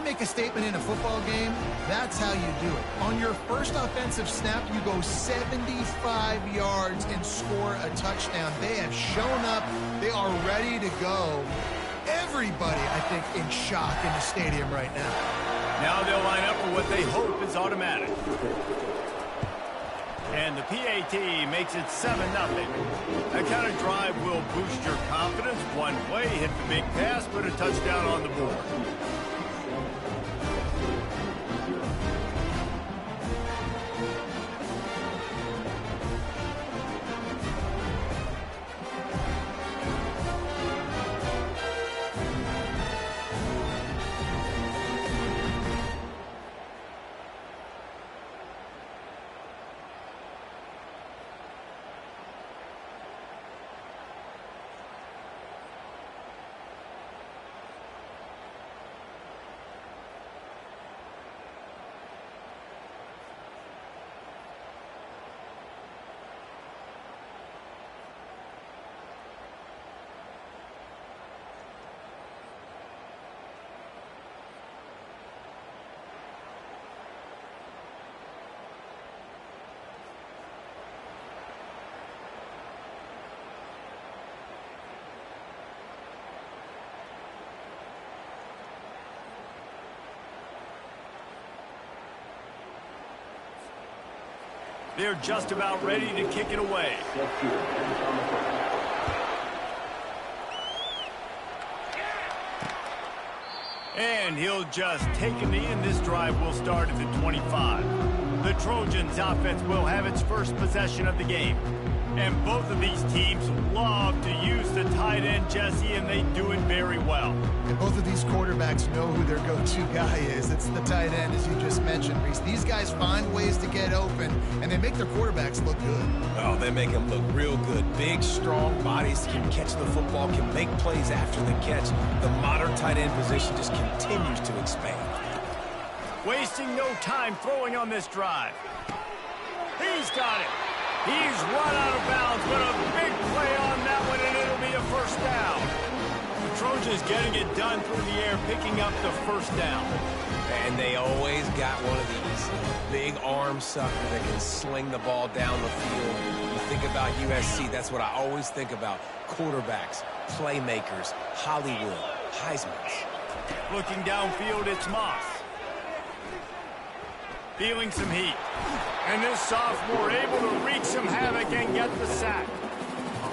to make a statement in a football game, that's how you do it. On your first offensive snap, you go 75 yards and score a touchdown. They have shown up. They are ready to go. Everybody, I think, in shock in the stadium right now. Now they'll line up for what they hope is automatic. And the PAT makes it 7-0. That kind of drive will boost your confidence. One play, hit the big pass, put a touchdown on the board. They're just about ready to kick it away. And he'll just take a knee, and this drive will start at the 25. The Trojans offense will have its first possession of the game. And both of these teams love to use the tight end, Jesse, and they do it very well. And both of these quarterbacks know who their go-to guy is. It's the tight end, as you just mentioned, Reese. These guys find ways to get open, and they make their quarterbacks look good. Oh, they make them look real good. Big, strong bodies can catch the football, can make plays after the catch. The modern tight end position just continues to expand. Wasting no time throwing on this drive. He's got it. He's run out of bounds, but a big play on that one, and it'll be a first down. The Trojans getting it done through the air, picking up the first down. And they always got one of these. Big arm sucker that can sling the ball down the field. You think about USC, that's what I always think about. Quarterbacks, playmakers, Hollywood, Heismans. Looking downfield, it's Moss. Feeling some heat. And this sophomore able to wreak some havoc and get the sack.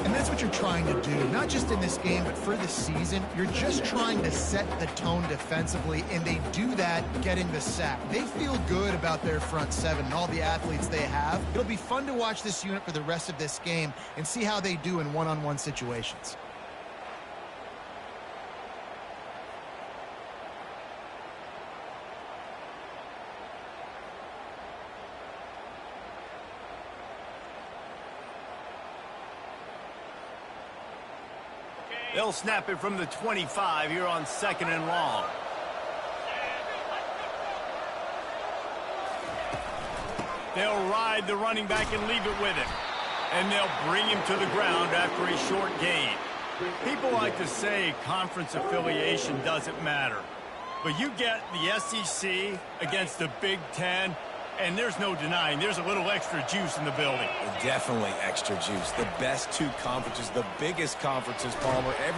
And that's what you're trying to do, not just in this game, but for the season. You're just trying to set the tone defensively, and they do that getting the sack. They feel good about their front seven and all the athletes they have. It'll be fun to watch this unit for the rest of this game and see how they do in one-on-one situations. They'll snap it from the 25 here on 2nd and long. They'll ride the running back and leave it with him. And they'll bring him to the ground after a short gain. People like to say conference affiliation doesn't matter. But you get the SEC against the Big Ten, and there's no denying there's a little extra juice in the building. Definitely extra juice. The best two conferences, the biggest conferences, Palmer. And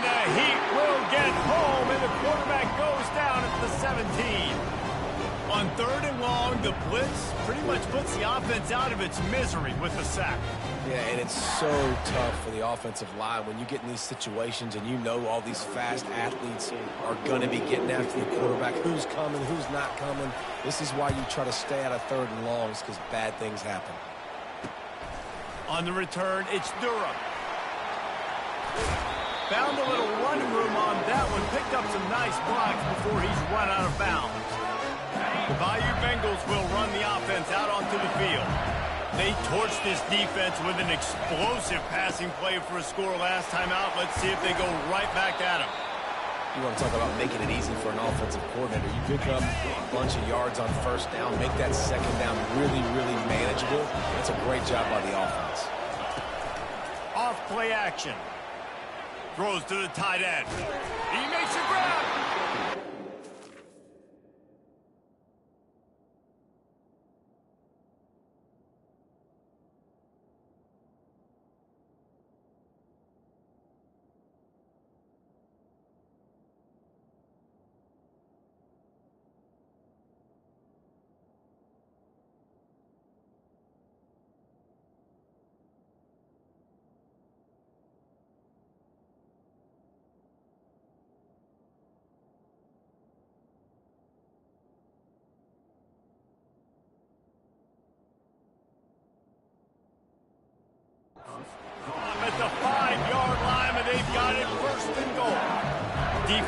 the Heat will get home, and the quarterback goes down at the 17. On 3rd and long, the blitz pretty much puts the offense out of its misery with the sack. Yeah, and it's so tough for the offensive line when you get in these situations and you know all these fast athletes are going to be getting after the quarterback. Who's coming, who's not coming. This is why you try to stay out of 3rd and longs, because bad things happen. On the return, it's Durham. Found a little running room on that one. Picked up some nice blocks before he's run out of bounds. The Bayou Bengals will run the offense out onto the field. They torched this defense with an explosive passing play for a score last time out. Let's see if they go right back at him. You want to talk about making it easy for an offensive coordinator. You pick up a bunch of yards on 1st down, make that 2nd down really, really manageable. That's a great job by the offense. Off play action. Throws to the tight end. He makes a grab.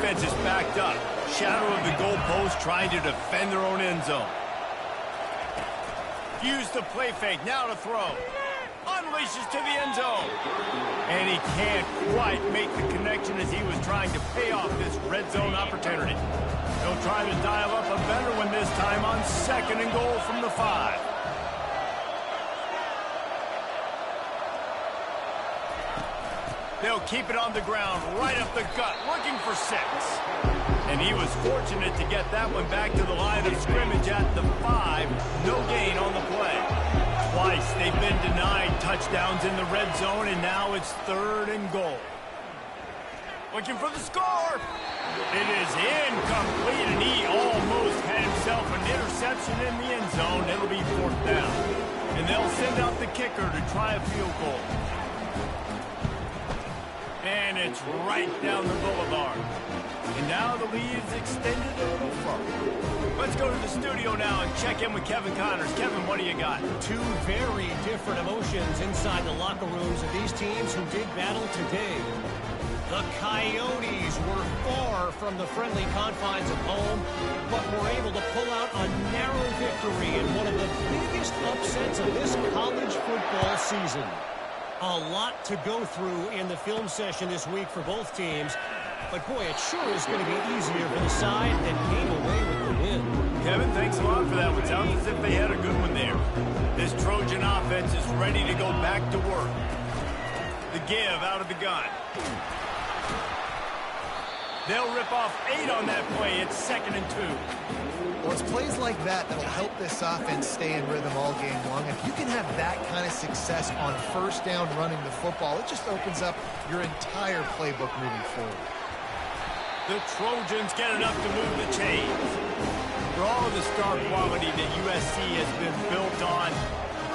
defense is backed up. Shadow of the goalpost, trying to defend their own end zone. Use the play fake, now to throw. Unleashes to the end zone. And he can't quite make the connection as he was trying to pay off this red zone opportunity. He'll try to dial up a better one this time on 2nd and goal from the 5. They'll keep it on the ground, right up the gut, looking for 6. And he was fortunate to get that one back to the line of scrimmage at the 5. No gain on the play. Twice they've been denied touchdowns in the red zone, and now it's 3rd and goal. Looking for the score. It is incomplete, and he almost had himself an interception in the end zone. It'll be 4th down. And they'll send out the kicker to try a field goal. And it's right down the boulevard. And now the lead is extended a little further. Let's go to the studio now and check in with Kevin Connors. Kevin, what do you got? Two very different emotions inside the locker rooms of these teams who did battle today. The Coyotes were far from the friendly confines of home, but were able to pull out a narrow victory in one of the biggest upsets of this college football season. A lot to go through in the film session this week for both teams. But, boy, it sure is going to be easier for the side that came away with the win. Kevin, thanks a lot for that one. Sounds as if they had a good one there. This Trojan offense is ready to go back to work. The give out of the gun. They'll rip off 8 on that play. It's 2nd and 2. Well, it's plays like that that'll help this offense stay in rhythm all game long. If you can have that kind of success on 1st down running the football, it just opens up your entire playbook moving forward. The Trojans get enough to move the chains. For all of the star quality that USC has been built on,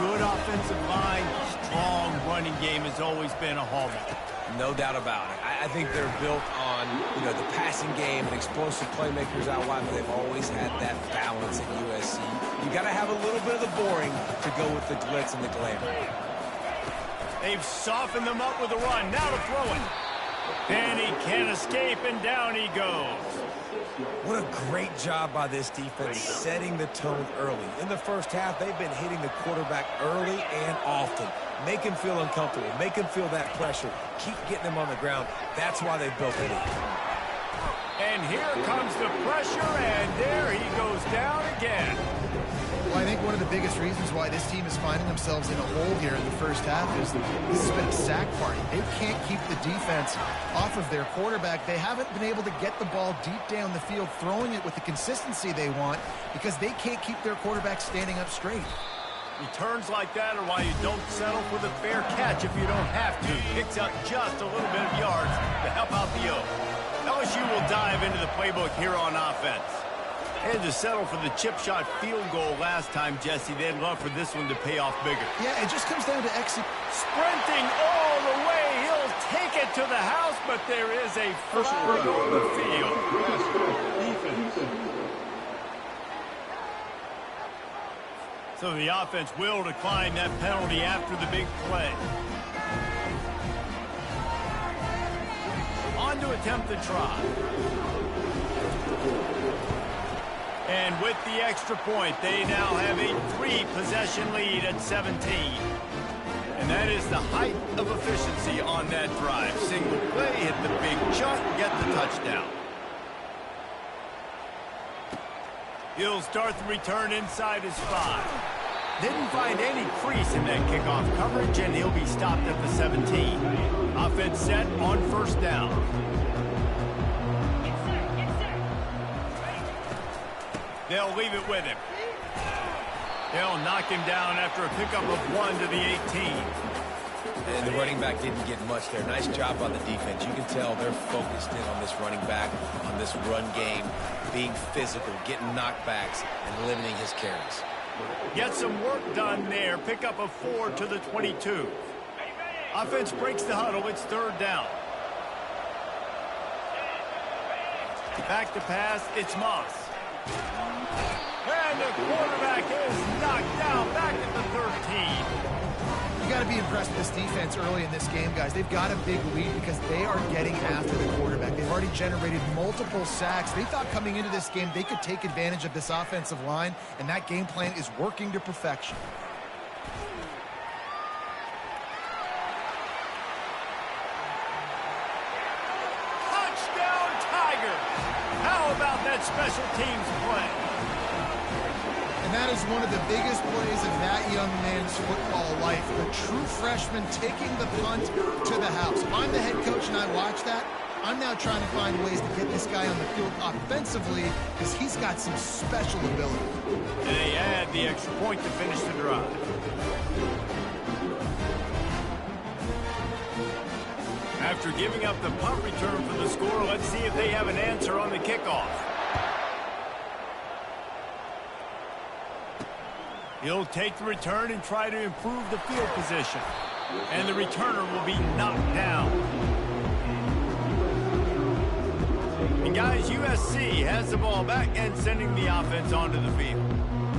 good offensive line, strong running game has always been a hallmark. No doubt about it. I think they're built on, the passing game and explosive playmakers out wide, but they've always had that balance at USC. You got to have a little bit of the boring to go with the glitz and the glamour. They've softened them up with a run. Now to throw it. And he can't escape, and down he goes. What a great job by this defense setting the tone early. In the first half, they've been hitting the quarterback early and often. Make him feel uncomfortable. Make him feel that pressure. Keep getting him on the ground. That's why they built it. And here comes the pressure, and there he goes down again. Well, I think one of the biggest reasons why this team is finding themselves in a hole here in the first half is this has been a sack party. They can't keep the defense off of their quarterback. They haven't been able to get the ball deep down the field, throwing it with the consistency they want because they can't keep their quarterback standing up straight. Returns like that are why you don't settle for the fair catch if you don't have to. Picks up just a little bit of yards to help out the O. LSU will dive into the playbook here on offense. Had to settle for the chip shot field goal last time, Jesse. They'd love for this one to pay off bigger. Yeah, it just comes down to sprinting all the way. He'll take it to the house, but there is a flag on the field. So the offense will decline that penalty after the big play. On to attempt the try. And with the extra point, they now have a 3-possession lead at 17. And that is the height of efficiency on that drive. Single play, hit the big chunk, get the touchdown. He'll start the return inside his 5. Didn't find any crease in that kickoff coverage, and he'll be stopped at the 17. Offense set on 1st down. They'll leave it with him. They'll knock him down after a pickup of 1 to the 18. And the running back didn't get much there. Nice job on the defense. You can tell they're focused in on this running back, on this run game, being physical, getting knockbacks, and limiting his carries. Get some work done there. Pickup of 4 to the 22. Offense breaks the huddle. It's 3rd down. Back to pass. It's Moss. And the quarterback is knocked down back at the 13. You got to be impressed with this defense early in this game, guys. They've got a big lead because they are getting after the quarterback. They've already generated multiple sacks. They thought coming into this game they could take advantage of this offensive line, and that game plan is working to perfection. Touchdown, Tigers! How about that special teams play? And that is one of the biggest plays of that young man's football life. The true freshman taking the punt to the house. If I'm the head coach and I watch that, I'm now trying to find ways to get this guy on the field offensively because he's got some special ability. And they add the extra point to finish the drive. After giving up the punt return for the score, let's see if they have an answer on the kickoff. He'll take the return and try to improve the field position. And the returner will be knocked down. And guys, USC has the ball back and sending the offense onto the field.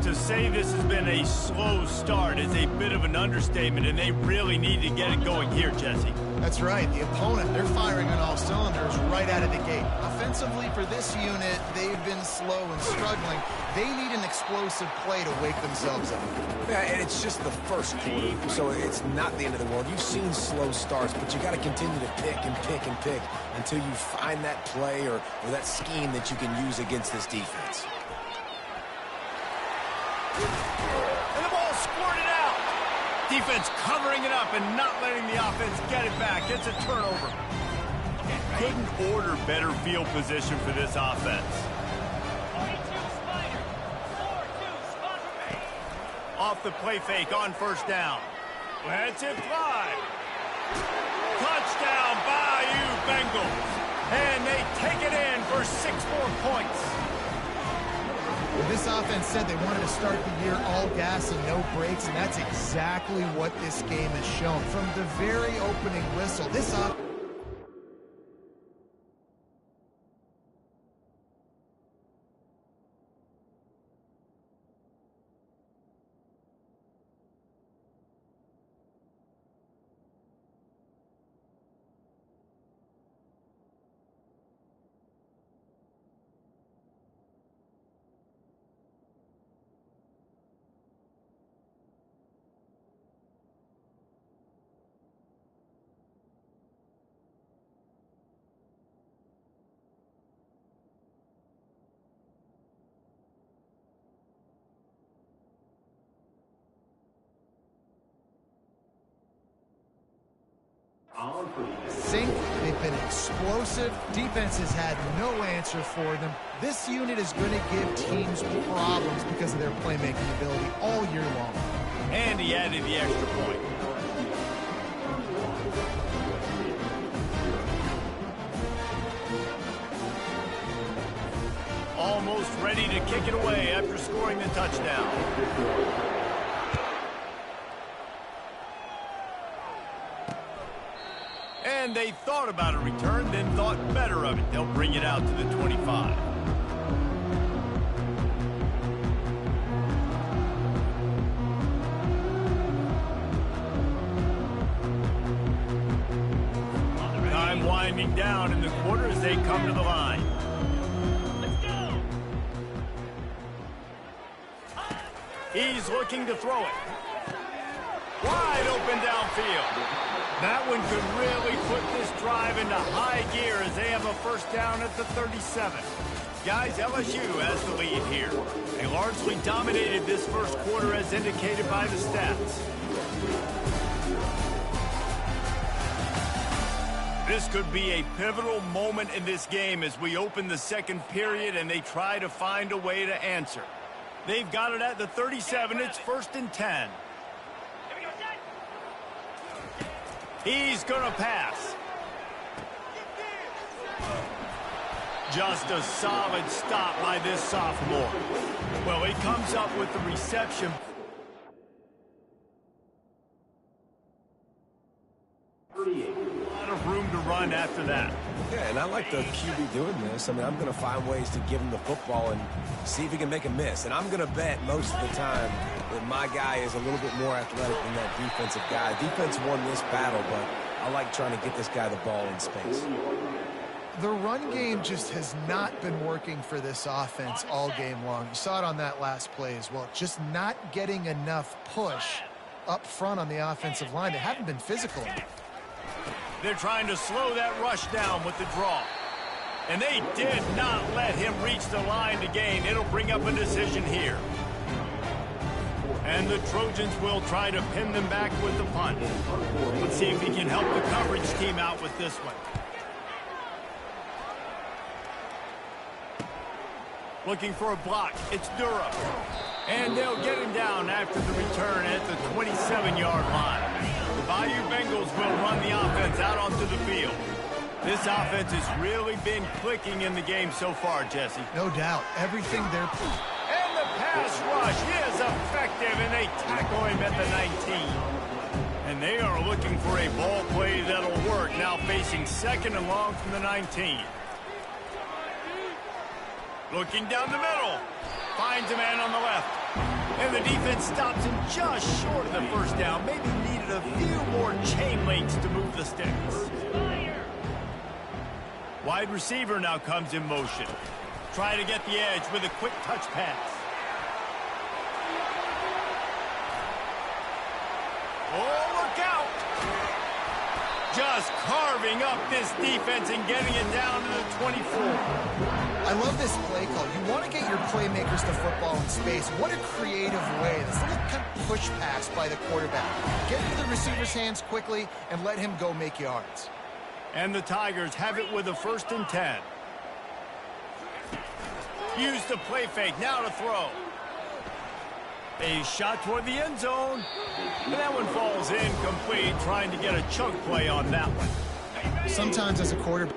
To say this has been a slow start is a bit of an understatement, and they really need to get it going here, Jesse. That's right. The opponent, they're firing on all cylinders right out of the gate. Offensively for this unit, they've been slow and struggling. They need an explosive play to wake themselves up. Yeah, and it's just the first quarter, so it's not the end of the world. You've seen slow starts, but you got to continue to pick and pick and pick until you find that play or that scheme that you can use against this defense. And the ball squirted out. Defense covering it up and not letting the offense get it back. It's a turnover. Couldn't order better field position for this offense. Off the play fake on first down. Lets it fly. Touchdown, Bayou Bengals. And they take it in for 6 more points. This offense said they wanted to start the year all gas and no brakes, and that's exactly what this game has shown. From the very opening whistle, this offense... Sink, they've been explosive. Defense has had no answer for them. This unit is going to give teams problems because of their playmaking ability all year long. And he added the extra point. Almost ready to kick it away after scoring the touchdown. And they thought about a return, then thought better of it. They'll bring it out to the 25. Time winding down in the quarter as they come to the line. Let's go. He's looking to throw it. Wide open downfield. That one could really put this drive into high gear as they have a first down at the 37. Guys, LSU has the lead here. They largely dominated this first quarter as indicated by the stats. This could be a pivotal moment in this game as we open the second period and they try to find a way to answer. They've got it at the 37. It's 1st and 10. He's going to pass. Just a solid stop by this sophomore. Well, he comes up with the reception. A lot of room to run after that. Yeah, And I like the QB doing this. I mean, I'm going to find ways to give him the football and see if he can make a miss. And I'm going to bet most of the time that my guy is a little bit more athletic than that defensive guy. Defense won this battle, but I like trying to get this guy the ball in space. The run game just has not been working for this offense all game long. You saw it on that last play as well. Just not getting enough push up front on the offensive line. They haven't been physical enough. They're trying to slow that rush down with the draw. And they did not let him reach the line to gain. It'll bring up a decision here. And the Trojans will try to pin them back with the punt. Let's see if he can help the coverage team out with this one. Looking for a block. It's Durham. And they'll get him down after the return at the 27-yard line. The Bayou Bengals will run the offense out onto the field. This offense has really been clicking in the game so far, Jesse. No doubt. Everything they're... And the pass rush is effective, and they tackle him at the 19. And they are looking for a ball play that'll work, now facing 2nd and long from the 19. Looking down the middle. Finds a man on the left. And the defense stops him just short of the first down. Maybe needed a few more chain links to move the sticks. Wide receiver now comes in motion. Try to get the edge with a quick touch pass. Oh, look out! Just carving up this defense and getting it down to the 24. I love this play call. You want to get your playmakers to football in space. What a creative way. This little kind of push pass by the quarterback. Get into the receiver's hands quickly and let him go make yards. And the Tigers have it with a 1st and 10. Use the play fake, now to throw. A shot toward the end zone. And that one falls incomplete, trying to get a chunk play on that one. Sometimes as a quarterback,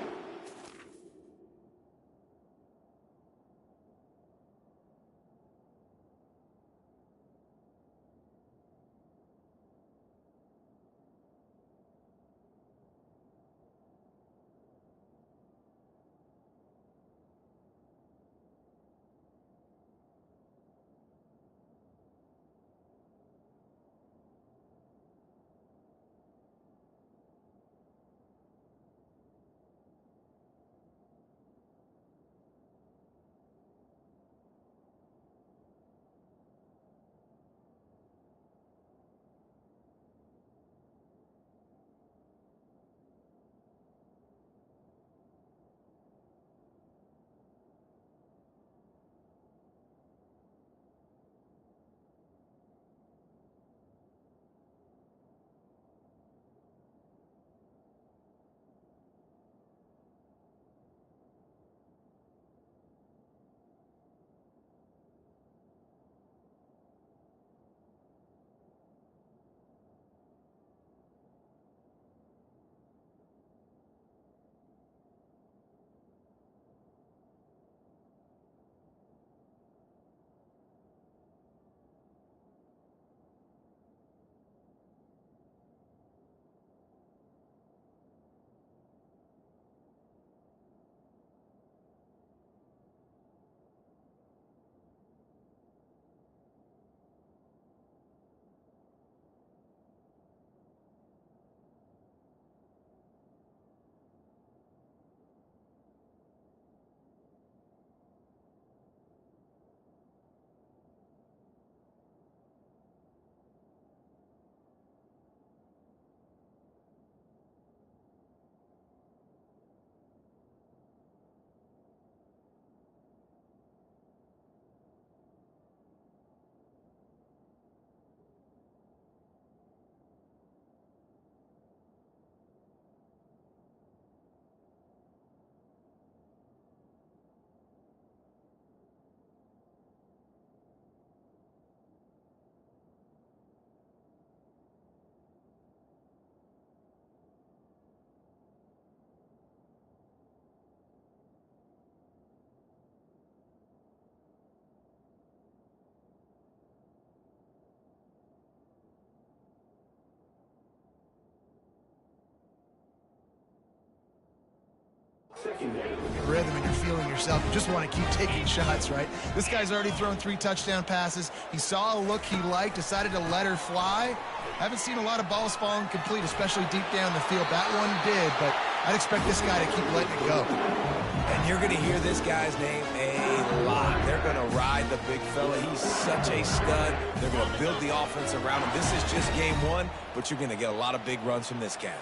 feeling yourself. You just want to keep taking shots, right? This guy's already thrown 3 touchdown passes. He saw a look he liked, decided to let her fly. Haven't seen a lot of balls falling complete, especially deep down the field. That one did, but I'd expect this guy to keep letting it go. And you're going to hear this guy's name a lot. They're going to ride the big fella. He's such a stud. They're going to build the offense around him. This is just game 1, but you're going to get a lot of big runs from this guy.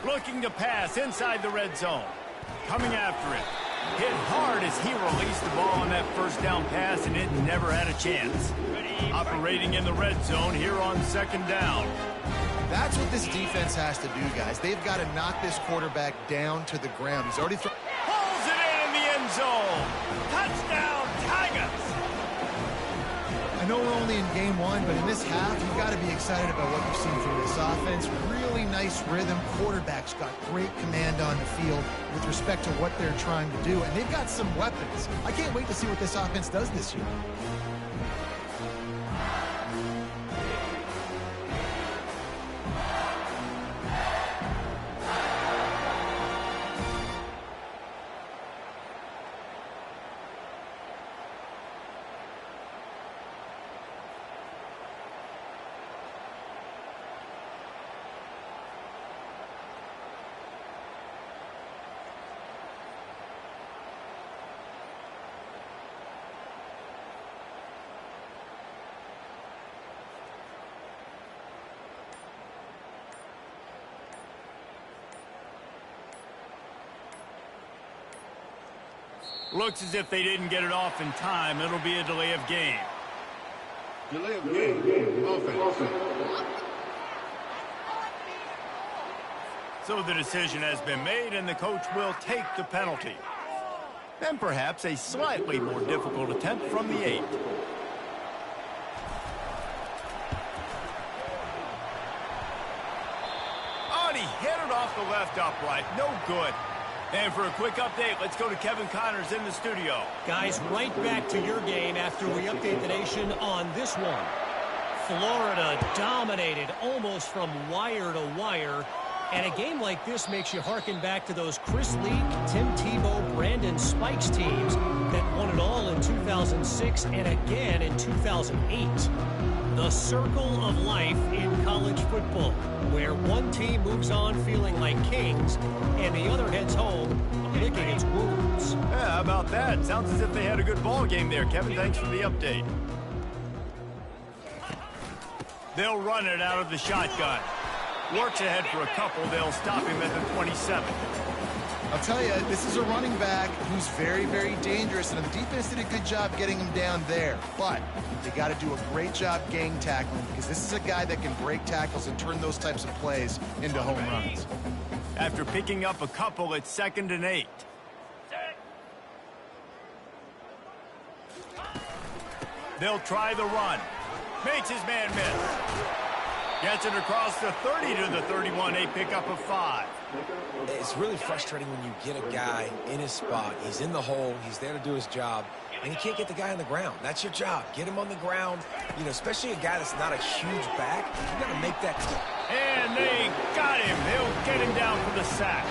Looking to pass inside the red zone. Coming after it. Hit hard as he released the ball on that first down pass, and it never had a chance. Operating in the red zone here on second down. That's what this defense has to do, guys. They've got to knock this quarterback down to the ground. He's already thrown. Pulls it in the end zone. Touchdown, Tigers. I know we're only in game 1, but in this half, you've got to be excited about what you've seen from this offense. Really nice rhythm. Quarterback's got great command on the field with respect to what they're trying to do, and they've got some weapons. I can't wait to see what this offense does this year. Looks as if they didn't get it off in time. It'll be a delay of game. Delay of game. Offense. So the decision has been made, and the coach will take the penalty. And perhaps a slightly more difficult attempt from the 8. Oh, and he hit it off the left upright. No good. And for a quick update, let's go to Kevin Connors in the studio. Guys, right back to your game after we update the nation on this one. Florida dominated almost from wire to wire. And a game like this makes you harken back to those Chris Leak, Tim Tebow, Brandon Spikes teams that won it all in 2006 and again in 2008. The circle of life in college football, where one team moves on feeling like kings and the other heads home licking its wounds. Yeah, how about that? Sounds as if they had a good ball game there. Kevin, thanks for the update. They'll run it out of the shotgun. Works ahead for a couple. They'll stop him at the 27. I'll tell you, this is a running back who's very, very dangerous, and the defense did a good job getting him down there. But they got to do a great job gang tackling, because this is a guy that can break tackles and turn those types of plays into home runs. After picking up a couple, it's 2nd and 8. They'll try the run. Makes his man miss. Gets it across the 30 to the 31. A pickup of 5. It's really frustrating when you get a guy in his spot. He's in the hole. He's there to do his job. And you can't get the guy on the ground. That's your job. Get him on the ground. You know, especially a guy that's not a huge back. You got to make that. And they got him. They'll get him down for the sack.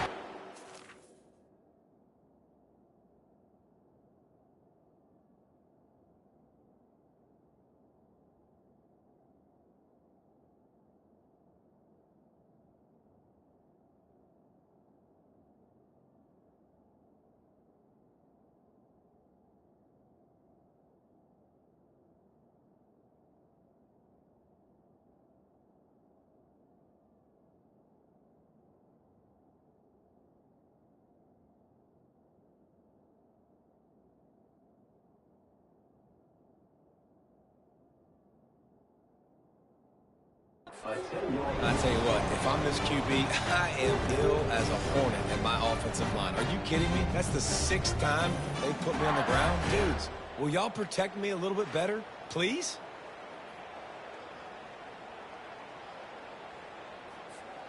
I tell you what, if I'm this QB, I am ill as a hornet in my offensive line. Are you kidding me? That's the 6th time they put me on the ground. Dudes, will y'all protect me a little bit better, please?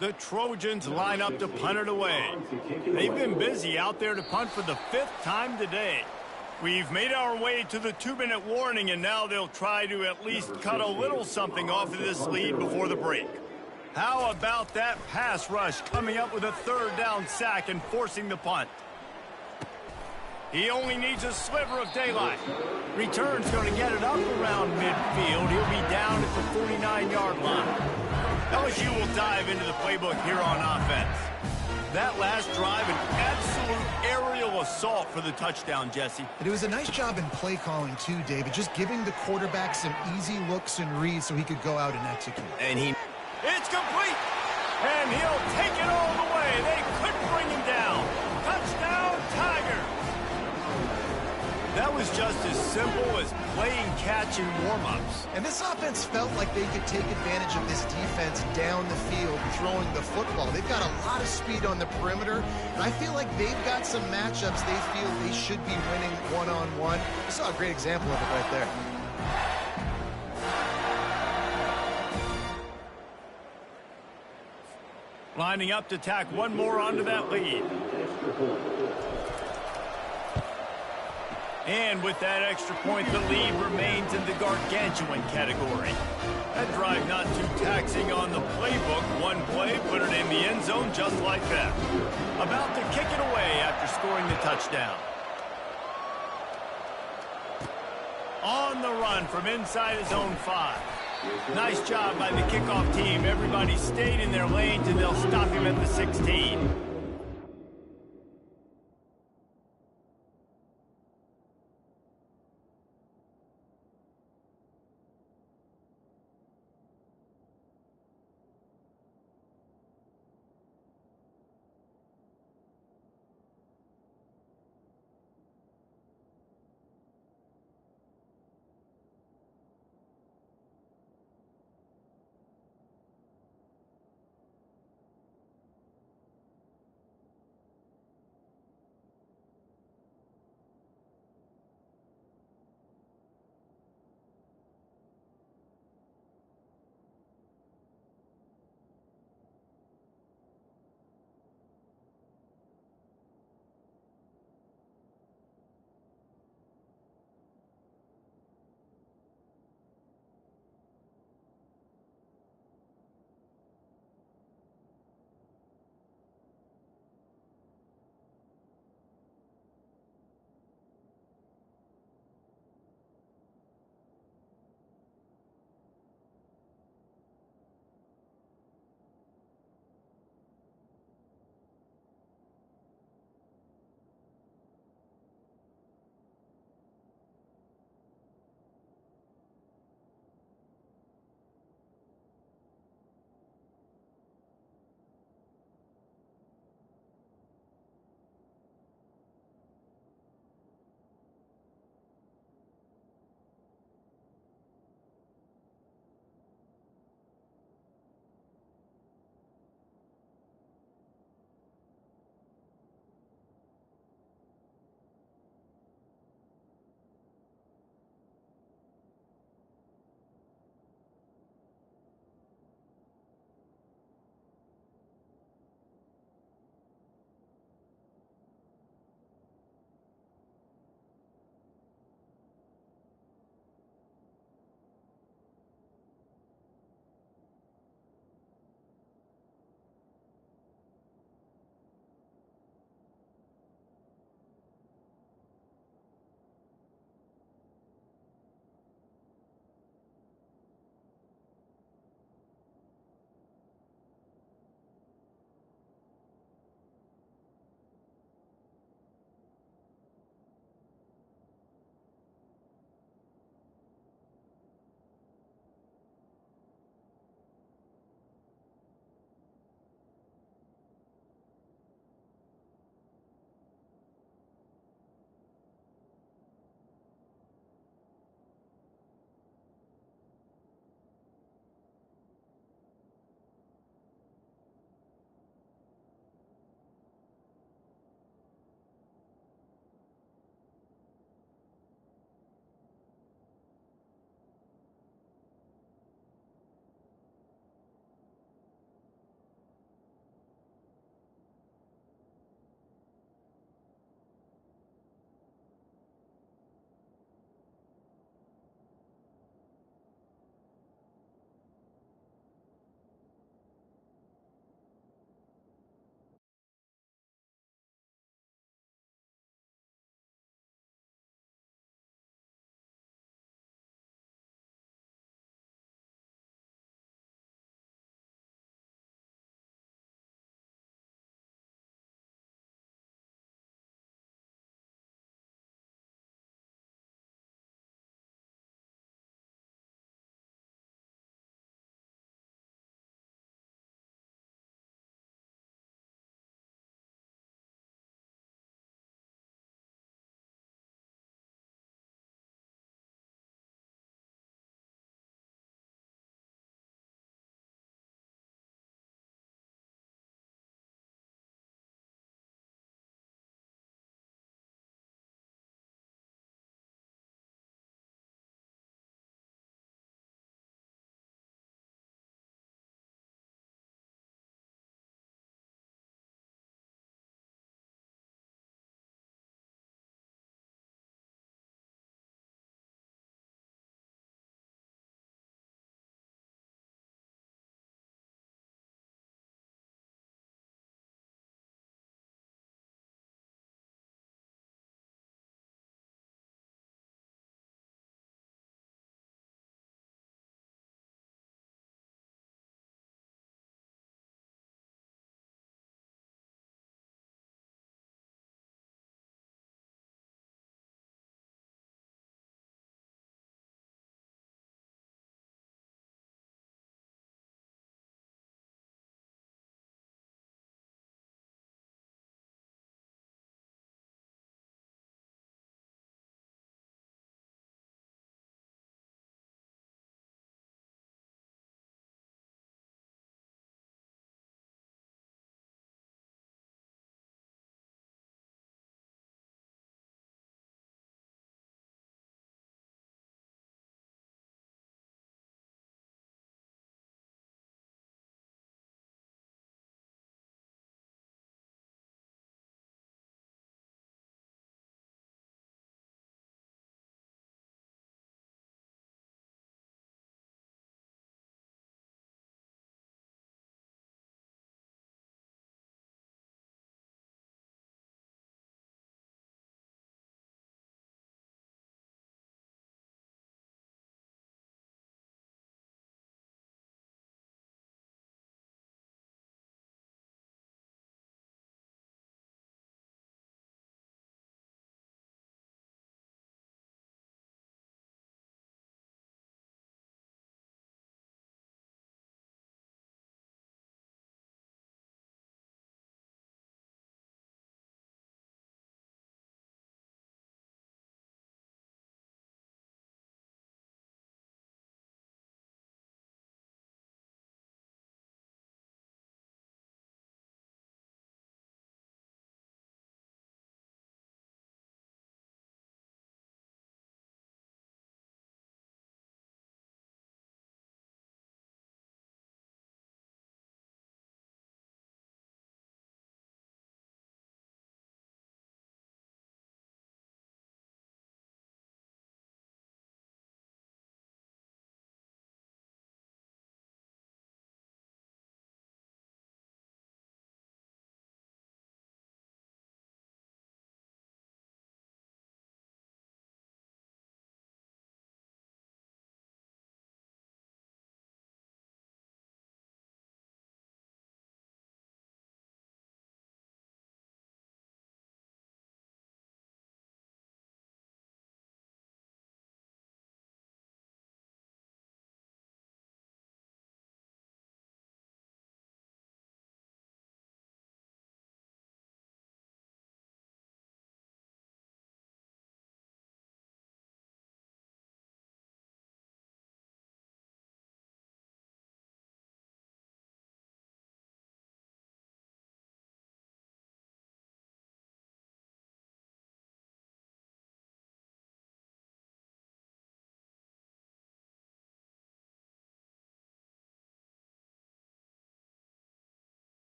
The Trojans line up to punt it away. They've been busy out there to punt for the 5th time today. We've made our way to the 2-minute warning, and now they'll try to at least cut a little something off of this lead before the break. How about that pass rush coming up with a third down sack and forcing the punt? He only needs a sliver of daylight. Return's going to get it up around midfield. He'll be down at the 49-yard line. LSU will dive into the playbook here on offense. That last drive, an absolute aerial assault for the touchdown, Jesse. And it was a nice job in play calling too, David, just giving the quarterback some easy looks and reads so he could go out and execute. And it's complete, and he'll take it all the way. They couldn't bring him down. Touchdown, Tiger. That was just as simple as playing catch in warm-ups. And this offense felt like they could take advantage of this defense down the field throwing the football. They've got a lot of speed on the perimeter, and I feel like they've got some matchups they feel they should be winning one-on-one. We saw a great example of it right there. Lining up to tack one more onto that lead. And with that extra point, the lead remains in the gargantuan category. That drive not too taxing on the playbook. One play, put it in the end zone just like that. About to kick it away after scoring the touchdown. On the run from inside his own 5. Nice job by the kickoff team. Everybody stayed in their lanes, and they'll stop him at the 16.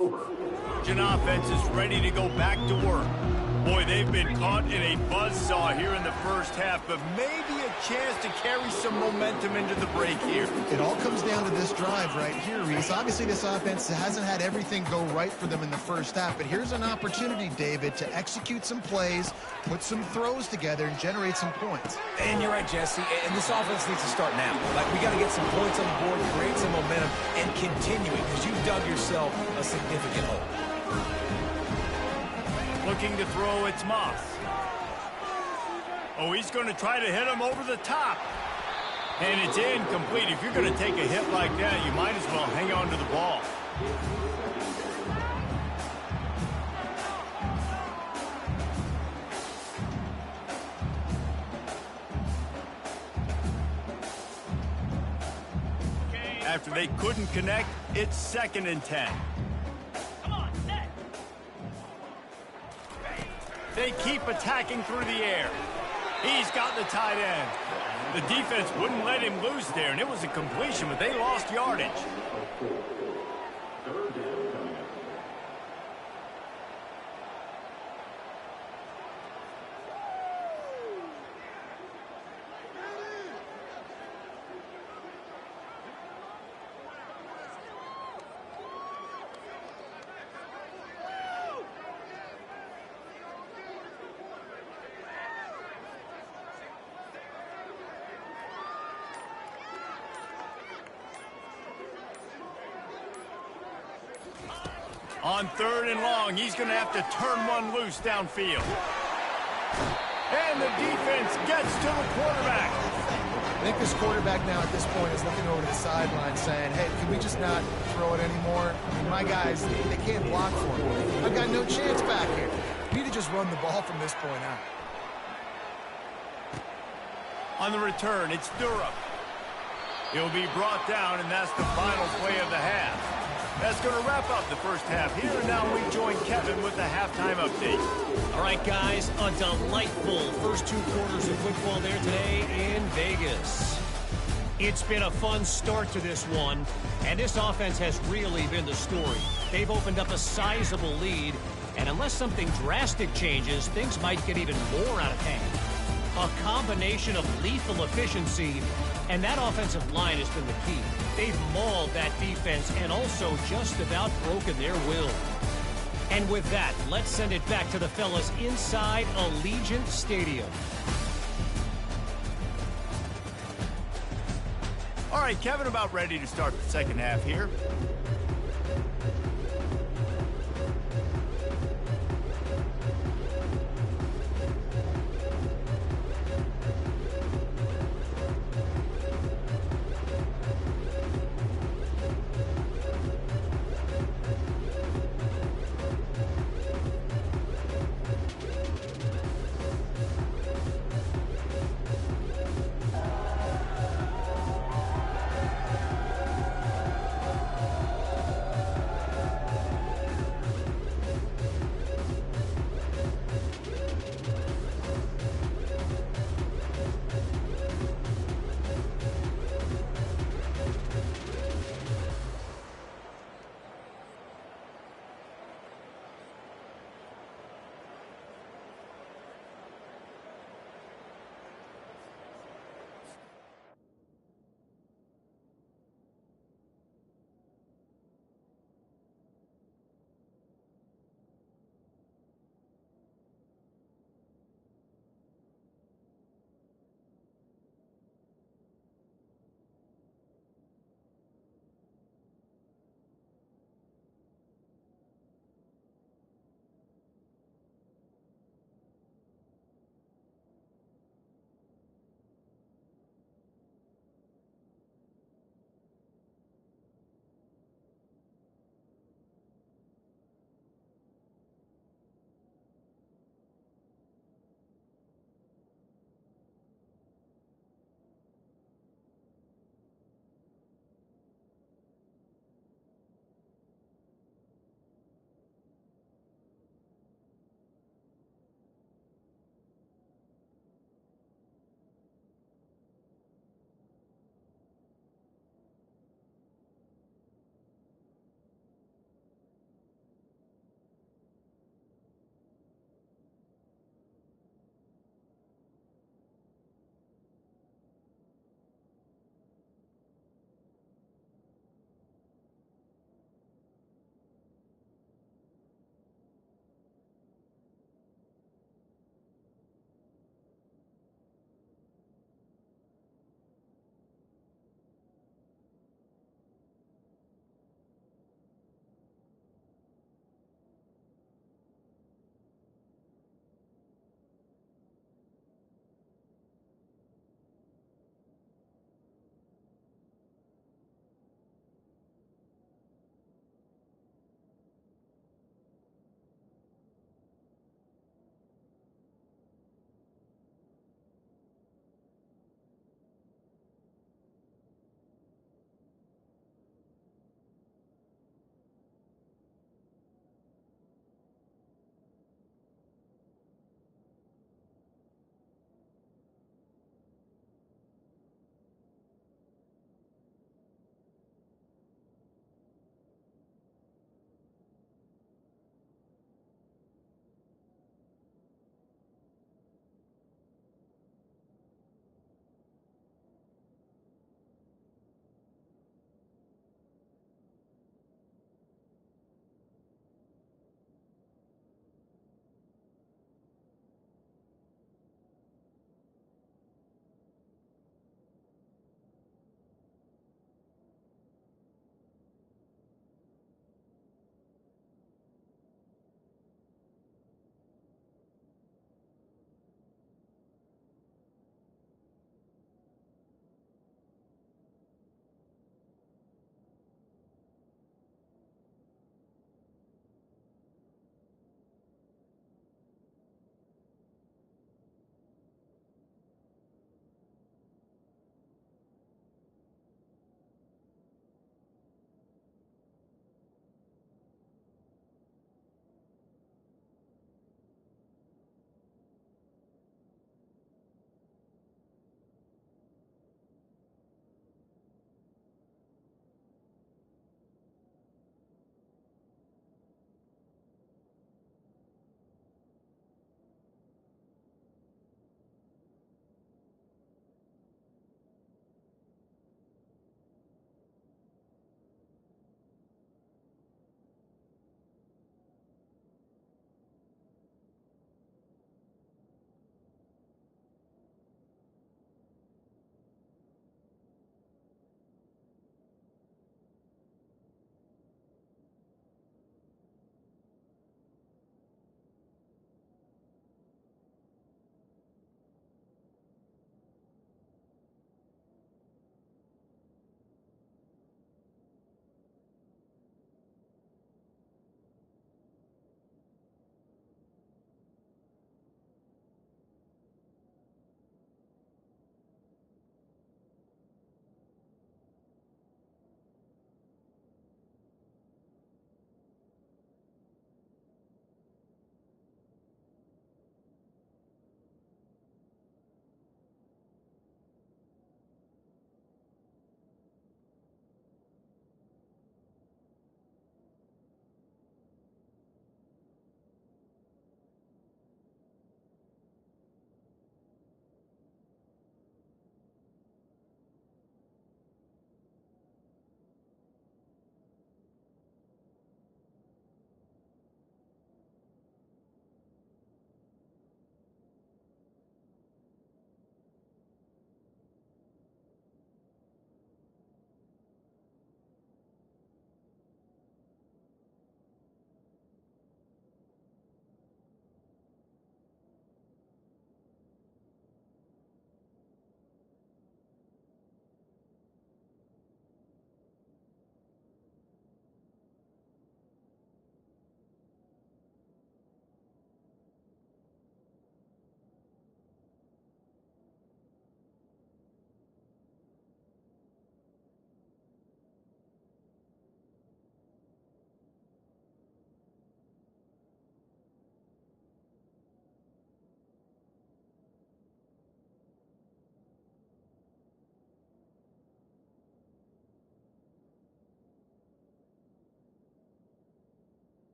An offense is ready to go back to work. Boy, they've been caught in a buzzsaw here in the first half, but maybe a chance to carry some momentum into the break here. It all comes down to this drive right here, Reese. Obviously, this offense hasn't had everything go right for them in the first half, but here's an opportunity, David, to execute some plays, put some throws together, and generate some points. And you're right, Jesse, and this offense needs to start now. Like, we got to get some points on the board, create some momentum, and continue it, because you've dug yourself a significant hole. Looking to throw, it's Moss. Oh, he's going to try to hit him over the top. And it's incomplete. If you're going to take a hit like that, you might as well hang on to the ball. After they couldn't connect, it's 2nd and 10. They keep attacking through the air. He's got the tight end. The defense wouldn't let him loose there, and it was a completion, but they lost yardage. On 3rd and long, he's going to have to turn one loose downfield. And the defense gets to the quarterback. I think this quarterback now at this point is looking over to the sideline saying, hey, can we just not throw it anymore? I mean, my guys, they can't block for me. I've got no chance back here. We need to just run the ball from this point out. On the return, it's Durham. He'll be brought down, and that's the final play of the half. That's going to wrap up the first half here, and now we join Kevin with the halftime update. All right, guys, a delightful first 2 quarters of football there today in Vegas. It's been a fun start to this one, and this offense has really been the story. They've opened up a sizable lead, and unless something drastic changes, things might get even more out of hand. A combination of lethal efficiency, and that offensive line has been the key. They've mauled that defense and also just about broken their will. And with that, let's send it back to the fellas inside Allegiant Stadium. All right, Kevin, about ready to start the second half here.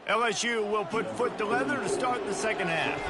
LSU will put foot to leather to start the second half.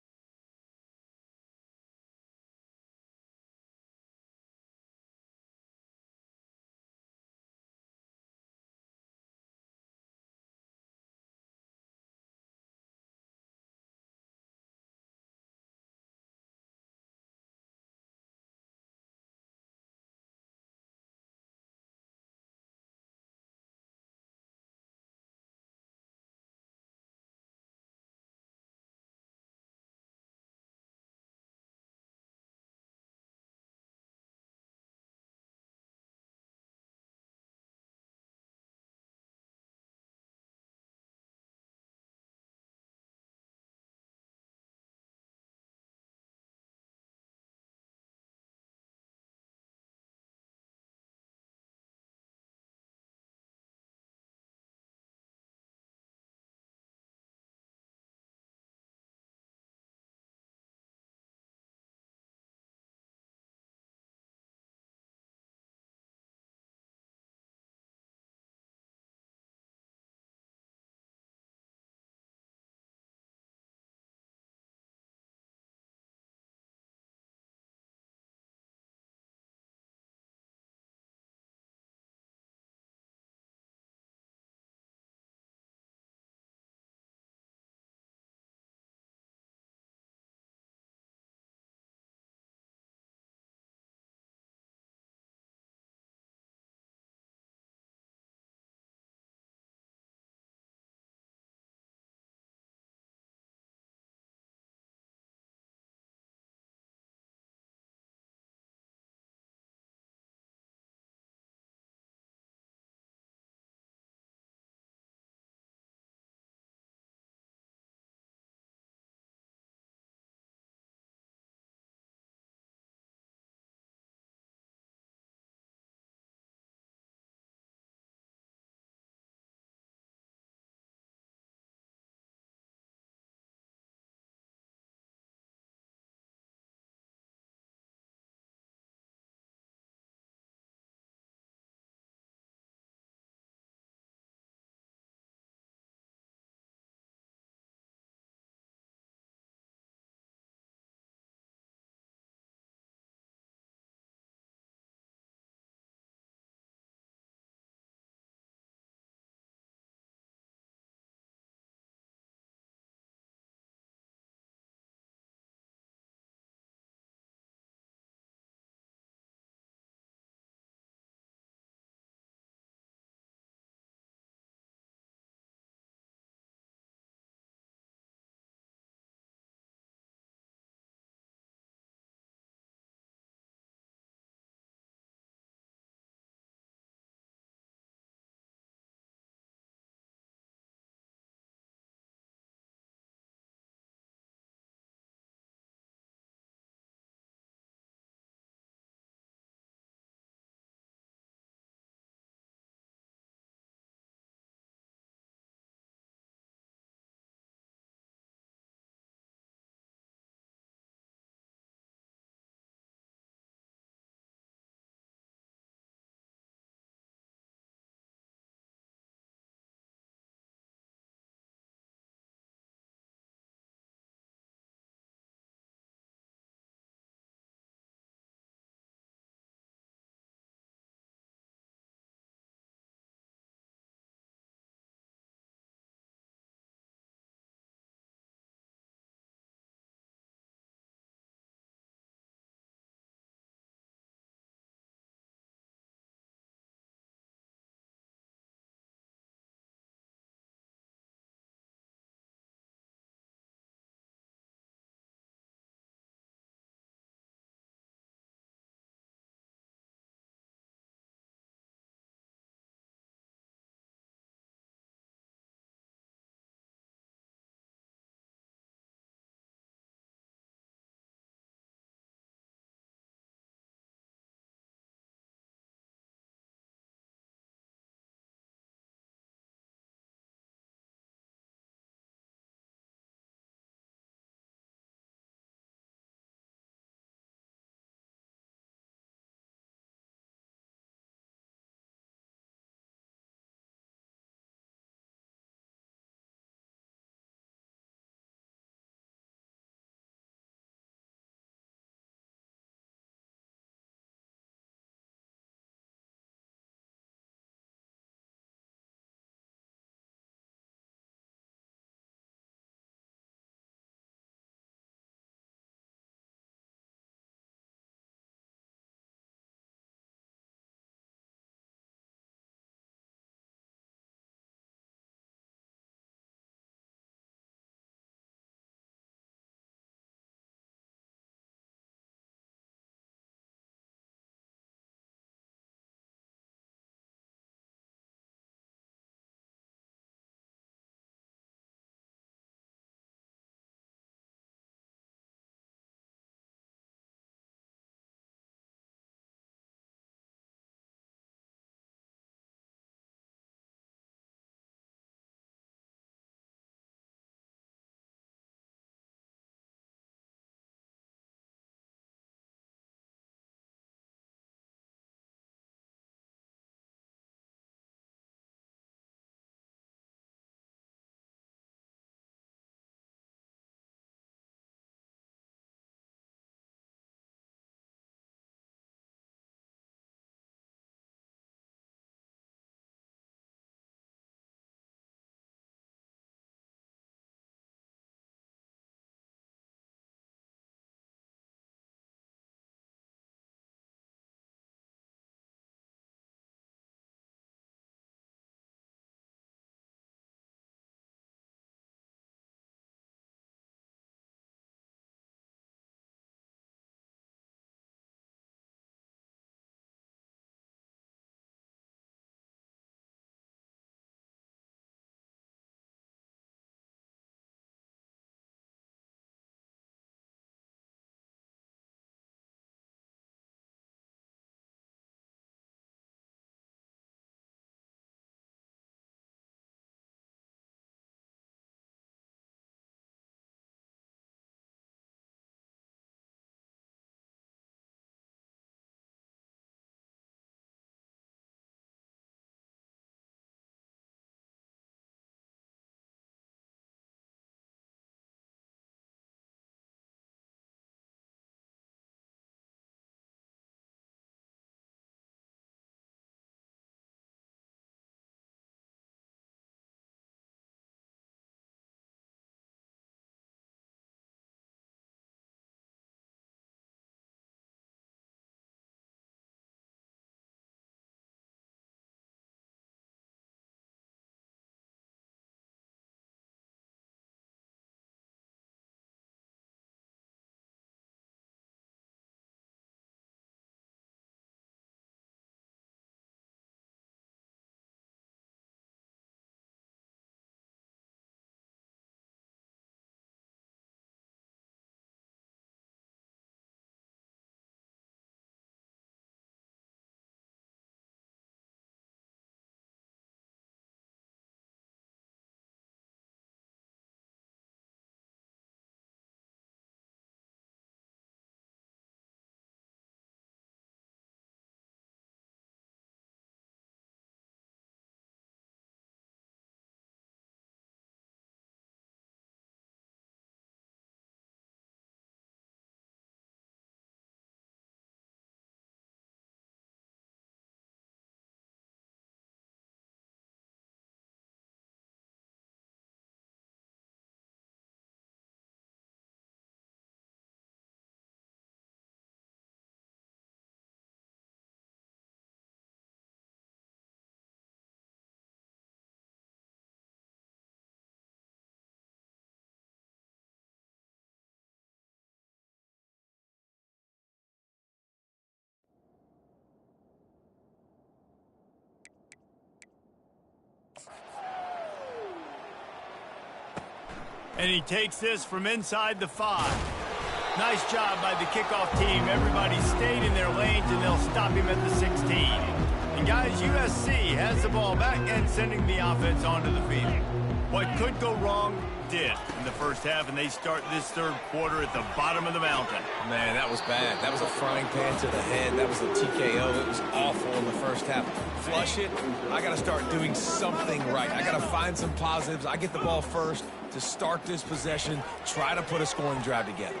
And he takes this from inside the 5. Nice job by the kickoff team. Everybody stayed in their lanes, and they'll stop him at the 16. And guys, USC has the ball back and sending the offense onto the field. What could go wrong did in the first half, and they start this third quarter at the bottom of the mountain. Man, that was bad. That was a frying pan to the head. That was a TKO. It was awful in the first half. Flush it. I got to start doing something right. I got to find some positives. I get the ball first to start this possession, try to put a scoring drive together.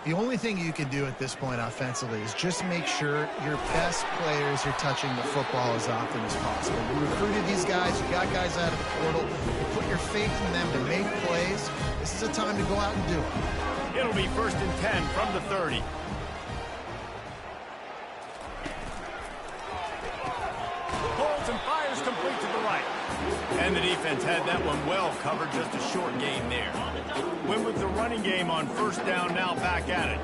The only thing you can do at this point offensively is just make sure your best players are touching the football as often as possible. You recruited these guys, you got guys out of the portal, you put your faith in them to make plays. This is a time to go out and do it. It'll be 1st and 10 from the 30. Holds and fires complete to the right. And the defense had that one well covered, just a short gain there. Went with the running game on 1st down, now back at it.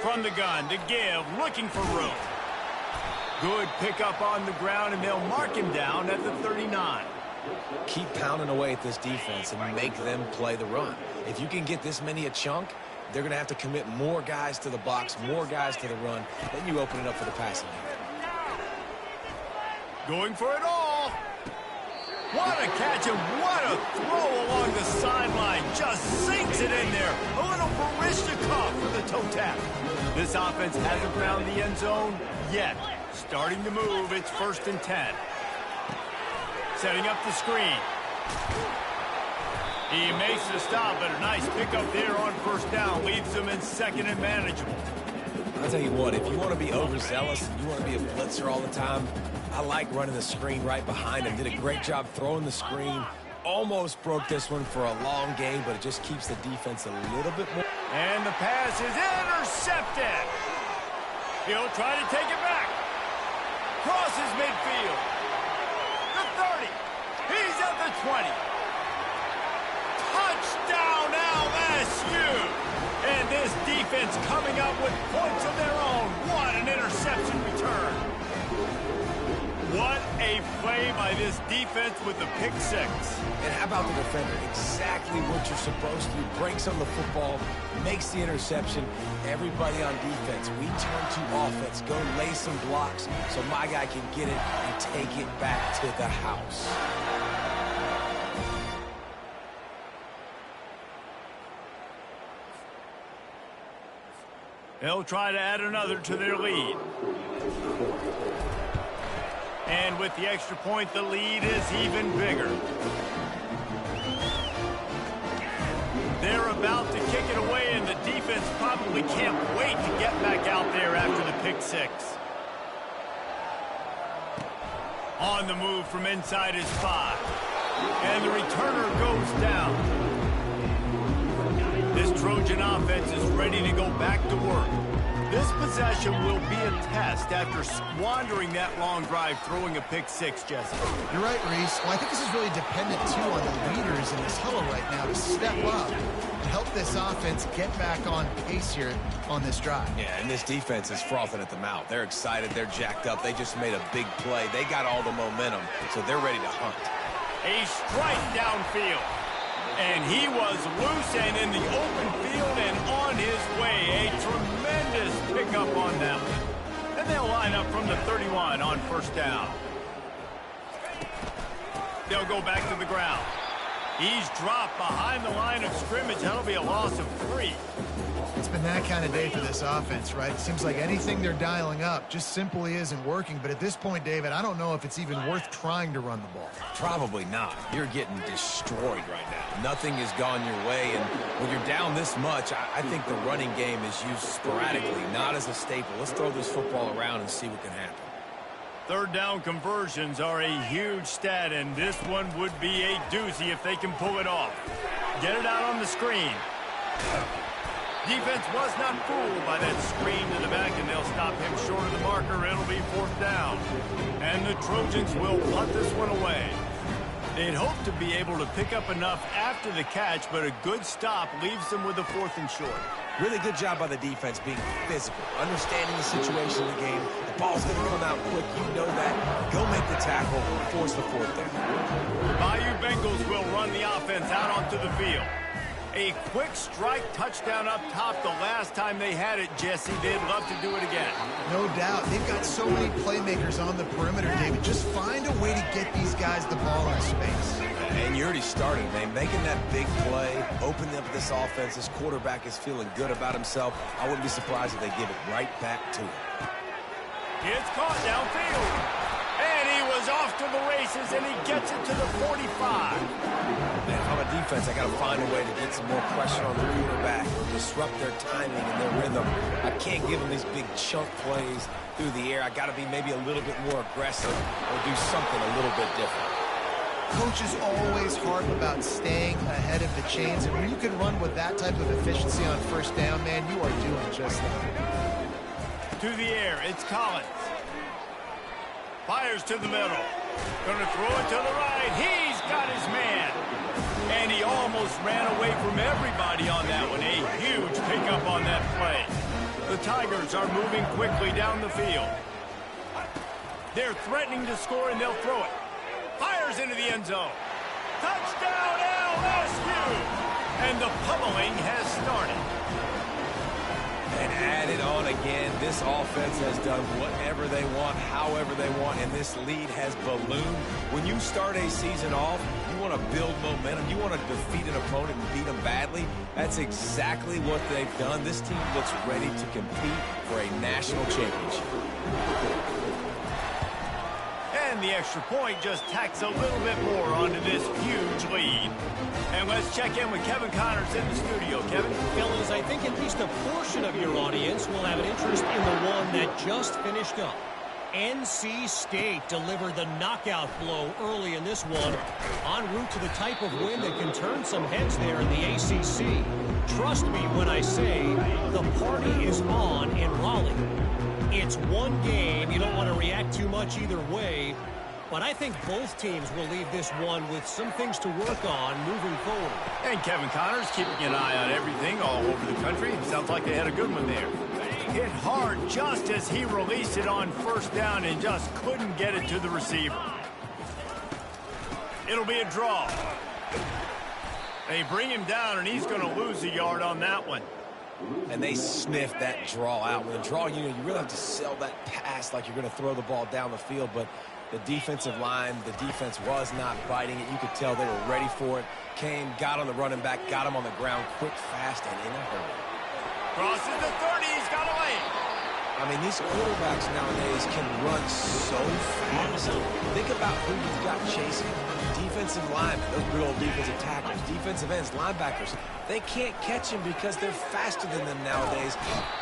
From the gun to give, looking for room. Good pickup on the ground, and they'll mark him down at the 39. Keep pounding away at this defense and make them play the run. If you can get this many a chunk, they're going to have to commit more guys to the box, more guys to the run. Then you open it up for the passing game. Going for it all. What a catch and what a throw along the sideline. Just sinks it in there. A little Barishnikov for the toe tap. This offense hasn't found the end zone yet. Starting to move. It's 1st and 10. Setting up the screen. He makes the stop, but a nice pickup there on 1st down. Leaves them in 2nd and manageable. I'll tell you what, if you want to be overzealous and you want to be a blitzer all the time, I like running the screen right behind him. Did a great job throwing the screen. Almost broke this one for a long game, but it just keeps the defense a little bit more. And the pass is intercepted. He'll try to take it back. Crosses midfield. The 30. He's at the 20. Touchdown LSU. And this defense coming up with points of their own. What an interception return. What a play by this defense with the pick 6. And how about the defender? Exactly what you're supposed to do. Breaks on the football, makes the interception. Everybody on defense, we turn to offense. Go lay some blocks so my guy can get it and take it back to the house. They'll try to add another to their lead. And with the extra point, the lead is even bigger. They're about to kick it away, and the defense probably can't wait to get back out there after the pick 6. On the move from inside his 5. And the returner goes down. This Trojan offense is ready to go back to work. This possession will be a test after squandering that long drive, throwing a pick 6, Jesse. You're right, Reese. Well, I think this is really dependent, too, on the leaders in this huddle right now to step up and help this offense get back on pace here on this drive. Yeah, and this defense is frothing at the mouth. They're excited. They're jacked up. They just made a big play. They got all the momentum, so they're ready to hunt. A strike downfield. And he was loose and in the open field and on his way. A tremendous pickup on them. And they'll line up from the 31 on 1st down. They'll go back to the ground. He's dropped behind the line of scrimmage. That'll be a loss of 3. It's been that kind of day for this offense, right? It seems like anything they're dialing up just simply isn't working. But at this point, David, I don't know if it's even worth trying to run the ball. Probably not. You're getting destroyed right now. Nothing has gone your way, and when you're down this much, I think the running game is used sporadically, not as a staple. Let's throw this football around and see what can happen. 3rd down conversions are a huge stat, and this one would be a doozy if they can pull it off. Get it out on the screen. Defense was not fooled by that screen to the back, and they'll stop him short of the marker. It'll be 4th down. And the Trojans will punt this one away. They'd hoped to be able to pick up enough after the catch, but a good stop leaves them with a 4th and short. Really good job by the defense being physical, understanding the situation of the game. The ball's going to come out quick. You know that. Go make the tackle, force the fourth down. Bayou Bengals will run the offense out onto the field. A quick strike touchdown up top the last time they had it, Jesse. They'd love to do it again. No doubt. They've got so many playmakers on the perimeter, David. Just find a way to get these guys the ball in space. And you already started, man. Making that big play, opening up this offense. This quarterback is feeling good about himself. I wouldn't be surprised if they give it right back to him. It's caught downfield. And he was off to the races, and he gets it to the 45. Man, if I'm a defense, I got to find a way to get some more pressure on the quarterback, disrupt their timing and their rhythm. I can't give them these big chunk plays through the air. I got to be maybe a little bit more aggressive or do something a little bit different. Coaches always harp about staying ahead of the chains, and when you can run with that type of efficiency on first down, man, you are doing just that. To the air, it's Collins. Fires to the middle. Going to throw it to the right. He's got his man. And he almost ran away from everybody on that one. A huge pickup on that play. The Tigers are moving quickly down the field. They're threatening to score, and they'll throw it. Fires into the end zone. Touchdown, LSU! And the pummeling has started. And add it on again. This offense has done whatever they want, however they want, and this lead has ballooned. When you start a season off, you want to build momentum. You want to defeat an opponent and beat them badly. That's exactly what they've done. This team looks ready to compete for a national championship. And the extra point just tacks a little bit more onto this huge lead. And let's check in with Kevin Connors in the studio. Kevin? Fellas, I think at least a portion of your audience will have an interest in the one that just finished up. NC State delivered the knockout blow early in this one, en route to the type of win that can turn some heads there in the ACC. Trust me when I say the party is on in Raleigh. It's one game. You don't want to react too much either way. But I think both teams will leave this one with some things to work on moving forward. And Kevin Connors keeping an eye on everything all over the country. Sounds like they had a good one there. Hit hard just as he released it on first down and just couldn't get it to the receiver. It'll be a draw. They bring him down, and he's going to lose a yard on that one. And they sniffed that draw out. With a draw, you really have to sell that pass like you're going to throw the ball down the field. But the defensive line, the defense was not biting it. You could tell they were ready for it. Came, got on the running back, got him on the ground quick, fast, and in a hurry. Crosses the 30. He's got a lane. I mean, these quarterbacks nowadays can run so fast. Think about who you've got chasing. Defensive linemen, those big old defensive tackles, defensive ends, linebackers. They can't catch him because they're faster than them nowadays.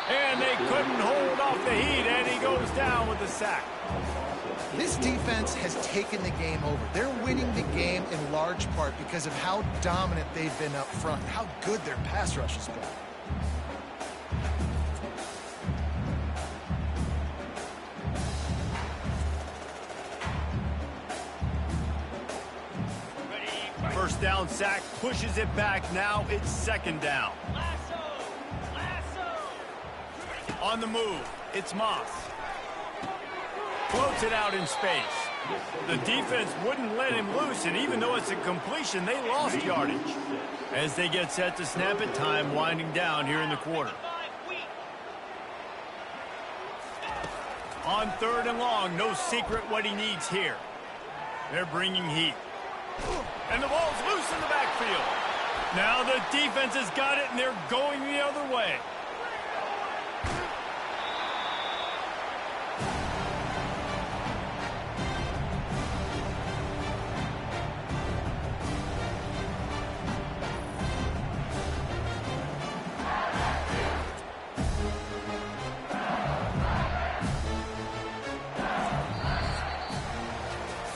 And they couldn't hold off the heat, and he goes down with the sack. This defense has taken the game over. They're winning the game in large part because of how dominant they've been up front, how good their pass rush has been. First down sack, pushes it back. Now it's second down. On the move, it's Moss. Floats it out in space. The defense wouldn't let him loose, and even though it's a completion, they lost yardage. As they get set to snap it, time winding down here in the quarter. On third and long, no secret what he needs here. They're bringing heat. And the ball's loose in the backfield. Now the defense has got it, and they're going the other way.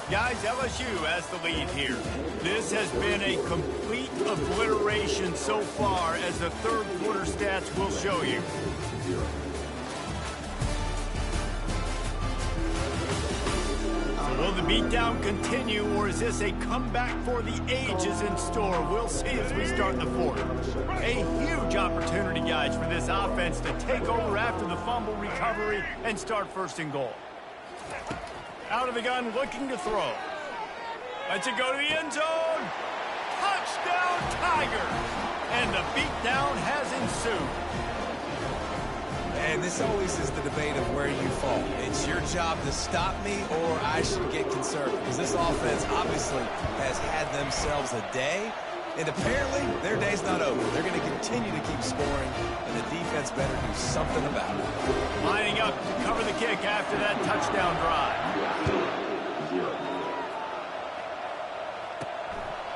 Guys, LSU has the lead here. This has been a complete obliteration so far, as the third quarter stats will show you. Will the beatdown continue, or is this a comeback for the ages in store? We'll see as we start the fourth. A huge opportunity, guys, for this offense to take over after the fumble recovery and start first and goal. Out of the gun, looking to throw. Lets it go to the end zone. Touchdown, Tigers! And the beatdown has ensued. And this always is the debate of where you fall. It's your job to stop me, or I should get concerned. Because this offense obviously has had themselves a day, and apparently their day's not over. They're going to continue to keep scoring, and the defense better do something about it. Lining up to cover the kick after that touchdown drive.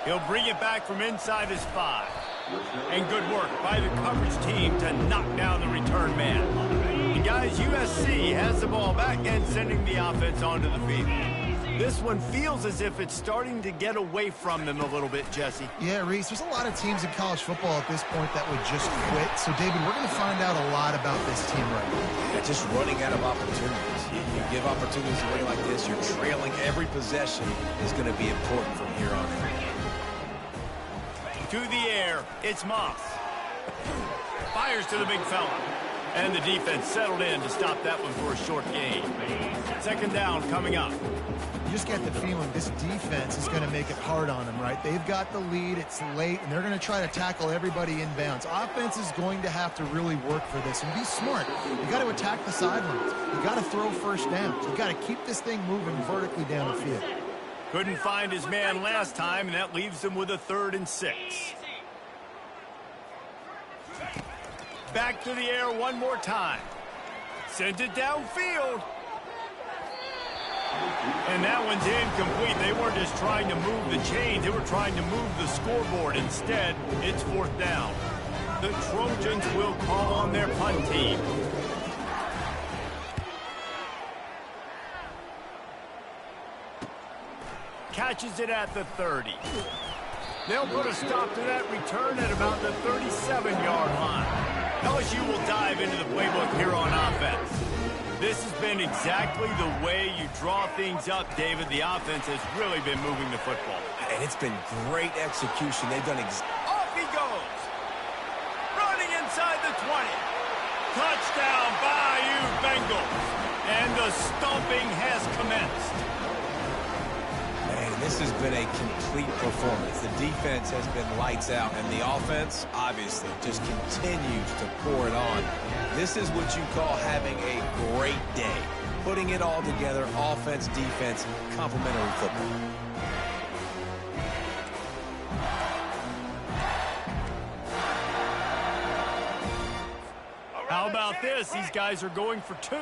He'll bring it back from inside his 5. And good work by the coverage team to knock down the return man. And guys, USC has the ball back and sending the offense onto the field. This one feels as if it's starting to get away from them a little bit, Jesse. Yeah, Reese, there's a lot of teams in college football at this point that would just quit. So, David, we're going to find out a lot about this team right now. Yeah, just running out of opportunities. You give opportunities away like this, you're trailing. Every possession is going to be important from here on in. To the air, it's Moss. Fires to the big fella. And the defense settled in to stop that one for a short gain. Second down coming up. You just get the feeling this defense is going to make it hard on them, right? They've got the lead, it's late, and they're going to try to tackle everybody inbounds. Offense is going to have to really work for this and be smart. You got to attack the sidelines. You got to throw first downs. You got to keep this thing moving vertically down the field. Couldn't find his man last time, and that leaves him with a 3rd and 6. Back to the air one more time. Sends it downfield. And that one's incomplete. They weren't just trying to move the chains. They were trying to move the scoreboard. Instead, it's 4th down. The Trojans will call on their punt team. Catches it at the 30. They'll put a stop to that return at about the 37-yard line. LSU will dive into the playbook here on offense. This has been exactly the way you draw things up, David. The offense has really been moving the football. And it's been great execution. They've done Off he goes. Running inside the 20. Touchdown, Bayou Bengals. And the stomping has commenced. This has been a complete performance. The defense has been lights out, and the offense, obviously, just continues to pour it on. This is what you call having a great day. Putting it all together, offense, defense, complementary football. How about this? These guys are going for 2.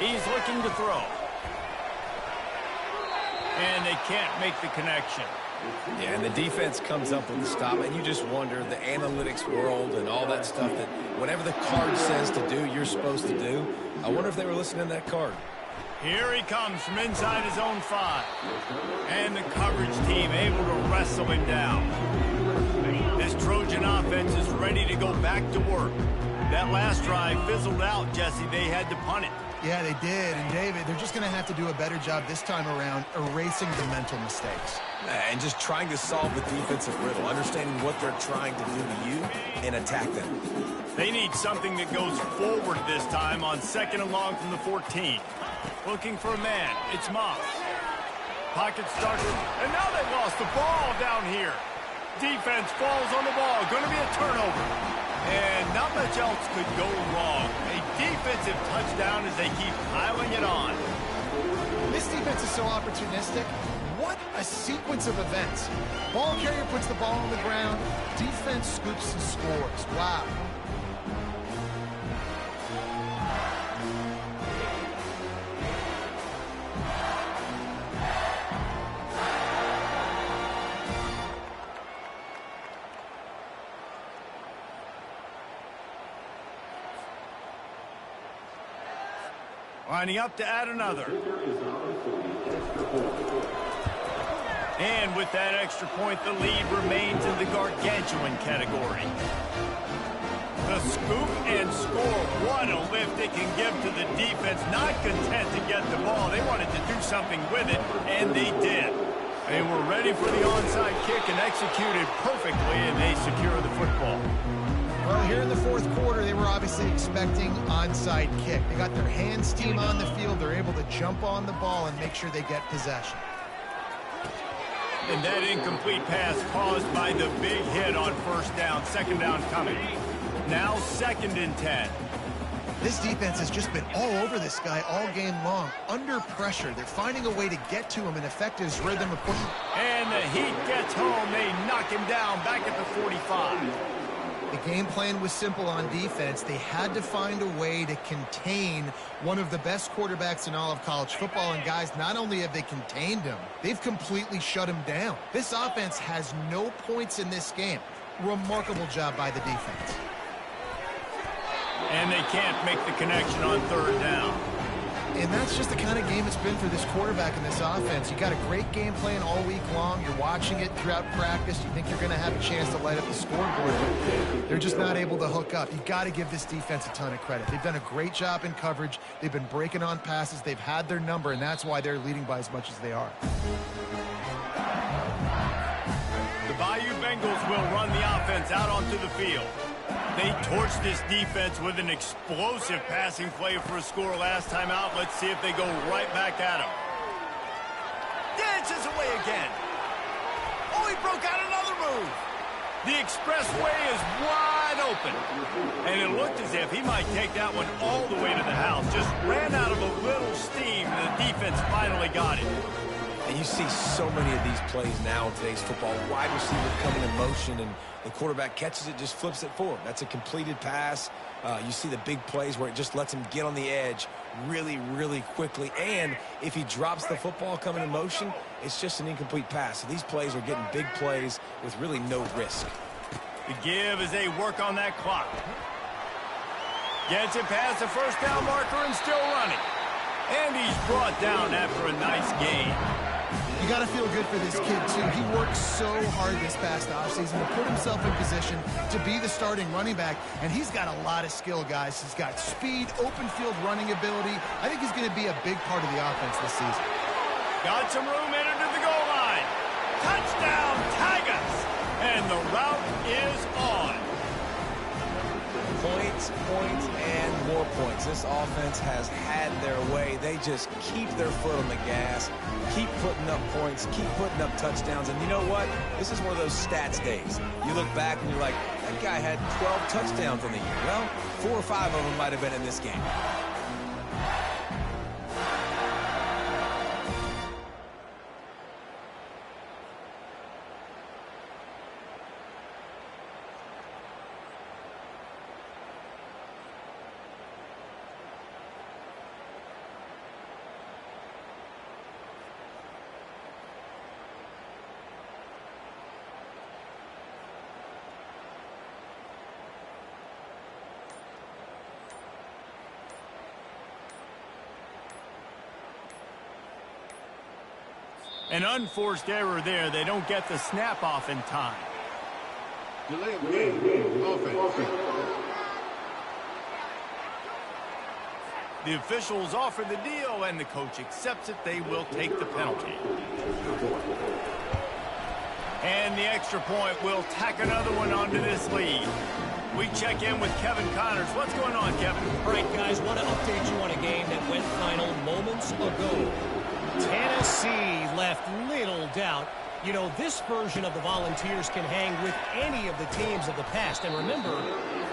He's looking to throw. And they can't make the connection. Yeah, and the defense comes up with the stop, and you just wonder, the analytics world and all that stuff, that whatever the card says to do, you're supposed to do. I wonder if they were listening to that card. Here he comes from inside his own 5. And the coverage team able to wrestle him down. This Trojan offense is ready to go back to work. That last drive fizzled out, Jesse. They had to punt it. Yeah, they did. And, David, they're just going to have to do a better job this time around erasing the mental mistakes. And just trying to solve the defensive riddle, understanding what they're trying to do to you and attack them. They need something that goes forward this time on 2nd and long from the 14. Looking for a man. It's Moss. Pocket starter. And now they've lost the ball down here. Defense falls on the ball. Going to be a turnover. And not much else could go wrong. A defensive touchdown as they keep piling it on. This defense is so opportunistic. What a sequence of events. Ball carrier puts the ball on the ground. Defense scoops and scores. Wow. Lining up to add another. And with that extra point, the lead remains in the gargantuan category. The scoop and score. What a lift it can give to the defense. Not content to get the ball. They wanted to do something with it, and they did. They were ready for the onside kick and executed perfectly, and they secure the football. Well, here in the fourth quarter, they were obviously expecting onside kick. They got their hands team on the field. They're able to jump on the ball and make sure they get possession. And that incomplete pass caused by the big hit on first down. Second down coming. Now 2nd and 10. This defense has just been all over this guy all game long. Under pressure. They're finding a way to get to him and affect his rhythm of pushing. And the heat gets home. They knock him down back at the 45. The game plan was simple on defense. They had to find a way to contain one of the best quarterbacks in all of college football. And guys, not only have they contained him, they've completely shut him down. This offense has no points in this game. Remarkable job by the defense. And they can't make the connection on 3rd down. And that's just the kind of game it's been for this quarterback and this offense. You got a great game plan all week long. You're watching it throughout practice. You think you're going to have a chance to light up the scoreboard. They're just not able to hook up. You got to give this defense a ton of credit. They've done a great job in coverage. They've been breaking on passes. They've had their number, and that's why they're leading by as much as they are. The Bayou Bengals will run the offense out onto the field. They torched this defense with an explosive passing play for a score last time out. Let's see if they go right back at him. Dances away again. Oh, he broke out another move. The expressway is wide open. And it looked as if he might take that one all the way to the house. Just ran out of a little steam. The defense finally got it. And you see so many of these plays now in today's football. Wide receiver coming in motion, and the quarterback catches it, just flips it forward. That's a completed pass. You see the big plays where it just lets him get on the edge really, really quickly. And if he drops the football coming in motion, it's just an incomplete pass. So these plays are getting big plays with really no risk. The give as they work on that clock. Gets it past the first down marker and still running. And he's brought down after a nice gain. You got to feel good for this kid, too. He worked so hard this past offseason to put himself in position to be the starting running back, and he's got a lot of skill, guys. He's got speed, open field running ability. I think he's going to be a big part of the offense this season. Got some room in to the goal line. Touchdown, Tigers! And the route is on. Points, points, and more points. This offense has had their way. They just keep their foot on the gas, keep putting up points, keep putting up touchdowns. And you know what? This is one of those stats days. You look back and you're like, that guy had 12 touchdowns on the year. Well, 4 or 5 of them might have been in this game. An unforced error there. They don't get the snap off in time. Delay of game. Offense. The officials offer the deal, and the coach accepts it. They will take the penalty. And the extra point will tack another one onto this lead. We check in with Kevin Connors. What's going on, Kevin? All right, guys, want to update you on a game that went final moments ago. Tennessee left little doubt. You know, this version of the Volunteers can hang with any of the teams of the past. And remember,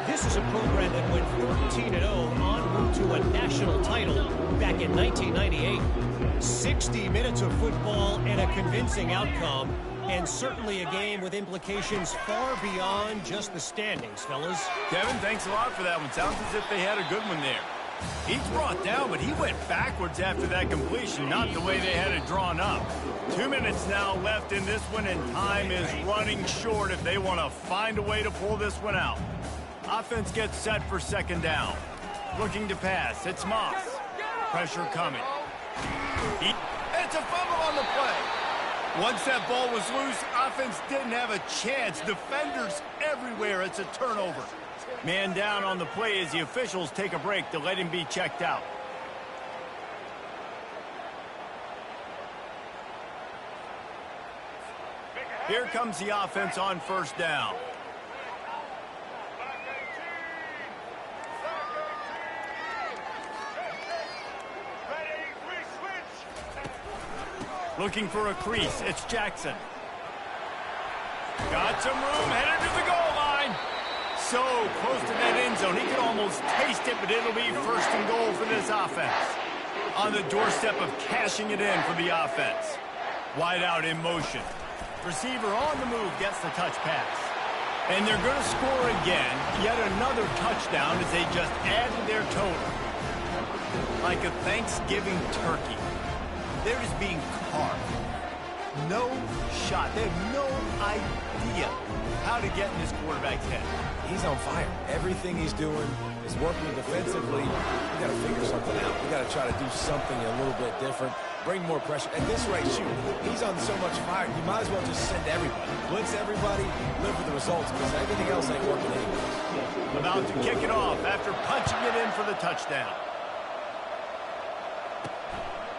this is a program that went 14-0 en route to a national title back in 1998. 60 minutes of football and a convincing outcome, and certainly a game with implications far beyond just the standings, fellas. Kevin, thanks a lot for that one. Sounds as if they had a good one there. He's brought down, but he went backwards after that completion, not the way they had it drawn up. 2 minutes now left in this one, and time is running short if they want to find a way to pull this one out. Offense gets set for second down. Looking to pass. It's Moss. Pressure coming. It's a fumble on the play. Once that ball was loose, offense didn't have a chance. Defenders everywhere. It's a turnover. Man down on the play as the officials take a break to let him be checked out. Here comes the offense on first down. Looking for a crease. It's Jackson. Got some room, headed to the goal line. So close to that end zone. He could almost taste it, but it'll be first and goal for this offense. On the doorstep of cashing it in for the offense. Wide out in motion. Receiver on the move gets the touch pass. And they're going to score again. Yet another touchdown as they just add to their total. Like a Thanksgiving turkey. They're just being carved. No shot. They have no idea how to get in this quarterback's head. He's on fire. Everything he's doing is working defensively. You got to figure something out. You got to try to do something a little bit different. Bring more pressure. At this rate, shoot, he's on so much fire, you might as well just send everybody. Blitz everybody, live with the results, because everything else ain't working anyways. About to kick it off after punching it in for the touchdown.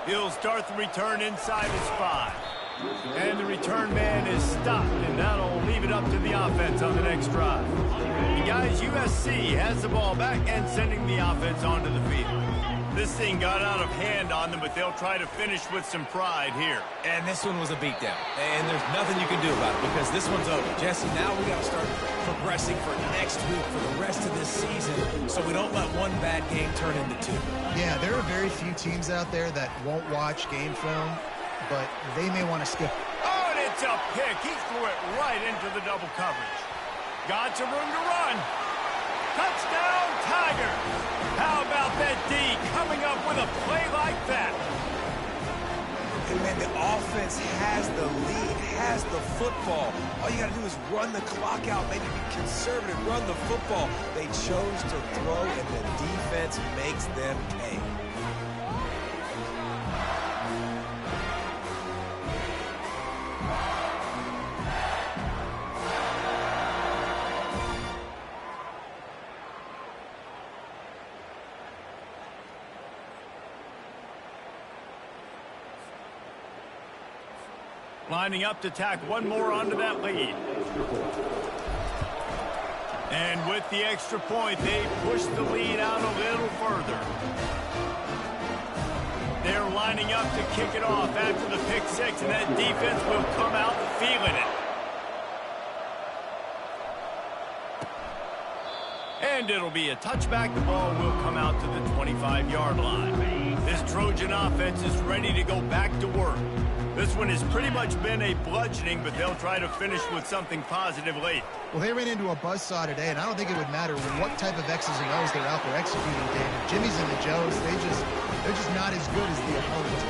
He'll start the return inside his 5. And the return man is stopped, and that'll leave it up to the offense on the next drive. And guys, USC has the ball back and sending the offense onto the field. This thing got out of hand on them, but they'll try to finish with some pride here. And this one was a beatdown. And there's nothing you can do about it because this one's over. Jesse, now we got to start progressing for next week for the rest of this season so we don't let one bad game turn into 2. Yeah, there are very few teams out there that won't watch game film, but they may want to skip. Oh, and it's a pick. He threw it right into the double coverage. Got some room to run. Touchdown, Tigers. How about that D coming up with a play like that? And man, the offense has the lead, has the football. All you got to do is run the clock out, maybe be conservative, run the football. They chose to throw, and the defense makes them pay. Lining up to tack one more onto that lead. And with the extra point, they push the lead out a little further. They're lining up to kick it off after the pick 6, and that defense will come out feeling it. And it'll be a touchback. The ball will come out to the 25-yard line. This Trojan offense is ready to go back to work. This one has pretty much been a bludgeoning, but they'll try to finish with something positive late. Well, they ran into a buzzsaw today, and I don't think it would matter what type of X's and O's they're out there executing, David. Jimmy's and the Joes, they're just not as good as the opponent.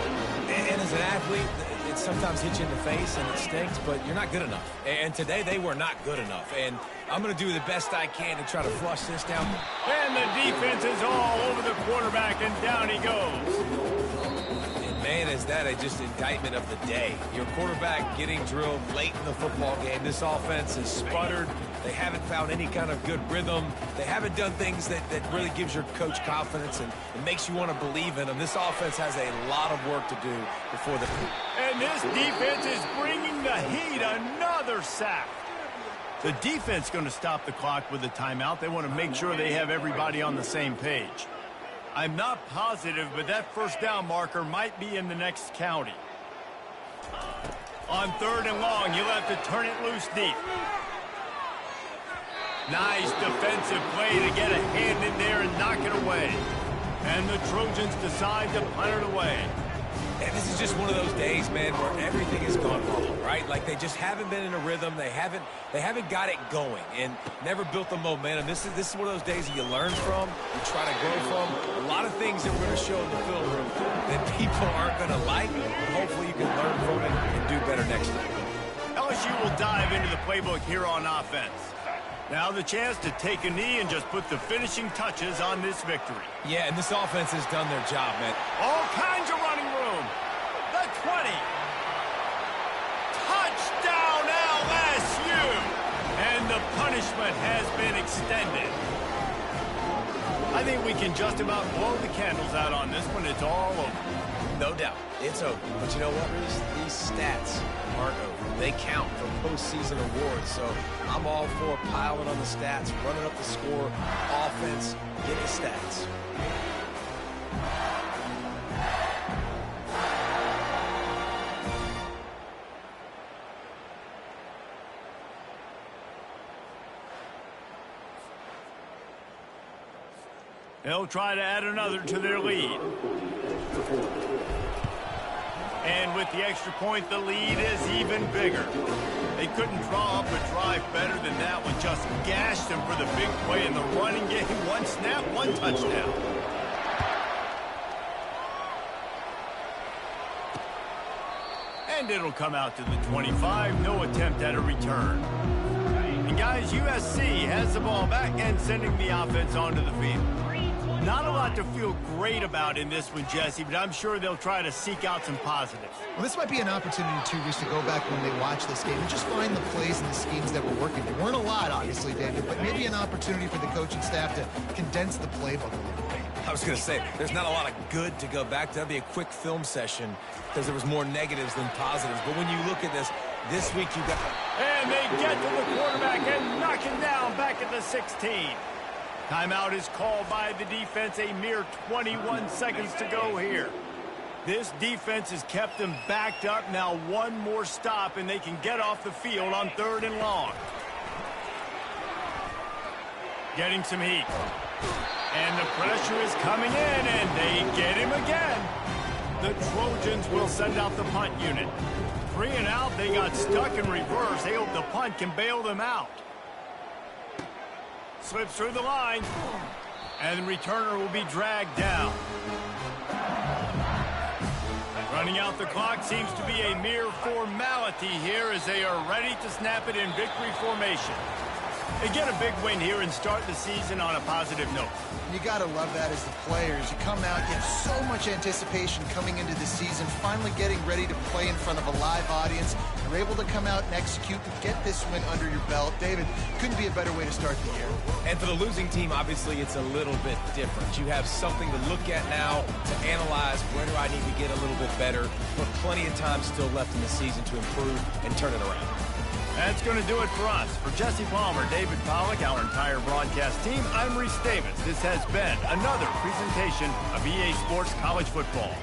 And as an athlete, it sometimes hits you in the face and it stinks, but you're not good enough. And today they were not good enough. And I'm going to do the best I can to try to flush this down. And the defense is all over the quarterback, and down he goes. Man, is that just indictment of the day. Your quarterback getting drilled late in the football game. This offense has sputtered. They haven't found any kind of good rhythm. They haven't done things that really gives your coach confidence and it makes you want to believe in them. This offense has a lot of work to do before the... And this defense is bringing the heat. Another sack. The defense going to stop the clock with a timeout. They want to make sure they have everybody on the same page. I'm not positive, but that first down marker might be in the next county. On 3rd and long, you'll have to turn it loose deep. Nice defensive play to get a hand in there and knock it away. And the Trojans decide to punt it away. And this is just one of those days, man, where everything has gone wrong, right? Like they just haven't been in a rhythm. They haven't got it going and never built the momentum. This is one of those days that you learn from, you try to grow from. A lot of things that we're going to show in the film room that people aren't going to like, but hopefully you can learn from it and do better next time. LSU will dive into the playbook here on offense. Now the chance to take a knee and just put the finishing touches on this victory. Yeah, and this offense has done their job, man. All kinds of running room. The 20. punishment has been extended. I think we can just about blow the candles out on this one. It's all over. No doubt. It's over. But you know what, Reese? These stats aren't over. They count for postseason awards. So I'm all for piling on the stats, running up the score, offense, get the stats. They'll try to add another to their lead. And with the extra point, the lead is even bigger. They couldn't draw up a drive better than that one. Just gashed them for the big play in the running game. One snap, one touchdown. And it'll come out to the 25. No attempt at a return. And guys, USC has the ball back and sending the offense onto the field. Not a lot to feel great about in this one, Jesse, but I'm sure they'll try to seek out some positives. Well, this might be an opportunity, too, Reese, to go back when they watch this game and just find the plays and the schemes that were working. There weren't a lot, obviously, David, but maybe an opportunity for the coaching staff to condense the playbook a little bit. I was going to say, there's not a lot of good to go back to. That'd be a quick film session because there was more negatives than positives. But when you look at this week you got... And they get to the quarterback and knock him down back at the 16. Timeout is called by the defense. A mere 21 seconds to go here. This defense has kept them backed up. Now one more stop and they can get off the field on 3rd and long. Getting some heat. And the pressure is coming in, and they get him again. The Trojans will send out the punt unit. 3 and out, they got stuck in reverse. They hope the punt can bail them out. Slips through the line, and the returner will be dragged down. Running out the clock seems to be a mere formality here as they are ready to snap it in victory formation. They get a big win here and start the season on a positive note. You got to love that as the players. You come out, you have so much anticipation coming into the season, finally getting ready to play in front of a live audience. You're able to come out and execute and get this win under your belt. David, couldn't be a better way to start the year. And for the losing team, obviously, it's a little bit different. You have something to look at now, to analyze where do I need to get a little bit better, but plenty of time still left in the season to improve and turn it around. That's going to do it for us. For Jesse Palmer, David Pollack, our entire broadcast team, I'm Reese Davis. This has been another presentation of EA Sports College Football.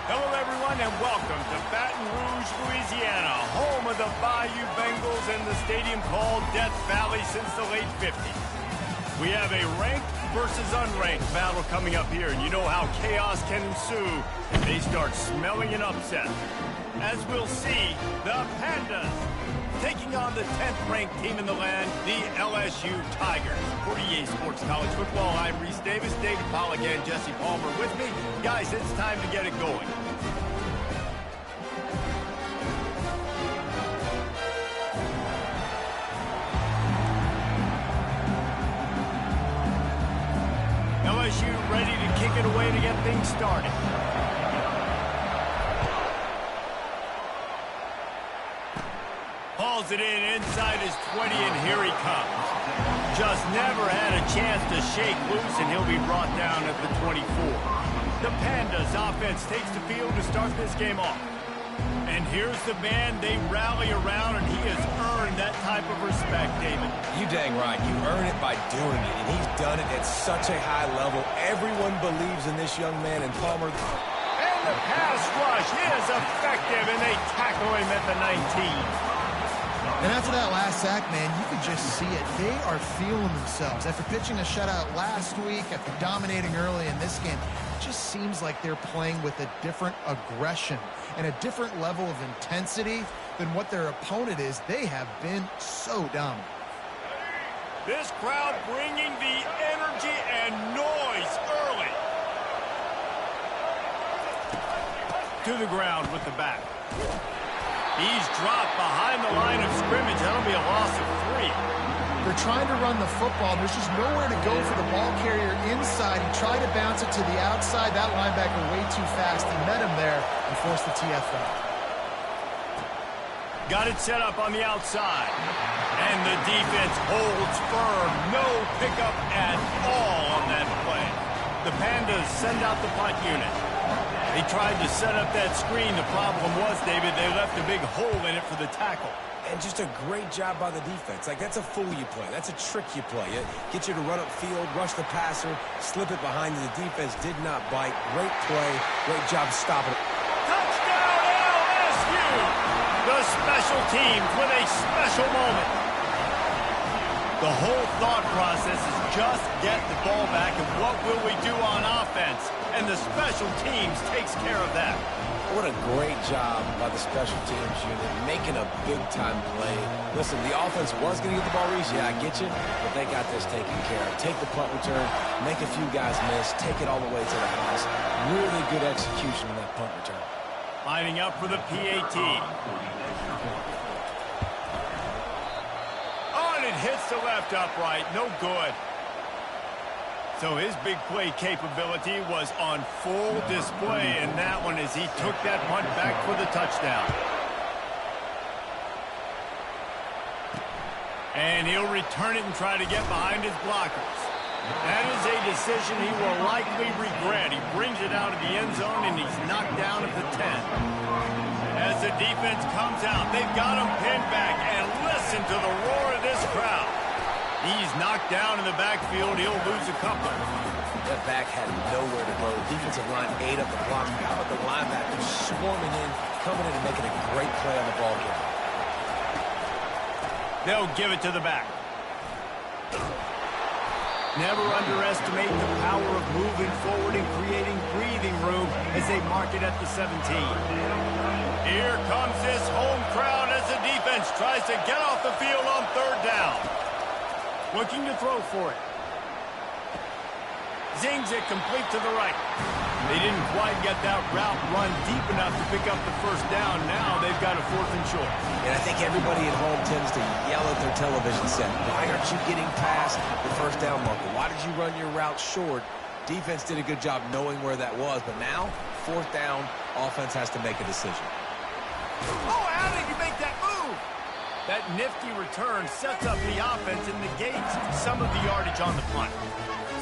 Hello, everyone, and welcome to Baton Rouge, Louisiana, home of the Bayou Bengals and the stadium called Death Valley since the late 50s. We have a ranked versus unranked battle coming up here, and you know how chaos can ensue if they start smelling an upset. As we'll see, the Pandas taking on the 10th-ranked team in the land, the LSU Tigers. For EA Sports College Football, I'm Reese Davis, David Pollack, and Jesse Palmer with me. Guys, it's time to get it going. LSU ready to kick it away to get things started. Hauls it in inside his 20, and here he comes. Just never had a chance to shake loose, and he'll be brought down at the 24. The Pandas offense takes the field to start this game off. And here's the man they rally around, and he has earned that type of respect, David. You dang right. You earn it by doing it, and he's done it at such a high level. Everyone believes in this young man, and Palmer. And the pass rush is effective, and they tackle him at the 19. And after that last sack, man, you could just see it. They are feeling themselves. After pitching a shutout last week, after dominating early in this game, it just seems like they're playing with a different aggression and a different level of intensity than what their opponent is. They have been so dominant. This crowd bringing the energy and noise early. To the ground with the bat. He's dropped behind the line of scrimmage. That'll be a loss of 3. They're trying to run the football. There's just nowhere to go for the ball carrier inside. He tried to bounce it to the outside. That linebacker way too fast. He met him there and forced the TFL. Got it set up on the outside. And the defense holds firm. No pickup at all on that play. The Pandas send out the punt unit. They tried to set up that screen. The problem was, David, they left a big hole in it for the tackle. And just a great job by the defense. Like, that's a fool you play. That's a trick you play. It gets you to run up field, rush the passer, slip it behind you. The defense did not bite. Great play. Great job stopping it. Touchdown, LSU! The special teams with a special moment. The whole thought process is just get the ball back, and what will we do on offense? And the special teams takes care of that. What a great job by the special teams unit, making a big-time play. Listen, the offense was going to get the ball, Reese. Yeah, I get you, but they got this taken care of. Take the punt return, make a few guys miss, take it all the way to the house. Really good execution on that punt return. Lining up for the PAT. Oh, and it hits the left upright. No good. So his big play capability was on full display in that one as he took that punt back for the touchdown. And he'll return it and try to get behind his blockers. That is a decision he will likely regret. He brings it out of the end zone, and he's knocked down at the 10. As the defense comes out, they've got him pinned back, and listen to the roar of this crowd. He's knocked down in the backfield. He'll lose a couple. That back had nowhere to go. Defensive line ate up the block. How about the linebackers swarming in, coming in and making a great play on the ball game? They'll give it to the back. Never underestimate the power of moving forward and creating breathing room as they mark it at the 17. Here comes this home crowd as the defense tries to get off the field on 3rd down. Looking to throw for it. Zings it complete to the right. They didn't quite get that route run deep enough to pick up the 1st down. Now they've got a 4th and short. And I think everybody at home tends to yell at their television set. Why aren't you getting past the 1st down marker? Why did you run your route short? Defense did a good job knowing where that was. But now, 4th down, offense has to make a decision. Oh, how did you make that move? That nifty return sets up the offense and negates some of the yardage on the punt.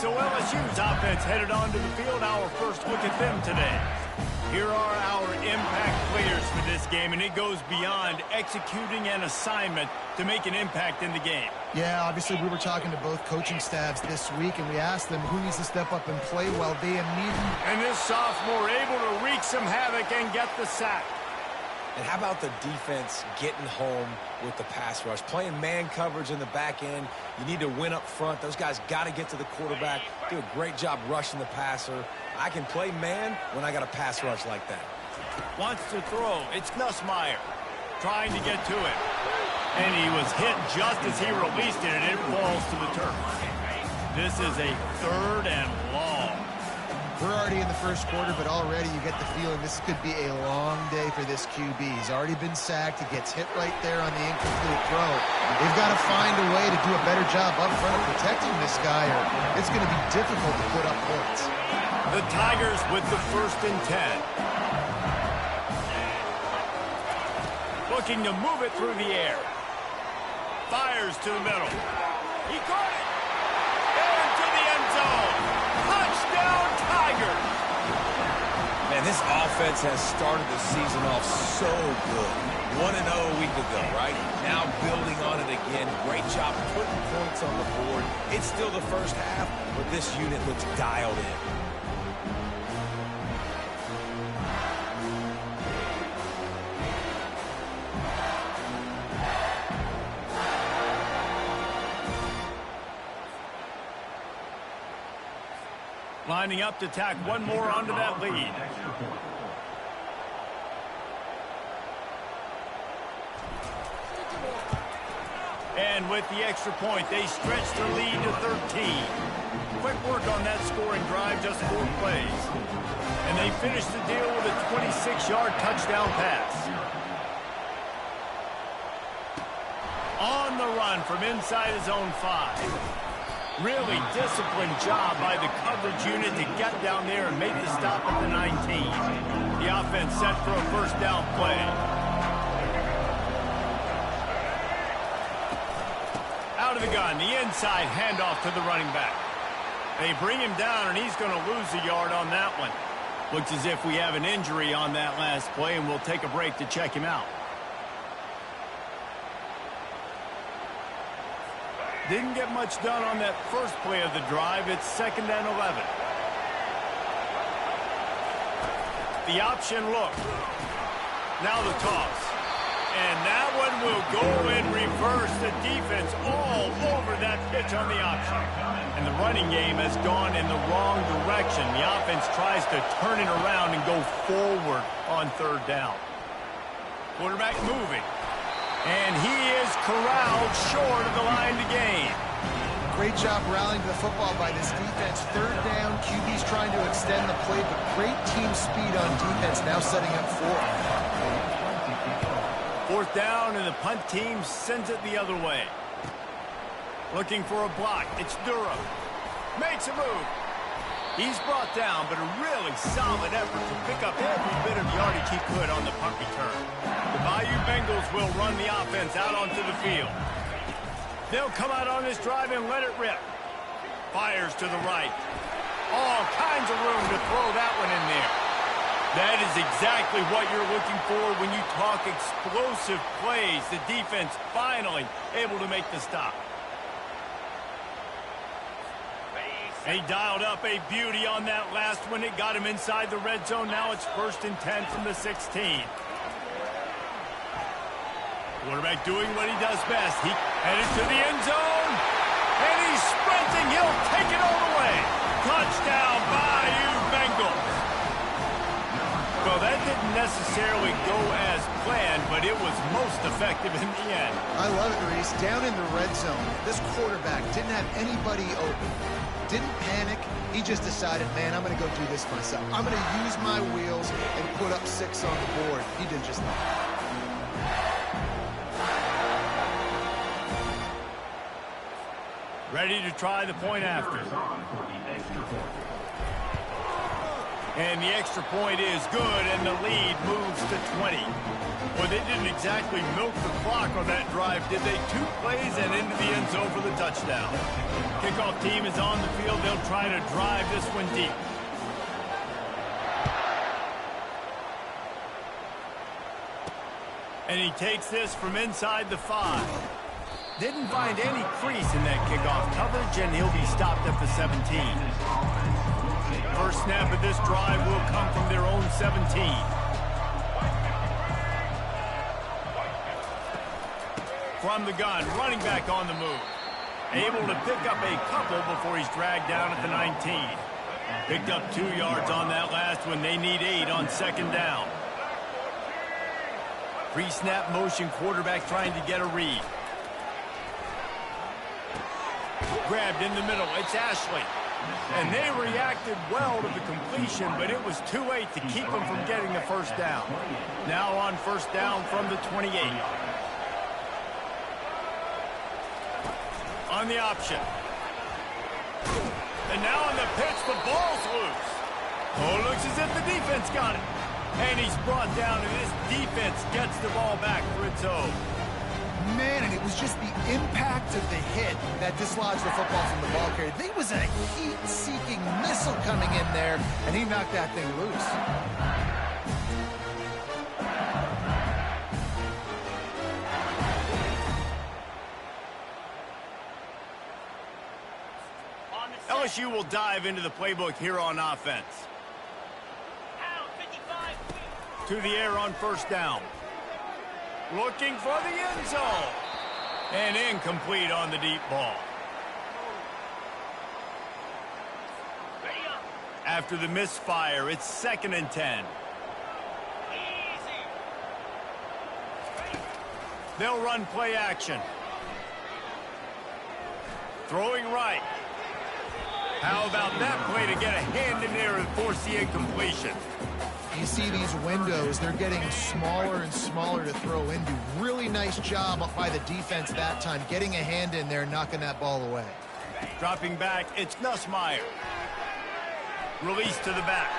So LSU's offense headed onto the field. Our first look at them today. Here are our impact players for this game, and it goes beyond executing an assignment to make an impact in the game. Yeah, obviously we were talking to both coaching staffs this week, and we asked them who needs to step up and play well. They immediately... And this sophomore able to wreak some havoc and get the sack. And how about the defense getting home with the pass rush? Playing man coverage in the back end. You need to win up front. Those guys got to get to the quarterback. Do a great job rushing the passer. I can play man when I got a pass rush like that. Wants to throw. It's Nussmeier trying to get to it. And he was hit just as he released it, and it falls to the turf. This is a 3rd and long. We're already in the first quarter, but already you get the feeling this could be a long day for this QB. He's already been sacked. He gets hit right there on the incomplete throw. They've got to find a way to do a better job up front of protecting this guy, or it's going to be difficult to put up points. The Tigers with the 1st and 10. Looking to move it through the air. Fires to the middle. He caught it. Into the end zone. Touchdown, Tigers. Man, this offense has started the season off so good. 1-0 a week ago, right? Now building on it again. Great job putting points on the board. It's still the first half, but this unit looks dialed in. Lining up to tack one more onto that lead. And with the extra point, they stretch their lead to 13. Quick work on that scoring drive, just 4 plays. And they finish the deal with a 26-yard touchdown pass. On the run from inside his own 5. Really disciplined job by the coverage unit to get down there and make the stop at the 19. The offense set for a 1st down play. Out of the gun, the inside handoff to the running back. They bring him down, and he's going to lose a yard on that one. Looks as if we have an injury on that last play, and we'll take a break to check him out. Didn't get much done on that first play of the drive. It's 2nd and 11. The option look. Now the toss. And that one will go in reverse. The defense all over that pitch on the option. And the running game has gone in the wrong direction. The offense tries to turn it around and go forward on 3rd down. Quarterback moving. And he is corralled short of the line to gain. Great job rallying to the football by this defense. 3rd down, QB's trying to extend the play, but great team speed on defense, now setting up 4th. 4th down, and the punt team sends it the other way. Looking for a block. It's Durham. Makes a move. He's brought down, but a really solid effort to pick up every bit of yardage he could on the punt return. The Bayou Bengals will run the offense out onto the field. They'll come out on this drive and let it rip. Fires to the right. All kinds of room to throw that one in there. That is exactly what you're looking for when you talk explosive plays. The defense finally able to make the stop. They dialed up a beauty on that last one. It got him inside the red zone. Now it's 1st and 10 from the 16. Quarterback doing what he does best. He headed to the end zone. And he's sprinting. He'll take it all the way. Touchdown, Bayou Bengals. Well, that didn't necessarily go as planned, but it was most effective in the end. I love it, Reese. Down in the red zone, this quarterback didn't have anybody open. Didn't panic. He just decided, man, I'm going to go do this myself. I'm going to use my wheels and put up 6 on the board. He did just that. Ready to try the point after. And the extra point is good, and the lead moves to 20. Well, they didn't exactly milk the clock on that drive, did they? 2 plays and into the end zone for the touchdown. Kickoff team is on the field. They'll try to drive this one deep. And he takes this from inside the 5. Didn't find any crease in that kickoff coverage, and he'll be stopped at the 17. First snap of this drive will come from their own 17. From the gun, running back on the move. Able to pick up a couple before he's dragged down at the 19. Picked up 2 yards on that last one. They need 8 on 2nd down. Pre-snap motion quarterback trying to get a read. Grabbed in the middle. It's Ashley. And they reacted well to the completion, but it was too late to keep them from getting the first down. Now on first down from the 28. On the option. And now on the pitch, the ball's loose. Oh, looks as if the defense got it. And he's brought down, and this defense gets the ball back for its own. Man, and it was just the impact of the hit that dislodged the football from the ball carrier. There was a heat-seeking missile coming in there, and he knocked that thing loose. LSU will dive into the playbook here on offense. To the air on first down. Looking for the end zone. And incomplete on the deep ball. After the misfire, it's 2nd and 10. They'll run play action. Throwing right. How about that play to get a hand in there and force the incompletion? You see these windows, they're getting smaller and smaller to throw into. Really nice job by the defense that time, getting a hand in there and knocking that ball away. Dropping back, it's Nussmeier. Release to the back.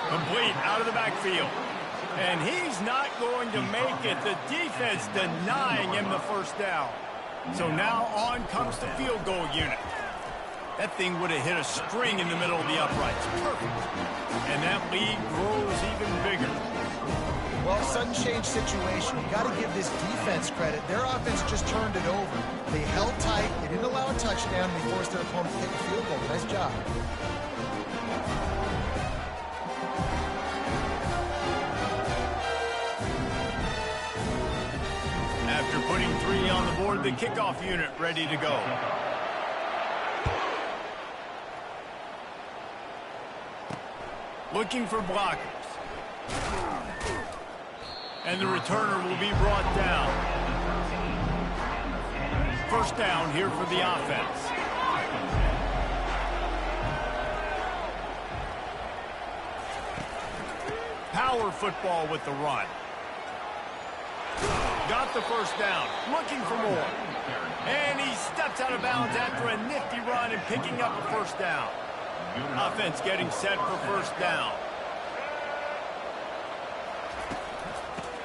Complete out of the backfield. And he's not going to make it. The defense denying him the first down. So now on comes the field goal unit. That thing would have hit a string in the middle of the uprights. Perfect. And that lead grows even bigger. Well, sudden change situation. You got to give this defense credit. Their offense just turned it over. They held tight. They didn't allow a touchdown. They forced their opponent to take a field goal. Nice job. After putting 3 on the board, the kickoff unit ready to go. Looking for blockers. And the returner will be brought down. First down here for the offense. Power football with the run. Got the first down. Looking for more. And he steps out of bounds after a nifty run and picking up a first down. Offense getting set for first down.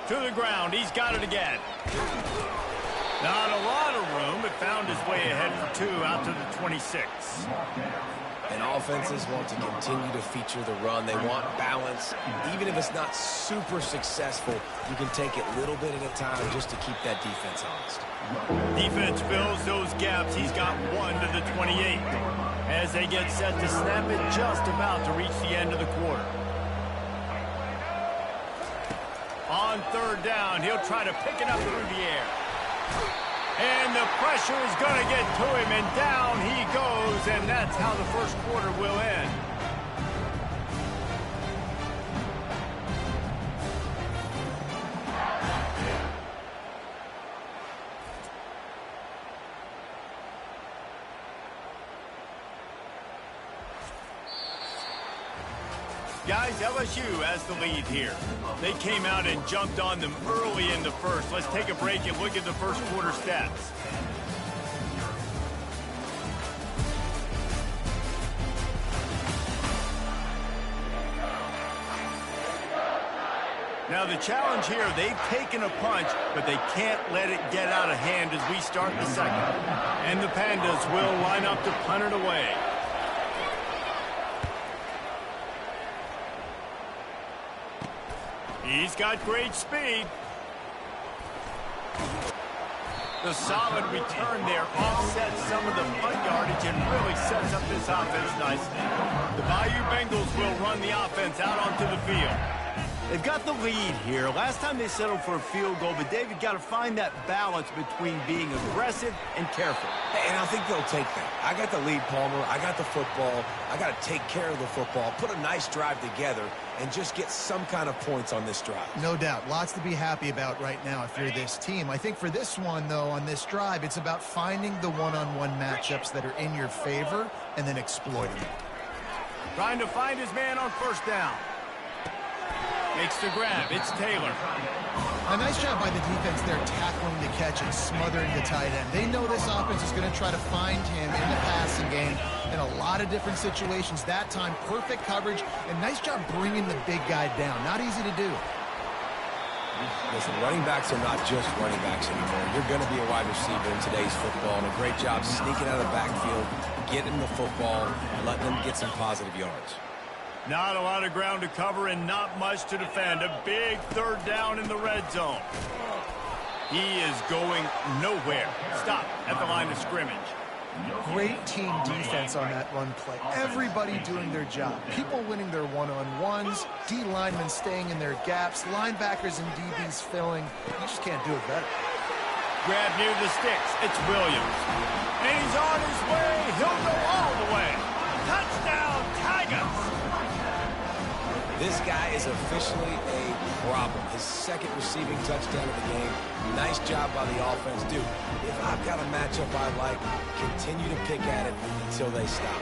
To the ground. He's got it again. Not a lot of room, but found his way ahead for 2 out to the 26. And offenses want to continue to feature the run. They want balance. Even if it's not super successful, you can take it little bit at a time just to keep that defense honest. Defense fills those gaps. He's got 1 to the 28. As they get set to snap it, just about to reach the end of the quarter. On third down, he'll try to pick it up through the air. And the pressure is going to get to him, and down he goes, and that's how the first quarter will end. Guys, LSU has the lead here. They came out and jumped on them early in the first. Let's take a break and look at the first quarter stats. Now the challenge here, they've taken a punch, but they can't let it get out of hand as we start the second. And the Pandas will line up to punt it away. He's got great speed. The solid return there offsets some of the punt yardage and really sets up this offense nicely. The Bayou Bengals will run the offense out onto the field. They've got the lead here. Last time they settled for a field goal, but David got to find that balance between being aggressive and careful. Hey, and I think they'll take that. I got the lead, Palmer. I got the football. I got to take care of the football, put a nice drive together, and just get some kind of points on this drive. No doubt. Lots to be happy about right now if you're this team. I think for this one, though, on this drive, it's about finding the one-on-one matchups that are in your favor and then exploiting it. Trying to find his man on first down. Makes the grab. It's Taylor. A nice job by the defense there tackling the catch and smothering the tight end. They know this offense is going to try to find him in the passing game in a lot of different situations. That time, perfect coverage, and nice job bringing the big guy down. Not easy to do. Listen, running backs are not just running backs anymore. You're going to be a wide receiver in today's football, and a great job sneaking out of the backfield, getting the football, and letting them get some positive yards. Not a lot of ground to cover and not much to defend. A big third down in the red zone. He is going nowhere. Stop at the line of scrimmage. Great team defense on that run play. Everybody doing their job. People winning their one-on-ones, D linemen staying in their gaps, linebackers and DBs filling. You just can't do it better. Grab near the sticks. It's Williams. And he's on his way. He'll go all the way. Touchdown, Tigers! This guy is officially a problem. His second receiving touchdown of the game. Nice job by the offense. Dude, if I've got a matchup I like, continue to pick at it until they stop.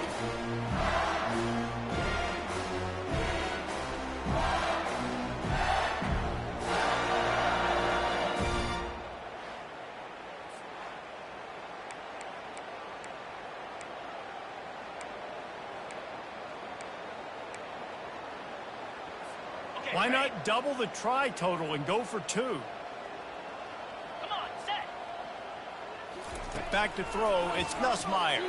Why not double the try total and go for 2? Come on, set. Back to throw. It's Nussmeier.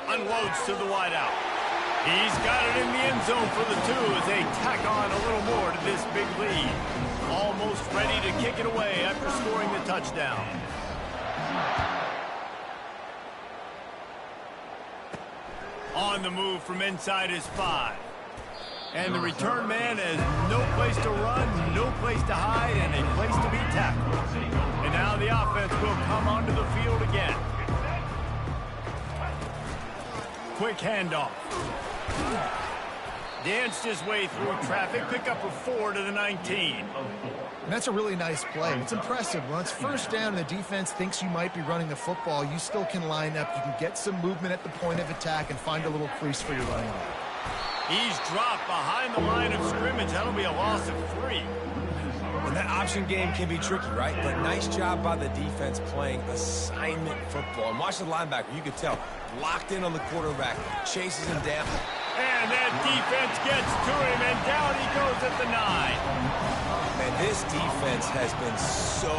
Unloads to the wideout. He's got it in the end zone for the 2 as they tack on a little more to this big lead. Almost ready to kick it away after scoring the touchdown. On the move from inside his 5. And the return man has no place to run, no place to hide, and a place to be tackled. And now the offense will come onto the field again. Quick handoff. Danced his way through traffic, pick up a 4 to the 19. And that's a really nice play. It's impressive. When it's first down and the defense thinks you might be running the football, you still can line up. You can get some movement at the point of attack and find a little crease for your running back. He's dropped behind the line of scrimmage. That'll be a loss of 3. And that option game can be tricky, right? But nice job by the defense playing assignment football. And watch the linebacker. You could tell. Locked in on the quarterback. Chases him down. And that defense gets to him, and down he goes at the 9. Man, this defense has been so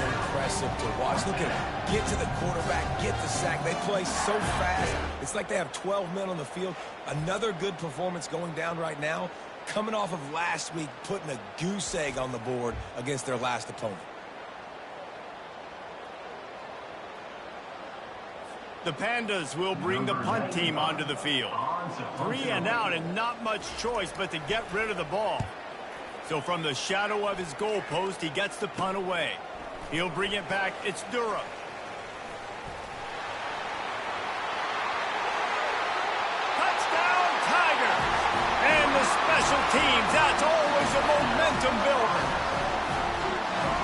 impressive to watch. Look at them. Get to the quarterback, get the sack. They play so fast. It's like they have 12 men on the field. Another good performance going down right now. Coming off of last week, putting a goose egg on the board against their last opponent. The Pandas will bring the punt team onto the field. 3 and out and not much choice but to get rid of the ball. So from the shadow of his goal post, he gets the punt away. He'll bring it back. It's Durham. Touchdown, Tigers! And the special teams, that's always a momentum builder.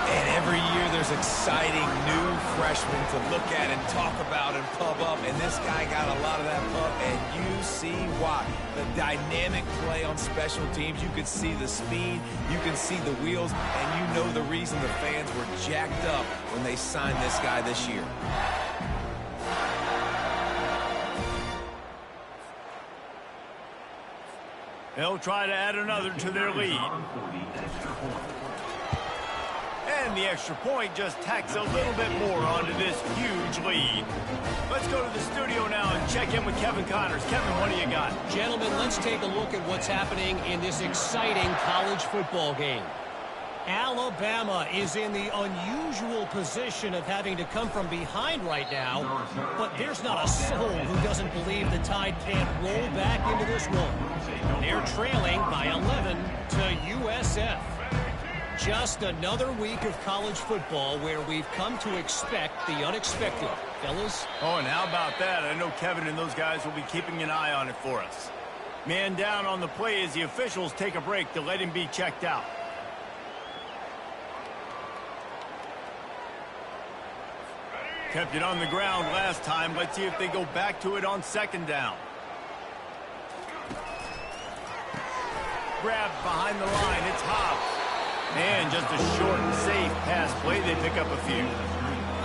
And every year there's exciting new freshmen to look at and talk about and pub up. And this guy got a lot of that pub, and you see why. The dynamic play on special teams. You can see the speed. You can see the wheels. And you know the reason the fans were jacked up when they signed this guy this year. They'll try to add another to their lead. And the extra point just tacks a little bit more onto this huge lead. Let's go to the studio now and check in with Kevin Connors. Kevin, what do you got? Gentlemen, let's take a look at what's happening in this exciting college football game. Alabama is in the unusual position of having to come from behind right now, but there's not a soul who doesn't believe the Tide can't roll back into this one. They're trailing by 11 to USF. Just another week of college football where we've come to expect the unexpected. Fellas? Oh, and how about that? I know Kevin and those guys will be keeping an eye on it for us. Man down on the play as the officials take a break to let him be checked out. Kept it on the ground last time. Let's see if they go back to it on second down. Grabbed behind the line. It's Hobbs. And just a short and safe pass play. They pick up a few.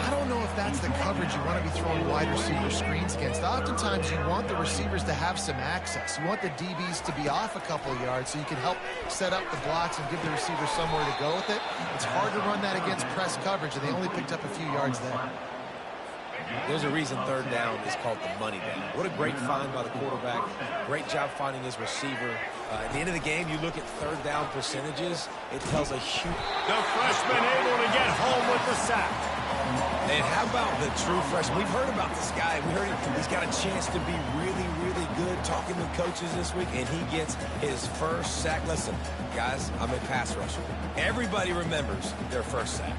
I don't know if that's the coverage you want to be throwing wide receiver screens against. Oftentimes, you want the receivers to have some access. You want the DBs to be off a couple of yards so you can help set up the blocks and give the receiver somewhere to go with it. It's hard to run that against press coverage, and they only picked up a few yards there. There's a reason third down is called the money down. What a great find by the quarterback. Great job finding his receiver. At the end of the game, you look at third down percentages. It tells a huge... The freshman able to get home with the sack. And how about the true freshman? We've heard about this guy. We heard he's got a chance to be really, really good talking with coaches this week, and he gets his first sack. Listen, guys, I'm a pass rusher. Everybody remembers their first sack.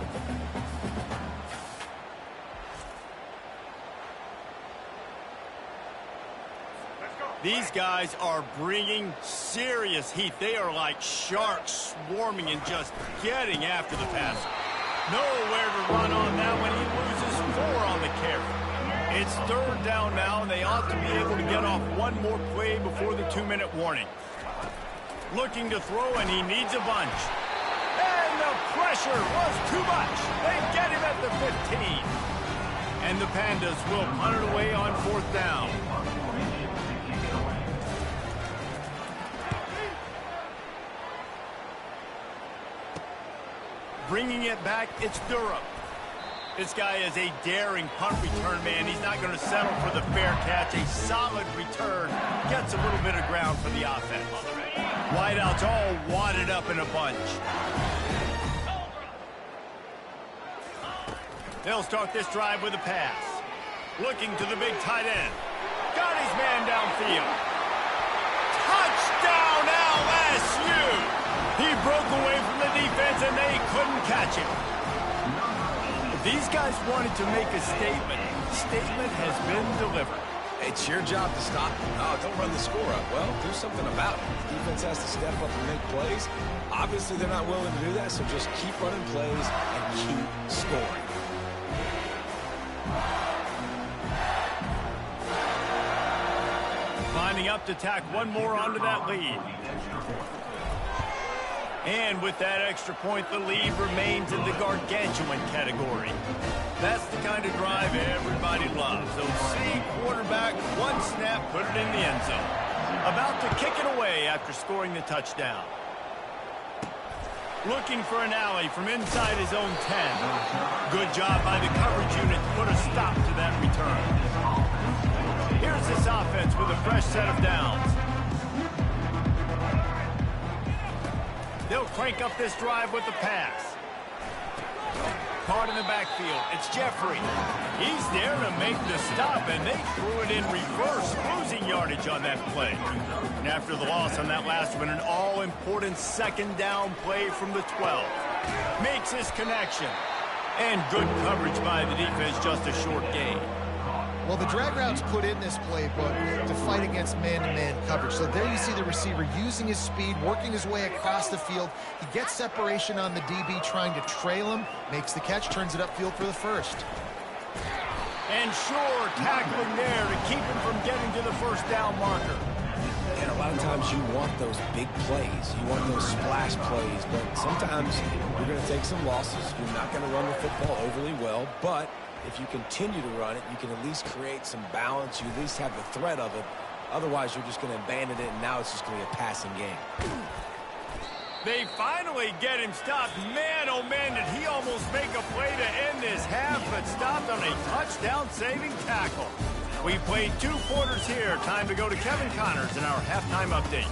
These guys are bringing serious heat. They are like sharks swarming and just getting after the passer. Nowhere to run on that one. He loses 4 on the carry. It's third down now, and they ought to be able to get off one more play before the 2-minute warning. Looking to throw, and he needs a bunch. And the pressure was too much. They get him at the 15. And the Pandas will punt it away on fourth down. Bringing it back, it's Durham. This guy is a daring punt return man. He's not going to settle for the fair catch. A solid return. Gets a little bit of ground for the offense. Wideouts all wadded up in a bunch. They'll start this drive with a pass. Looking to the big tight end. Got his man downfield. Touchdown LSU! He broke away from the defense, and they couldn't catch him. These guys wanted to make a statement. Statement has been delivered. It's your job to stop him. No, don't run the score up. Well, do something about it. Defense has to step up and make plays. Obviously, they're not willing to do that, so just keep running plays and keep scoring. Lining up to tack one more onto that lead. And with that extra point, the lead remains in the gargantuan category. That's the kind of drive everybody loves. So see quarterback, one snap, put it in the end zone. About to kick it away after scoring the touchdown. Looking for an alley from inside his own 10. Good job by the coverage unit to put a stop to that return. Here's this offense with a fresh set of downs. They'll crank up this drive with the pass. Caught in the backfield. It's Jeffrey. He's there to make the stop, and they threw it in reverse, losing yardage on that play. And after the loss on that last one, an all-important second down play from the 12. Makes his connection. And good coverage by the defense, just a short gain. Well, the drag routes put in this playbook to fight against man-to-man coverage. So there you see the receiver using his speed, working his way across the field. He gets separation on the DB trying to trail him, makes the catch, turns it upfield for the first. And sure, tackling there to keep him from getting to the first down marker. And a lot of times you want those big plays. You want those splash plays. But sometimes you're going to take some losses. You're not going to run the football overly well. But if you continue to run it, you can at least create some balance. You at least have the threat of it. Otherwise, you're just going to abandon it, and now it's just going to be a passing game. They finally get him stopped. Man, oh man, did he almost make a play to end this half, but stopped on a touchdown-saving tackle. We played 2 quarters here. Time to go to Kevin Connors in our halftime update.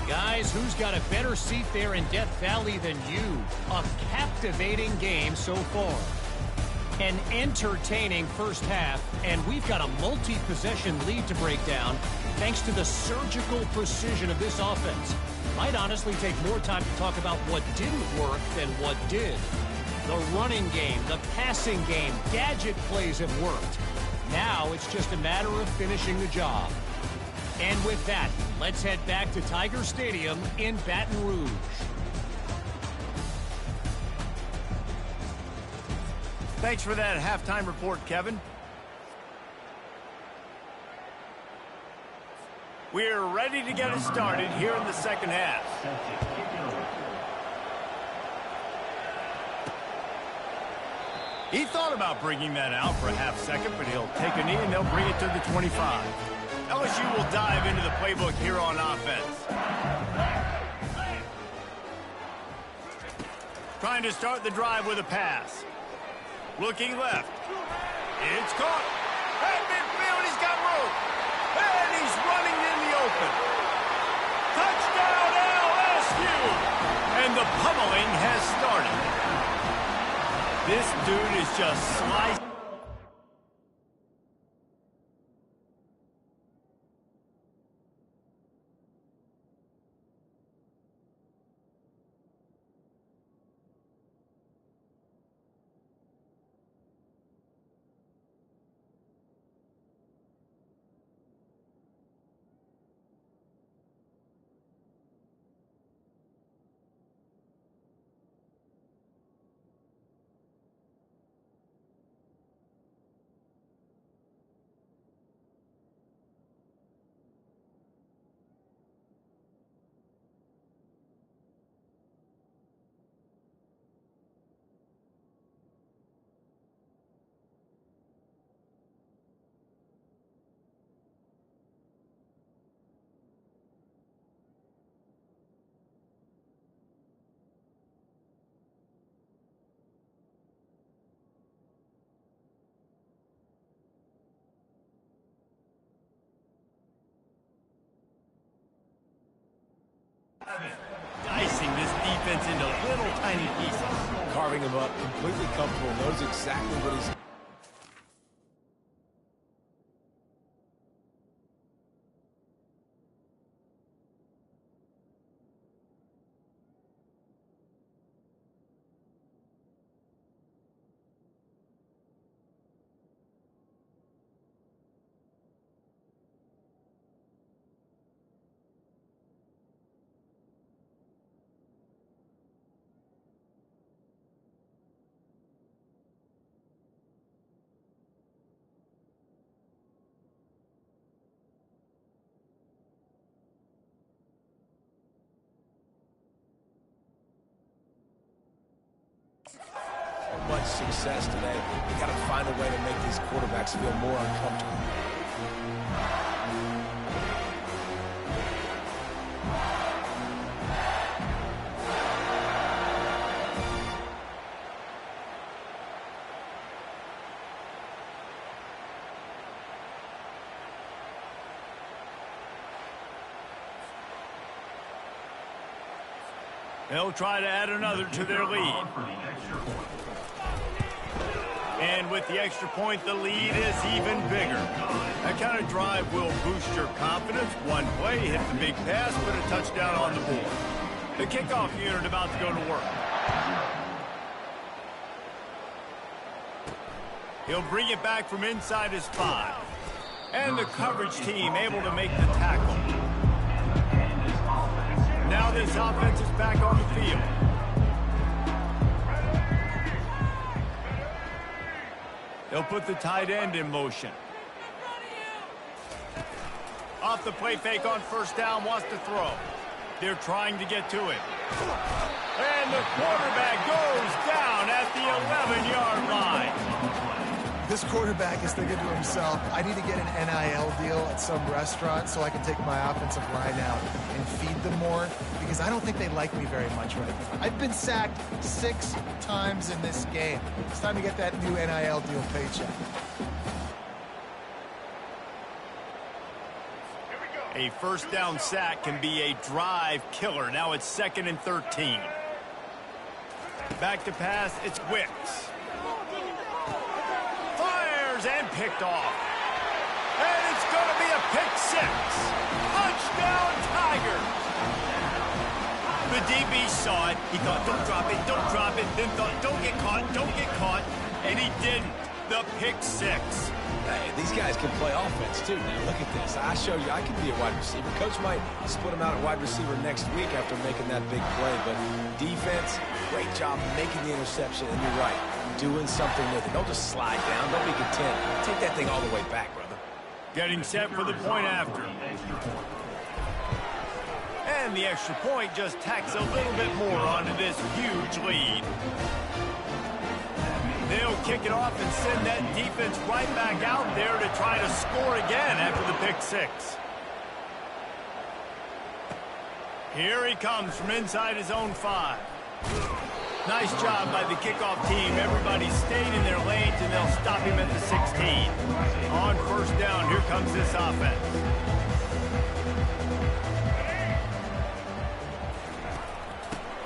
Guys, who's got a better seat there in Death Valley than you? A captivating game so far. An entertaining first half, and we've got a multi-possession lead to break down thanks to the surgical precision of this offense. Might honestly take more time to talk about what didn't work than what did. The running game, the passing game, gadget plays have worked. Now it's just a matter of finishing the job. And with that, let's head back to Tiger Stadium in Baton Rouge. Thanks for that halftime report, Kevin. We're ready to get it started here in the second half. He thought about bringing that out for a half second, but he'll take a knee and they'll bring it to the 25. LSU will dive into the playbook here on offense. Trying to start the drive with a pass. Looking left. It's caught. At midfield, he's got room. And he's running in the open. Touchdown, LSU! And the pummeling has started. This dude is just slicing. Dicing this defense into little tiny pieces. Carving him up, completely comfortable, knows exactly what he's... much success today. You got to find a way to make these quarterbacks feel more uncomfortable. They'll try to add another to their lead. And with the extra point, the lead is even bigger. That kind of drive will boost your confidence. One play, hit the big pass, put a touchdown on the board. The kickoff unit about to go to work. He'll bring it back from inside his 5. And the coverage team able to make the tackle. Now this offense is back on the field. They'll put the tight end in motion. Off the play fake on first down, wants to throw. They're trying to get to it. And the quarterback goes down at the 11-yard line. This quarterback is thinking to himself, I need to get an NIL deal at some restaurant so I can take my offensive line out and feed them more, because I don't think they like me very much right now. I've been sacked 6 times in this game. It's time to get that new NIL deal paycheck. A first down sack can be a drive killer. Now it's 2nd and 13. Back to pass, it's Wicks. And picked off. And it's going to be a pick 6. Touchdown, Tigers. The DB saw it. He thought, don't drop it, don't drop it. Then thought, don't get caught. And he didn't. The pick six. Hey, these guys can play offense, too. Now, look at this. I show you I can be a wide receiver. Coach might split him out at wide receiver next week after making that big play. But defense, great job making the interception. And you're right, doing something with it. Don't just slide down. Don't be content. Take that thing all the way back, brother. Getting set for the point after. And the extra point just tacks a little bit more onto this huge lead. They'll kick it off and send that defense right back out there to try to score again after the pick six. Here he comes from inside his own 5. Nice job by the kickoff team. Everybody stayed in their lanes, and they'll stop him at the 16. On first down, here comes this offense.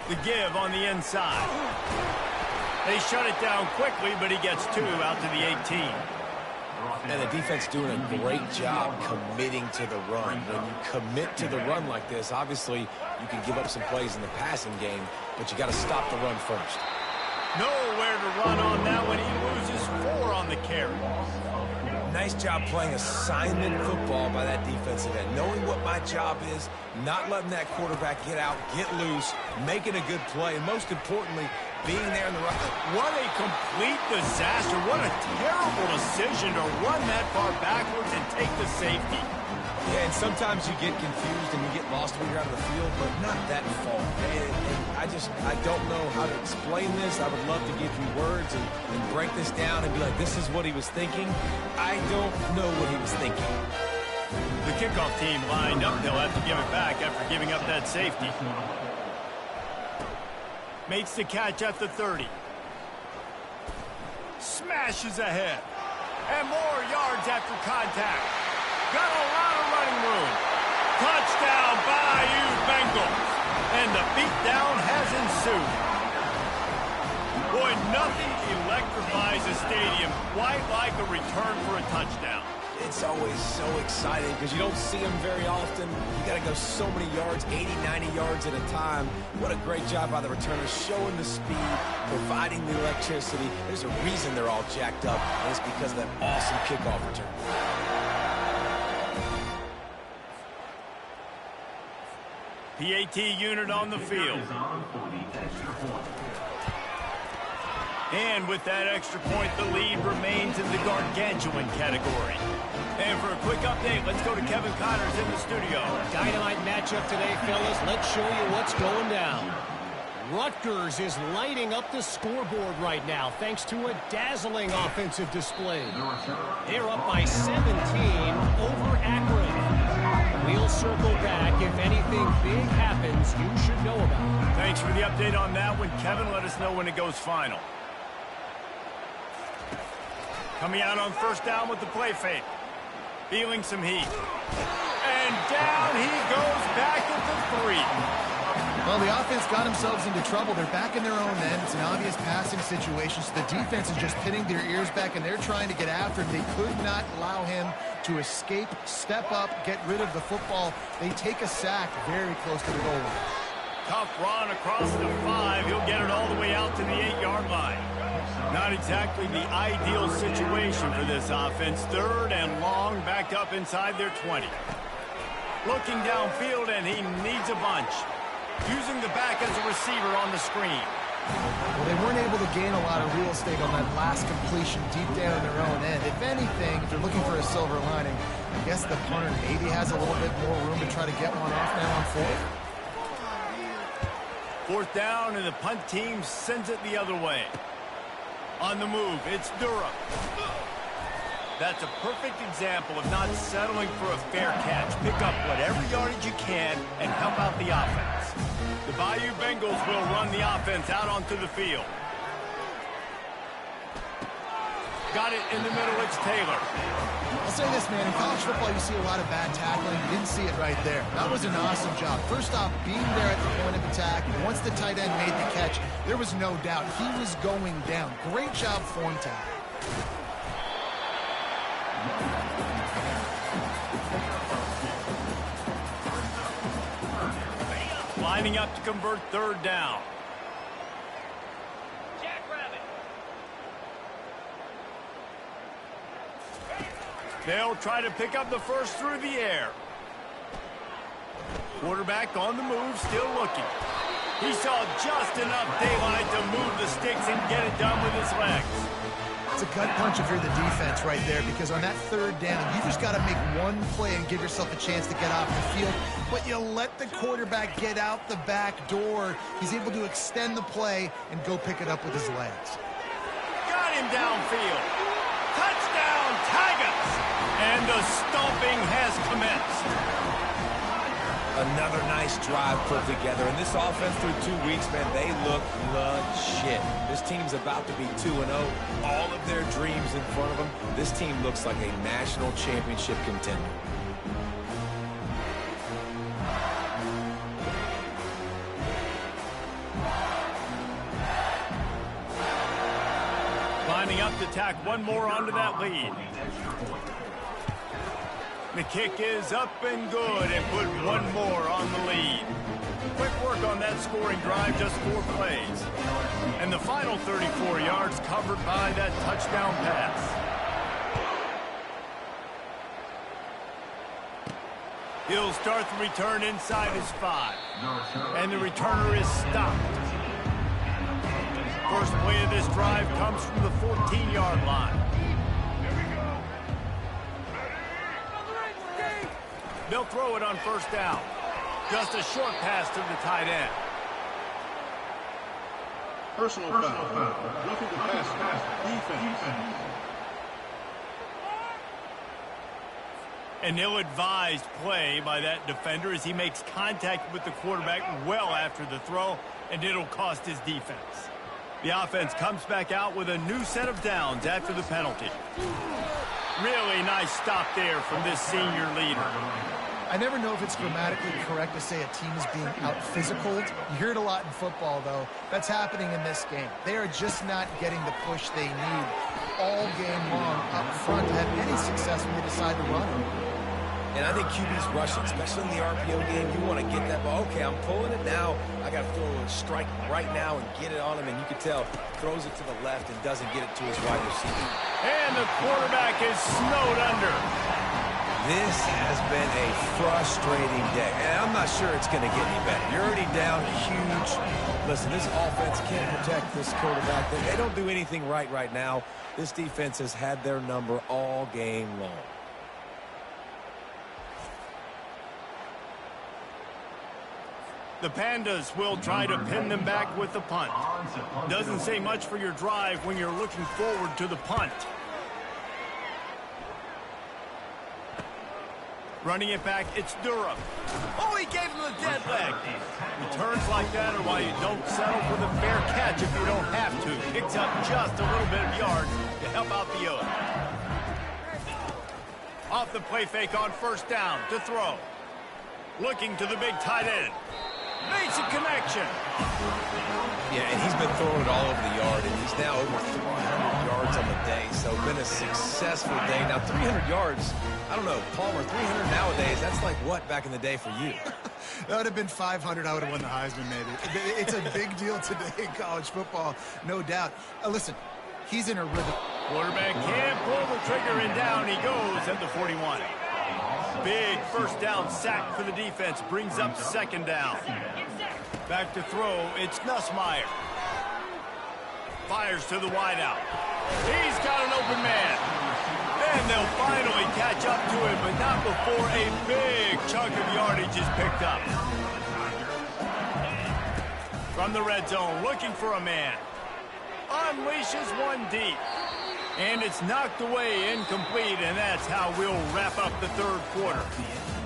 The give on the inside. They shut it down quickly, but he gets 2 out to the 18. And the defense doing a great job committing to the run. When you commit to the run like this, obviously you can give up some plays in the passing game, but you got to stop the run first. Nowhere to run on that one. He loses 4 on the carry. Nice job playing assignment football by that defensive end. Knowing what my job is, not letting that quarterback get out, get loose, making a good play, and most importantly, being there in the run. What a complete disaster. What a terrible decision to run that far backwards and take the safety. Yeah, and sometimes you get confused and you get lost when you're out of the field, but not that far. And I don't know how to explain this. I would love to give you words and break this down and be like, this is what he was thinking. I don't know what he was thinking. The kickoff team lined up. They'll have to give it back after giving up that safety. Makes the catch at the 30. Smashes ahead. And more yards after contact. Got a lot of running room. Touchdown, Bayou Bengals. And the beatdown has ensued. Boy, nothing electrifies a stadium quite like a return for a touchdown. It's always so exciting because you don't see them very often. You got to go so many yards, 80, 90 yards at a time. What a great job by the returners, showing the speed, providing the electricity. There's a reason they're all jacked up, and it's because of that awesome kickoff return. PAT unit on the field. And with that extra point, the lead remains in the gargantuan category. And for a quick update, let's go to Kevin Connors in the studio. Dynamite matchup today, fellas. Let's show you what's going down. Rutgers is lighting up the scoreboard right now thanks to a dazzling offensive display. They're up by 17 over Akron. We'll circle back. If anything big happens, you should know about it. Thanks for the update on that one, Kevin. Let us know when it goes final. Coming out on first down with the play fake. Feeling some heat. And down he goes back at the 3. Well, the offense got themselves into trouble. They're back in their own end. It's an obvious passing situation, so the defense is just pinning their ears back, and they're trying to get after him. They could not allow him to escape, step up, get rid of the football. They take a sack very close to the goal line. Tough run across the 5. He'll get it all the way out to the 8-yard line. Not exactly the ideal situation for this offense. 3rd and long, backed up inside their 20. Looking downfield, and he needs a bunch. Using the back as a receiver on the screen. Well, they weren't able to gain a lot of real estate on that last completion deep down in their own end. If anything, if they're looking for a silver lining, I guess the punter maybe has a little bit more room to try to get one off now on 4th. 4th down, and the punt team sends it the other way. On the move, it's Durham. That's a perfect example of not settling for a fair catch. Pick up whatever yardage you can and help out the offense. The Bayou Bengals will run the offense out onto the field. Got it in the middle, it's Taylor. I'll say this, man, in college football you see a lot of bad tackling. You didn't see it right there. That was an awesome job. First off, being there at the point of attack. Once the tight end made the catch, there was no doubt he was going down. Great job form tackle. lining up to convert third down. Jackrabbit. They'll try to pick up the first through the air. Quarterback on the move, still looking. He saw just enough daylight to move the sticks and get it done with his legs. It's a gut punch if you're the defense right there, because on that third down, you just got to make one play and give yourself a chance to get off the field. But you let the quarterback get out the back door. He's able to extend the play and go pick it up with his legs. Got him downfield. Touchdown, Tigers! And the stomping has commenced. Another nice drive put together. And this offense through 2 weeks, man, they look legit. This team's about to be 2-0. All of their dreams in front of them. This team looks like a national championship contender. Lining up to tack one more onto that lead. The kick is up and good, and put one more on the lead. Quick work on that scoring drive, just 4 plays. And the final 34 yards covered by that touchdown pass. He'll start the return inside his 5. And the returner is stopped. First play of this drive comes from the 14-yard line. They'll throw it on first down. Just a short pass to the tight end. Personal foul. Roughing the pass. Defense. An ill-advised play by that defender as he makes contact with the quarterback well after the throw, and it'll cost his defense. The offense comes back out with a new set of downs after the penalty. Really nice stop there from this senior leader. I never know if it's grammatically correct to say a team is being out-physicaled. You hear it a lot in football, though. That's happening in this game. They are just not getting the push they need all game long up front to have any success when they decide to run it. And I think QB's rushing, especially in the RPO game. You want to get that ball. Okay, I'm pulling it now. I got to throw a strike right now and get it on him. And you can tell, throws it to the left and doesn't get it to his wide receiver. And the quarterback is snowed under. This has been a frustrating day. And I'm not sure it's going to get any better. You're already down huge. Listen, this offense can't protect this quarterback. They don't do anything right now. This defense has had their number all game long. The Pandas will try to pin them back with the punt. Doesn't say much for your drive when you're looking forward to the punt. Running it back, it's Durham. Oh, he gave him the dead leg. Returns like that are why you don't settle for the fair catch if you don't have to. Picks up just a little bit of yards to help out the O's. Off the play fake on first down to throw. Looking to the big tight end. Makes a connection. Yeah, and he's been throwing it all over the yard, and he's now over 300 yards on the day. So been a successful day. Now 300 yards, I don't know, Palmer, 300 nowadays, that's like what back in the day for you? That would have been 500. I would have won the Heisman, maybe. It's a big deal today in college football, no doubt. Listen, he's in a rhythm. Quarterback can't pull the trigger, and down he goes at the 41. Big first down sack for the defense, brings up second down. Back to throw, it's Nussmeier. Fires to the wideout. He's got an open man. Then they'll finally catch up to him, but not before a big chunk of yardage is picked up. From the red zone, looking for a man. Unleashes one deep. And it's knocked away, incomplete, and that's how we'll wrap up the third quarter.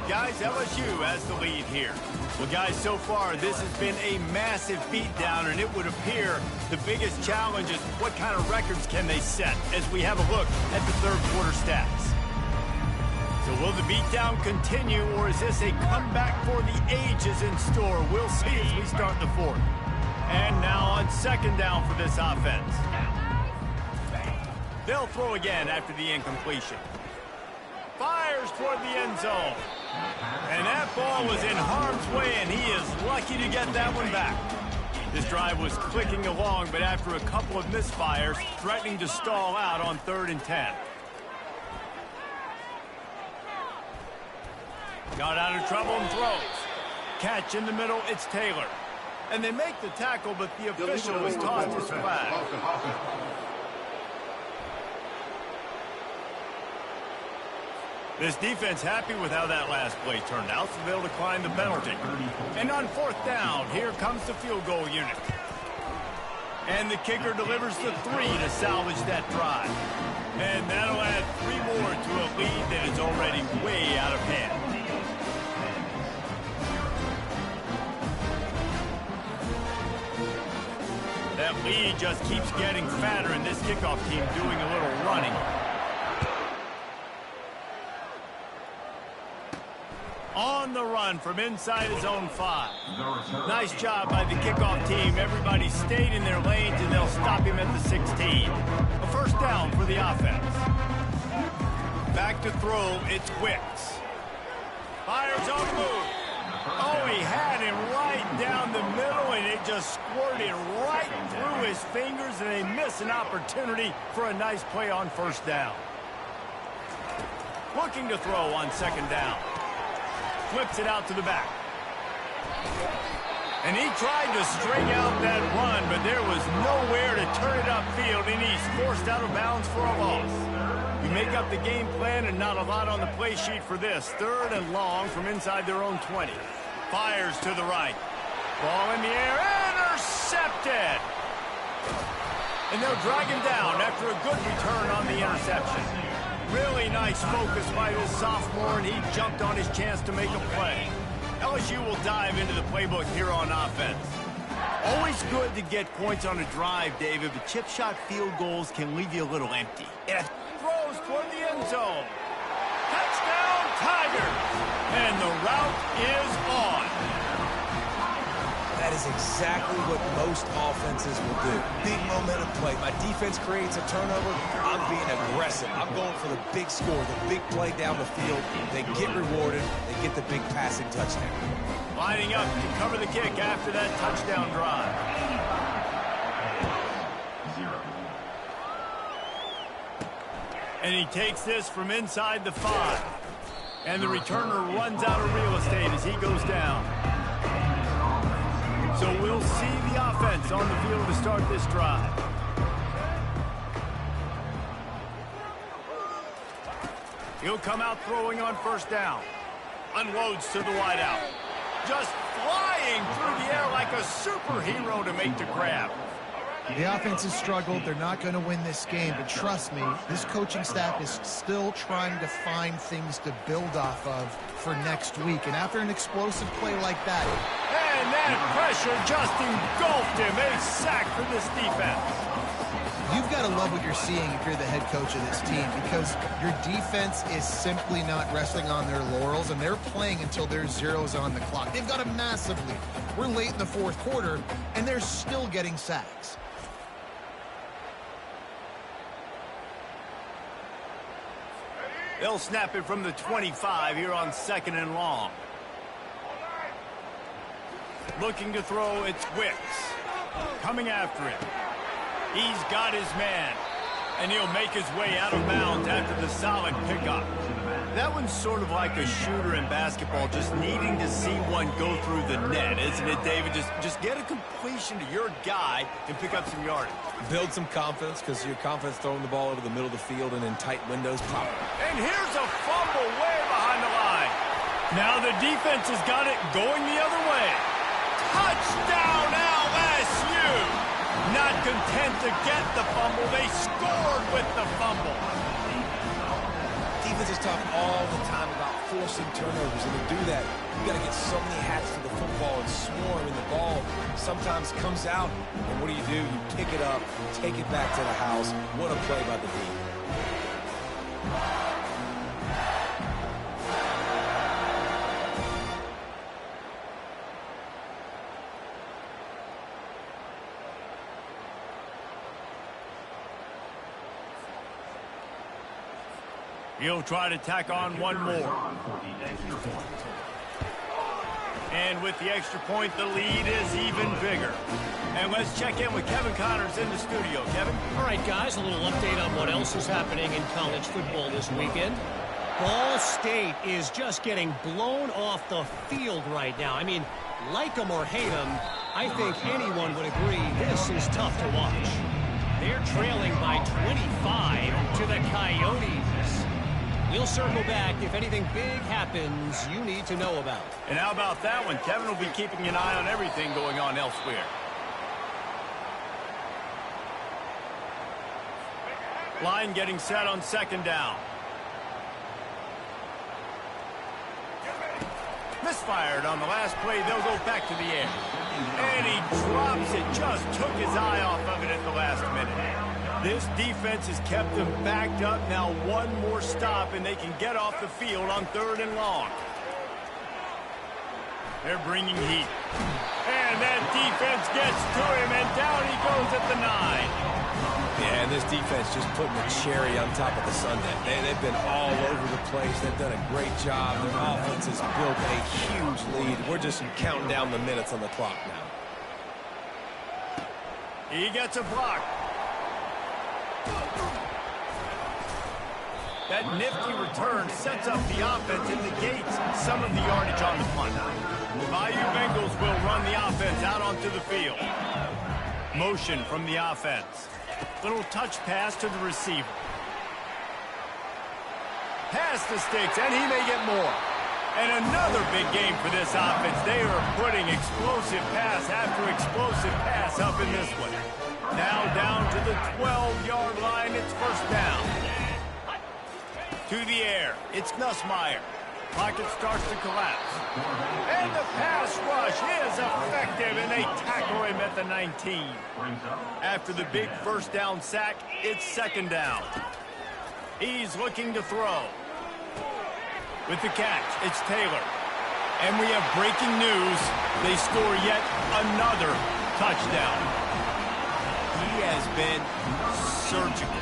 Guys, LSU has the lead here. Well, guys, so far, this has been a massive beatdown, and it would appear the biggest challenge is what kind of records can they set as we have a look at the third quarter stats. So will the beatdown continue, or is this a comeback for the ages in store? We'll see as we start the fourth. And now on second down for this offense. They'll throw again after the incompletion. Fires toward the end zone. And that ball was in harm's way, and he is lucky to get that one back. This drive was clicking along, but after a couple of misfires, threatening to stall out on 3rd and 10. Got out of trouble and throws. Catch in the middle, it's Taylor. And they make the tackle, but the official has tossed his flag. This defense happy with how that last play turned out, so they'll decline the penalty. And on 4th down, here comes the field goal unit. And the kicker delivers the 3 to salvage that drive. And that'll add 3 more to a lead that is already way out of hand. That lead just keeps getting fatter, and this kickoff team doing a little running. On the run from inside his own 5. Nice job by the kickoff team. Everybody stayed in their lanes, and they'll stop him at the 16. A 1st down for the offense. Back to throw, it's Wicks. Fires on the move. Oh, he had him right down the middle, and it just squirted right through his fingers, and they miss an opportunity for a nice play on 1st down. Looking to throw on 2nd down. Flips it out to the back. And he tried to string out that run, but there was nowhere to turn it upfield, and he's forced out of bounds for a loss. You make up the game plan, and not a lot on the play sheet for this. 3rd and long from inside their own 20. Fires to the right. Ball in the air, intercepted! And they'll drag him down after a good return on the interception. Really nice focus by this sophomore, and he jumped on his chance to make a play. LSU will dive into the playbook here on offense. Always good to get points on a drive, David, but chip shot field goals can leave you a little empty. It throws toward the end zone. Touchdown, Tigers! And the route is on. That is exactly what most offenses will do. Big momentum play. My defense creates a turnover. I'm being aggressive. I'm going for the big score, the big play down the field. They get rewarded. They get the big passing touchdown. Lining up to cover the kick after that touchdown drive. And he takes this from inside the 5. And the returner runs out of real estate as he goes down. So we'll see the offense on the field to start this drive. He'll come out throwing on 1st down. Unloads to the wideout. Just flying through the air like a superhero to make the grab. The offense has struggled. They're not going to win this game, but trust me, this coaching staff is still trying to find things to build off of for next week. And after an explosive play like that... And that pressure just engulfed him. A sack for this defense. You've got to love what you're seeing if you're the head coach of this team, because your defense is simply not resting on their laurels, and they're playing until there's zeros on the clock. They've got a massive lead. We're late in the 4th quarter, and they're still getting sacks. They'll snap it from the 25 here on 2nd and long. Looking to throw, it's Wicks. Coming after him. He's got his man. And he'll make his way out of bounds after the solid pickup. That one's sort of like a shooter in basketball, just needing to see one go through the net, isn't it, David? Just get a completion to your guy and pick up some yardage. Build some confidence, because your confidence throwing the ball over the middle of the field and in tight windows. Pop. And here's a fumble way behind the line. Now the defense has got it going the other way. Touchdown, LSU! Not content to get the fumble, they scored with the fumble. Defenses talk all the time about forcing turnovers, and to do that, you got to get so many hats to the football and swarm, and the ball sometimes comes out, and what do? You pick it up, take it back to the house. What a play by the D. He'll try to tack on one more. And with the extra point, the lead is even bigger. And let's check in with Kevin Connors in the studio. Kevin? All right, guys, a little update on what else is happening in college football this weekend. Ball State is just getting blown off the field right now. I mean, like them or hate them, I think anyone would agree this is tough to watch. They're trailing by 25 to the Coyotes. We'll circle back if anything big happens you need to know about. And how about that one? Kevin will be keeping an eye on everything going on elsewhere. Line getting set on second down. Misfired on the last play. They'll go back to the air. And he drops it. Just took his eye off of it at the last minute. This defense has kept them backed up. Now one more stop, and they can get off the field on 3rd and long. They're bringing heat. And that defense gets to him, and down he goes at the 9. Yeah, and this defense just putting the cherry on top of the sundae. They've been all over the place. They've done a great job. Their offense has built a huge lead. We're just counting down the minutes on the clock now. He gets a block. That nifty return sets up the offense and negates some of the yardage on the punt. The Bayou Bengals will run the offense out onto the field. Motion from the offense. Little touch pass to the receiver. Pass the sticks, and he may get more. And another big game for this offense. They are putting explosive pass after explosive pass up in this one. Now down to the 12-yard line. It's first down. To the air. It's Nussmeier. Pocket starts to collapse. And the pass rush is effective, and they tackle him at the 19. After the big first down sack, it's second down. He's looking to throw. With the catch, it's Taylor. And we have breaking news. They score yet another touchdown. He has been surgical.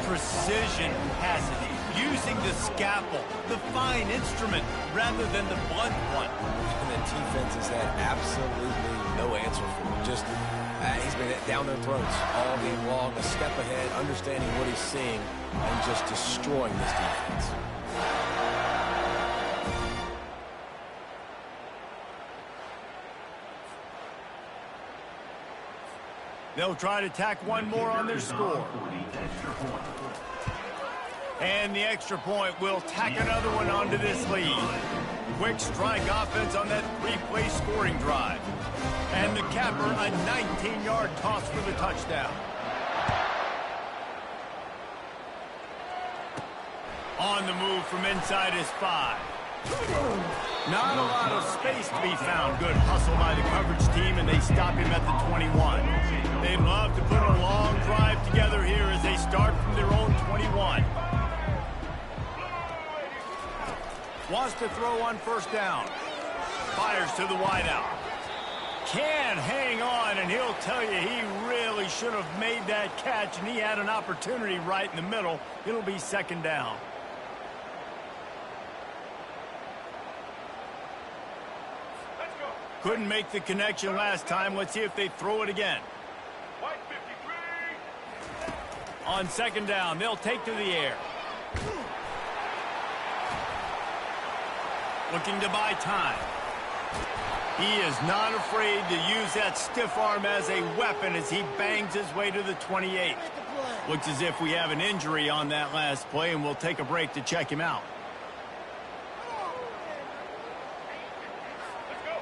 Precision passing. Using the scalpel, the fine instrument, rather than the blunt one. And the defense has had absolutely no answer for him. Just, he's been down their throats all game long, a step ahead, understanding what he's seeing, and just destroying this defense. They'll try to tack one more on their score. And the extra point will tack another one onto this lead. Quick strike offense on that 3-play scoring drive. And the capper, a 19-yard toss for the touchdown. On the move from inside his 5. Not a lot of space to be found. Good hustle by the coverage team, and they stop him at the 21. They'd love to put a long drive together here as they start from their own 21. Wants to throw on first down. Fires to the wideout. Can hang on, and he'll tell you he really should have made that catch, and he had an opportunity right in the middle. It'll be second down. Couldn't make the connection last time. Let's see if they throw it again. On second down, they'll take to the air. Looking to buy time. He is not afraid to use that stiff arm as a weapon as he bangs his way to the 28. Looks as if we have an injury on that last play, and we'll take a break to check him out.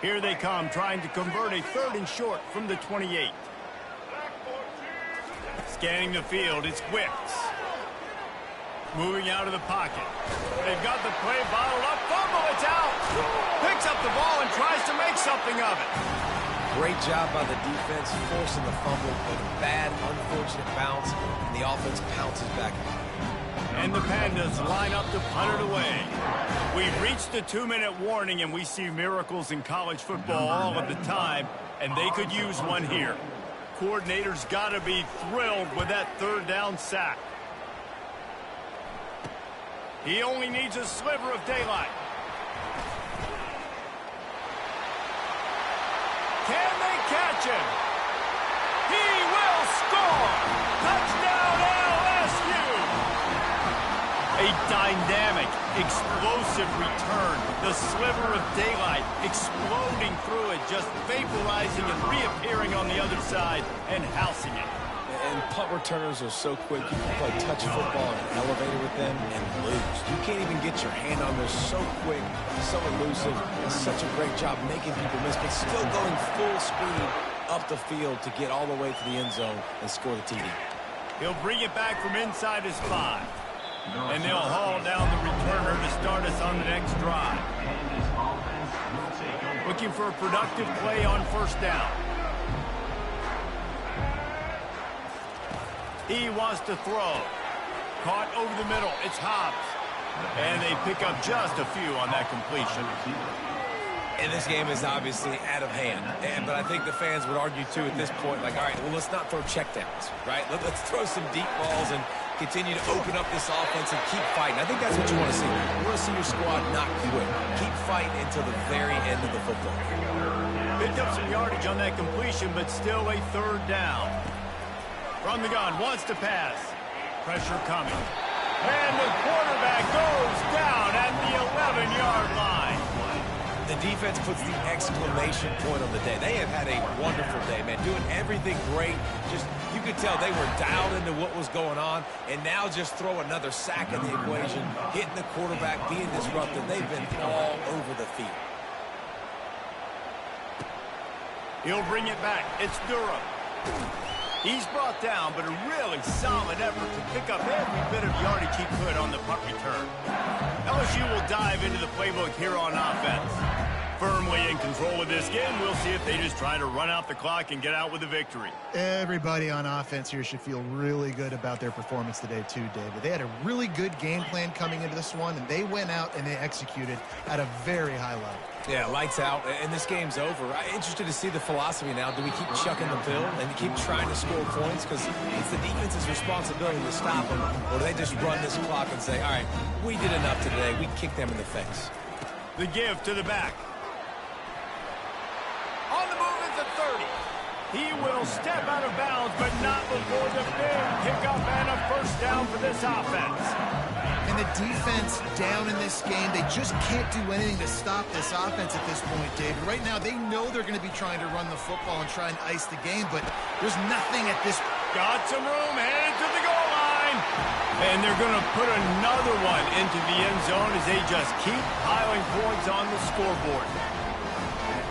Here they come, trying to convert a 3rd and short from the 28. Scanning the field, it's Wicks. Moving out of the pocket. They've got the play bottled up. Fumble, it's out. Picks up the ball and tries to make something of it. Great job by the defense, forcing the fumble, but a bad, unfortunate bounce, and the offense pounces back. And the Pandas line up to punt it away. We've reached the 2-minute warning, and we see miracles in college football all of the time, and they could use one here. Coordinators got to be thrilled with that 3rd down sack. He only needs a sliver of daylight. Can they catch him? He will score! Touchdown LSU! A dynamic, explosive return. The sliver of daylight exploding through it, just vaporizing and reappearing on the other side and housing it. And punt returners are so quick. You can play touch football in an elevator with them and lose. You can't even get your hand on them. So quick, so elusive, and such a great job making people miss, but still going full speed up the field to get all the way to the end zone and score the TD. He'll bring it back from inside his 5. And they'll haul down the returner to start us on the next drive. Looking for a productive play on first down. He wants to throw. Caught over the middle. It's Hobbs. And they pick up just a few on that completion. And this game is obviously out of hand. But I think the fans would argue, too, at this point, like, all right, well, let's not throw checkdowns, right? Let's throw some deep balls and continue to open up this offense and keep fighting. I think that's what you want to see. You want to see your squad not quit. Keep fighting until the very end of the football. Picked up some yardage on that completion, but still a third down. From the gun, wants to pass. Pressure coming. And the quarterback goes down at the 11-yard line. The defense puts the exclamation point on the day. They have had a wonderful day, man. Doing everything great. Just, you could tell they were dialed into what was going on. And now just throw another sack in the equation. Hitting the quarterback, being disruptive. They've been all over the field. He'll bring it back. It's Durham. He's brought down, but a really solid effort to pick up every bit of yardage he could on the punt return. LSU will dive into the playbook here on offense. Firmly in control of this game, we'll see if they just try to run out the clock and get out with a victory. Everybody on offense here should feel really good about their performance today too, David. They had a really good game plan coming into this one, and they went out and they executed at a very high level. Yeah, lights out, and this game's over. I'm interested to see the philosophy now. Do we keep chucking the pill and keep trying to score points? Because it's the defense's responsibility to stop them. Or do they just run this clock and say, all right, we did enough today. We kicked them in the face. The give to the back. On the move is the 30. He will step out of bounds, but not before the big pickup and a first down for this offense. And the defense down in this game, they just can't do anything to stop this offense at this point, David. Right now, they know they're going to be trying to run the football and try and ice the game, but there's nothing at this. Got some room, headed to the goal line. And they're going to put another one into the end zone as they just keep piling points on the scoreboard.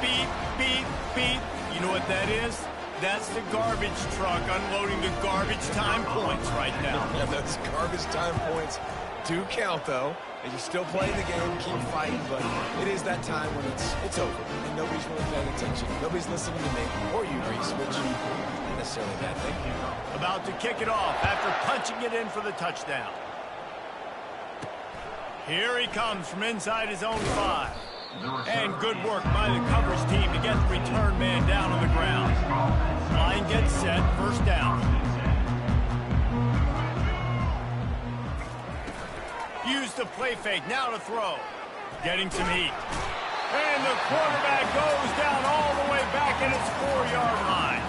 Beep, beep, beep. You know what that is? That's the garbage truck unloading the garbage time points right now. Yeah, those garbage time points do count, though. And you're still playing the game, keep fighting, but it is that time when it's over. And nobody's really paying attention. Nobody's listening to me or you, Reese, which is not necessarily a bad thing. About to kick it off after punching it in for the touchdown. Here he comes from inside his own 5. And good work by the coverage team to get the return man down on the ground. Line gets set, first down. Use the play fake, now to throw. Getting some heat. And the quarterback goes down all the way back at its 4-yard line.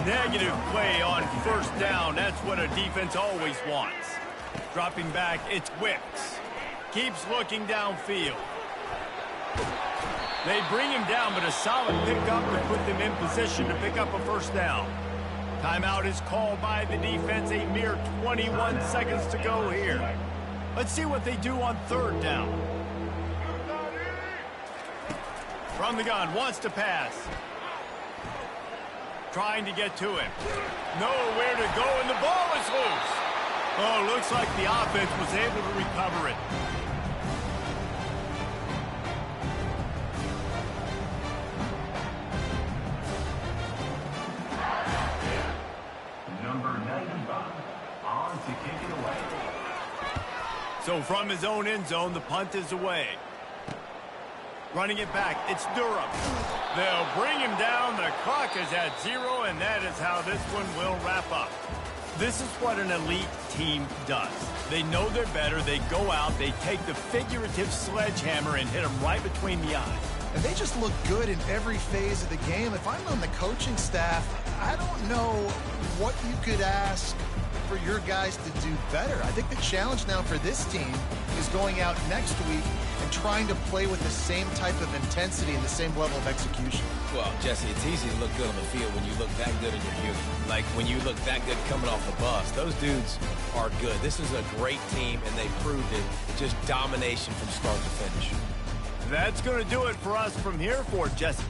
Negative play on first down. That's what a defense always wants. Dropping back, it's Wicks. Keeps looking downfield. They bring him down, but a solid pickup to put them in position to pick up a first down. Timeout is called by the defense. A mere 21 seconds to go here. Let's see what they do on third down. From the gun, wants to pass. Trying to get to him. Nowhere to go, and the ball is loose. Oh, looks like the offense was able to recover it. So from his own end zone, the punt is away. Running it back, it's Durham. They'll bring him down. The clock is at 0, and that is how this one will wrap up. This is what an elite team does. They know they're better. They go out. They take the figurative sledgehammer and hit them right between the eyes. And they just look good in every phase of the game. If I'm on the coaching staff, I don't know what you could ask for your guys to do better. I think the challenge now for this team is going out next week and trying to play with the same type of intensity and the same level of execution. Well, Jesse, it's easy to look good on the field when you look that good in your unit. Like when you look that good coming off the bus. Those dudes are good. This is a great team, and they proved it. Just domination from start to finish. That's going to do it for us from here for Jesse.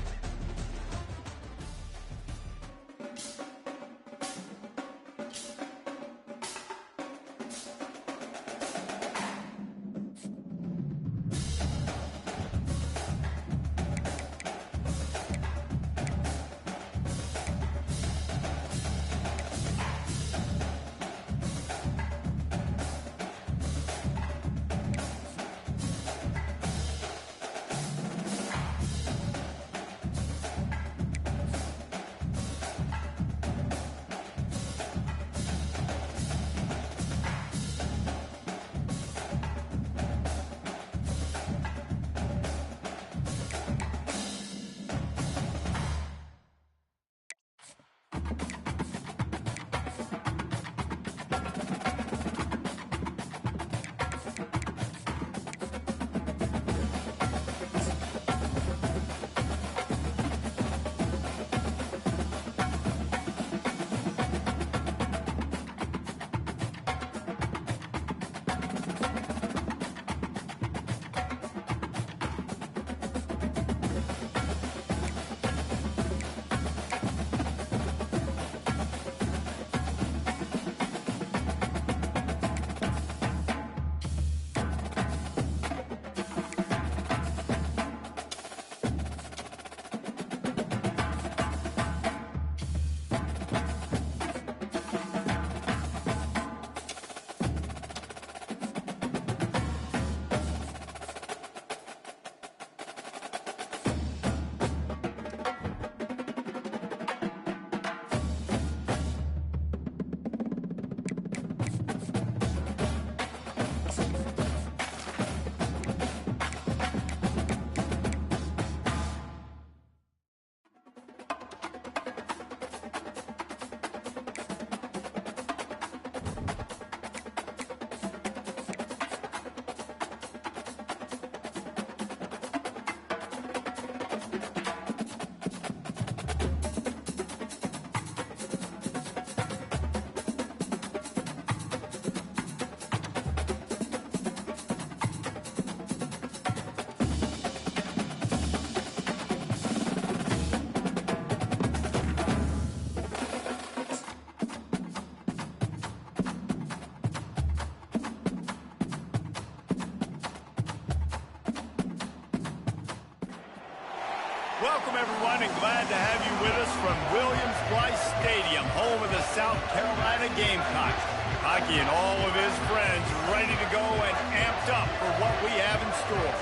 Welcome, everyone, and glad to have you with us from Williams-Brice Stadium, home of the South Carolina Gamecocks. Hockey and all of his friends ready to go and amped up for what we have in store.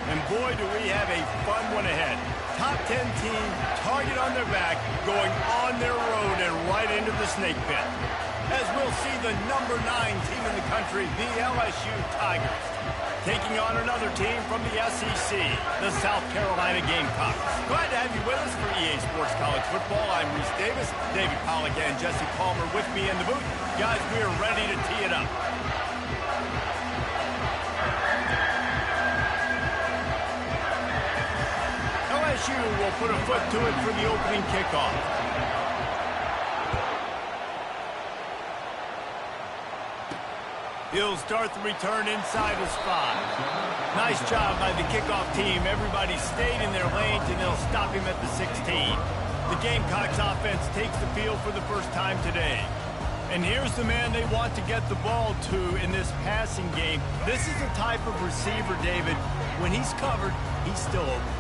And boy, do we have a fun one ahead. Top 10 team, target on their back, going on their road and right into the snake pit. As we'll see the number 9 team in the country, the LSU Tigers, taking on another team from the SEC, the South Carolina Gamecocks. Glad to have you with us for EA Sports College Football. I'm Reese Davis, David Pollack and Jesse Palmer with me in the booth. Guys, we are ready to tee it up. LSU will put a foot to it for the opening kickoff. He'll start the return inside his 5. Nice job by the kickoff team. Everybody stayed in their lanes, and they'll stop him at the 16. The Gamecocks offense takes the field for the first time today. And here's the man they want to get the ball to in this passing game. This is the type of receiver, David, when he's covered, he's still open.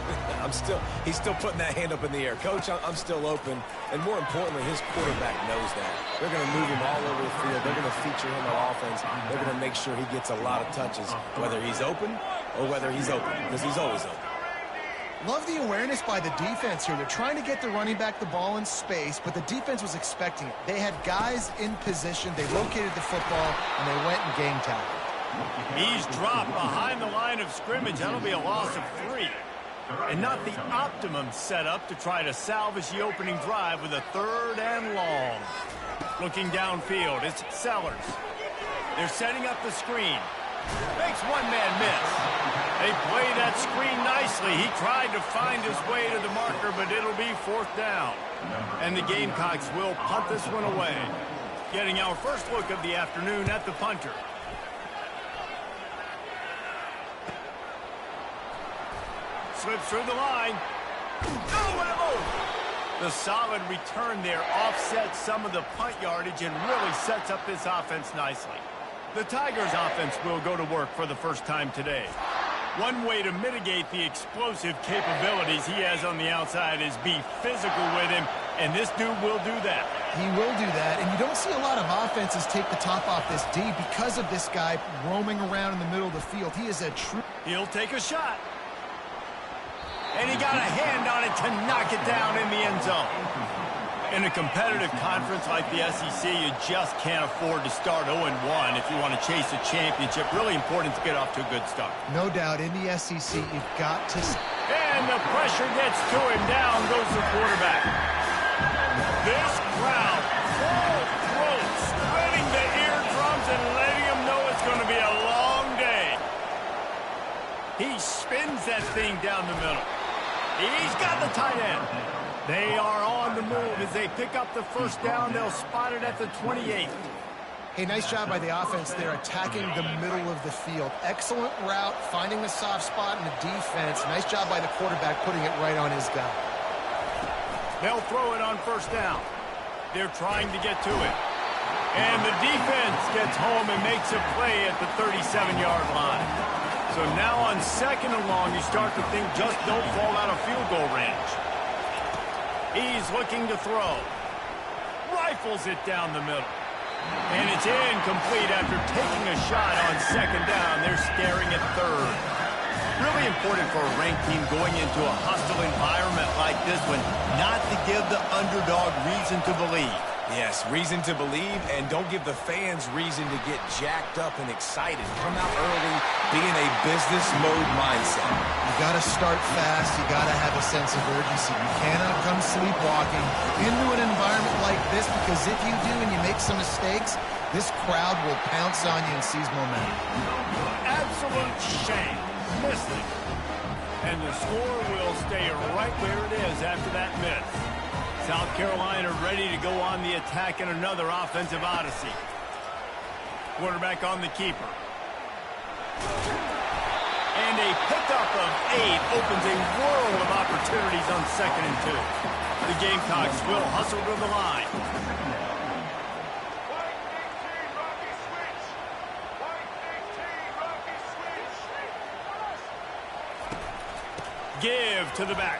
He's still putting that hand up in the air. Coach, I'm still open. And more importantly, his quarterback knows that. They're going to move him all over the field. They're going to feature him on offense. They're going to make sure he gets a lot of touches, whether he's open or whether he's open, because he's always open. Love the awareness by the defense here. They're trying to get the running back the ball in space, but the defense was expecting it. They had guys in position. They located the football, and they went and game tackled. He's dropped behind the line of scrimmage. That'll be a loss of 3. And not the optimum setup to try to salvage the opening drive with a 3rd and long. Looking downfield, it's Sellers. They're setting up the screen. Makes one man miss. They play that screen nicely. He tried to find his way to the marker, but it'll be 4th down. And the Gamecocks will punt this one away. Getting our first look of the afternoon at the punter. Slips through the line. Oh, what a move! The solid return there offsets some of the punt yardage and really sets up this offense nicely. The Tigers offense will go to work for the first time today. One way to mitigate the explosive capabilities he has on the outside is be physical with him, and this dude will do that. He will do that, and you don't see a lot of offenses take the top off this D because of this guy roaming around in the middle of the field. He is a true... He'll take a shot. And he got a hand on it to knock it down in the end zone. In a competitive conference like the SEC, you just can't afford to start 0-1 if you want to chase a championship. Really important to get off to a good start. No doubt, in the SEC, you've got to... And the pressure gets to him. Down goes the quarterback. This crowd, full throat, spreading the eardrums and letting him know it's going to be a long day. He spins that thing down the middle. He's got the tight end. They are on the move as they pick up the first down. They'll spot it at the 28th. Hey, nice job by the offense there, attacking the middle of the field. Excellent route, finding the soft spot in the defense. Nice job by the quarterback, putting it right on his guy. They'll throw it on first down. They're trying to get to it. And the defense gets home and makes a play at the 37-yard line. So now on 2nd and long, you start to think just don't fall out of field goal range. He's looking to throw. Rifles it down the middle. And it's incomplete after taking a shot on 2nd down. They're staring at 3rd. Really important for a ranked team going into a hostile environment like this one not to give the underdog reason to believe. Yes, reason to believe, and don't give the fans reason to get jacked up and excited. Come out early, be in a business mode mindset. You got to start fast. You got to have a sense of urgency. You cannot come sleepwalking into an environment like this, because if you do and you make some mistakes, this crowd will pounce on you and seize momentum. Absolute shame. Missed it. And the score will stay right where it is after that miss. South Carolina ready to go on the attack in another offensive odyssey. Quarterback on the keeper. And a pickup of 8 opens a world of opportunities on 2nd and 2. The Gamecocks will hustle to the line. Give to the back.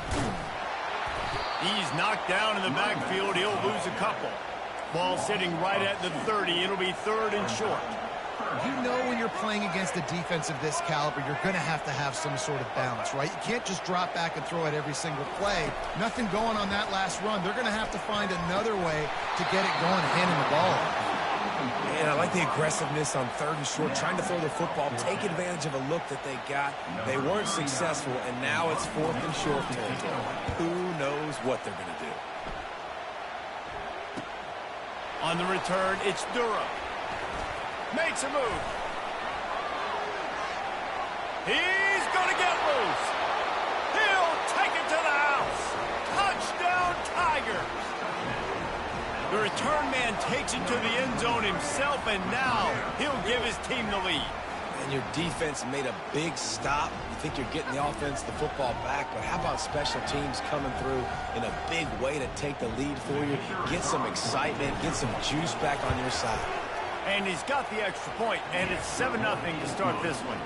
He's knocked down in the backfield. He'll lose a couple. Ball sitting right at the 30. It'll be 3rd and short. You know when you're playing against a defense of this caliber, you're going to have some sort of balance, right? You can't just drop back and throw it every single play. Nothing going on that last run. They're going to have to find another way to get it going and handing the ball off. And I like the aggressiveness on 3rd and short, trying to throw the football, take advantage of a look that they got. They weren't successful, and now it's 4th and short territory. Who knows what they're going to do? On the return, it's Durham. Makes a move. He's going to get loose. He'll take it to the house. Touchdown, Tigers. The return man takes it to the end zone himself, and now he'll give his team the lead. And your defense made a big stop. You think you're getting the offense, the football back, but how about special teams coming through in a big way to take the lead for you, get some excitement, get some juice back on your side. And he's got the extra point, and it's 7-0 to start this one.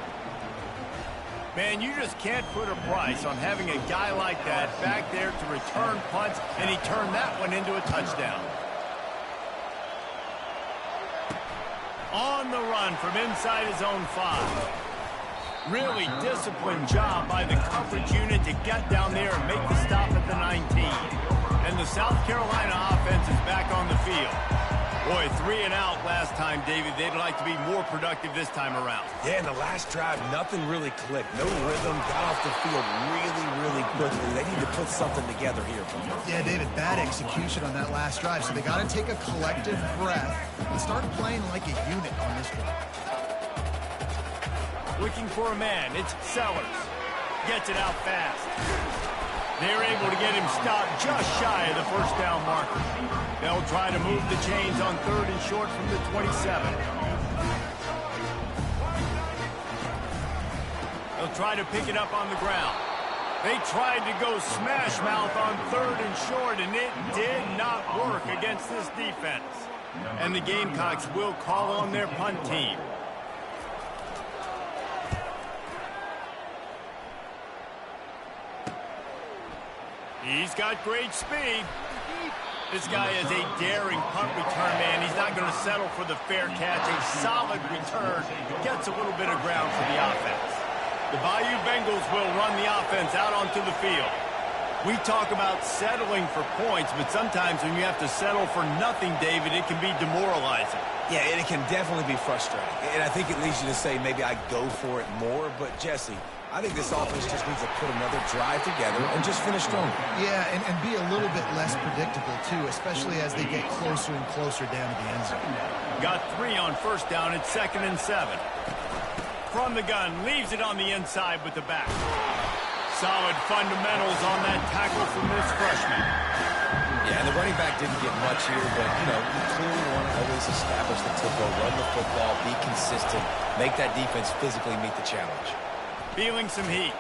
Man, you just can't put a price on having a guy like that back there to return punts, and he turned that one into a touchdown. On the run from inside his own 5. Really disciplined job by the coverage unit to get down there and make the stop at the 19. And the South Carolina offense is back on the field. Boy, 3 and out last time, David. They'd like to be more productive this time around. Yeah, in the last drive, nothing really clicked. No rhythm, got off the field really quickly. They need to put something together here. Yeah, David, bad execution on that last drive. So they got to take a collective breath and start playing like a unit on this drive. Looking for a man. It's Sellers. Gets it out fast. They're able to get him stopped just shy of the first down marker. They'll try to move the chains on 3rd and short from the 27. They'll try to pick it up on the ground. They tried to go smash mouth on 3rd and short, and it did not work against this defense. And the Gamecocks will call on their punt team. He's got great speed. This guy is a daring punt return man. He's not going to settle for the fair catch. A solid return. Gets a little bit of ground for the offense. The Bayou Bengals will run the offense out onto the field. We talk about settling for points, but sometimes when you have to settle for nothing, David, it can be demoralizing. Yeah, and it can definitely be frustrating. And I think it leads you to say maybe I go for it more. But, Jesse, I think this offense just needs to put another drive together and just finish stronger. Yeah, and be a little bit less predictable, too, especially as they get closer and closer down to the end zone. Got 3 on first down. It's 2nd and 7. From the gun, leaves it on the inside with the back. Solid fundamentals on that tackle from this freshman. Yeah, and the running back didn't get much here, but, you clearly want to always establish the tempo, run the football, be consistent, make that defense physically meet the challenge. Feeling some heat.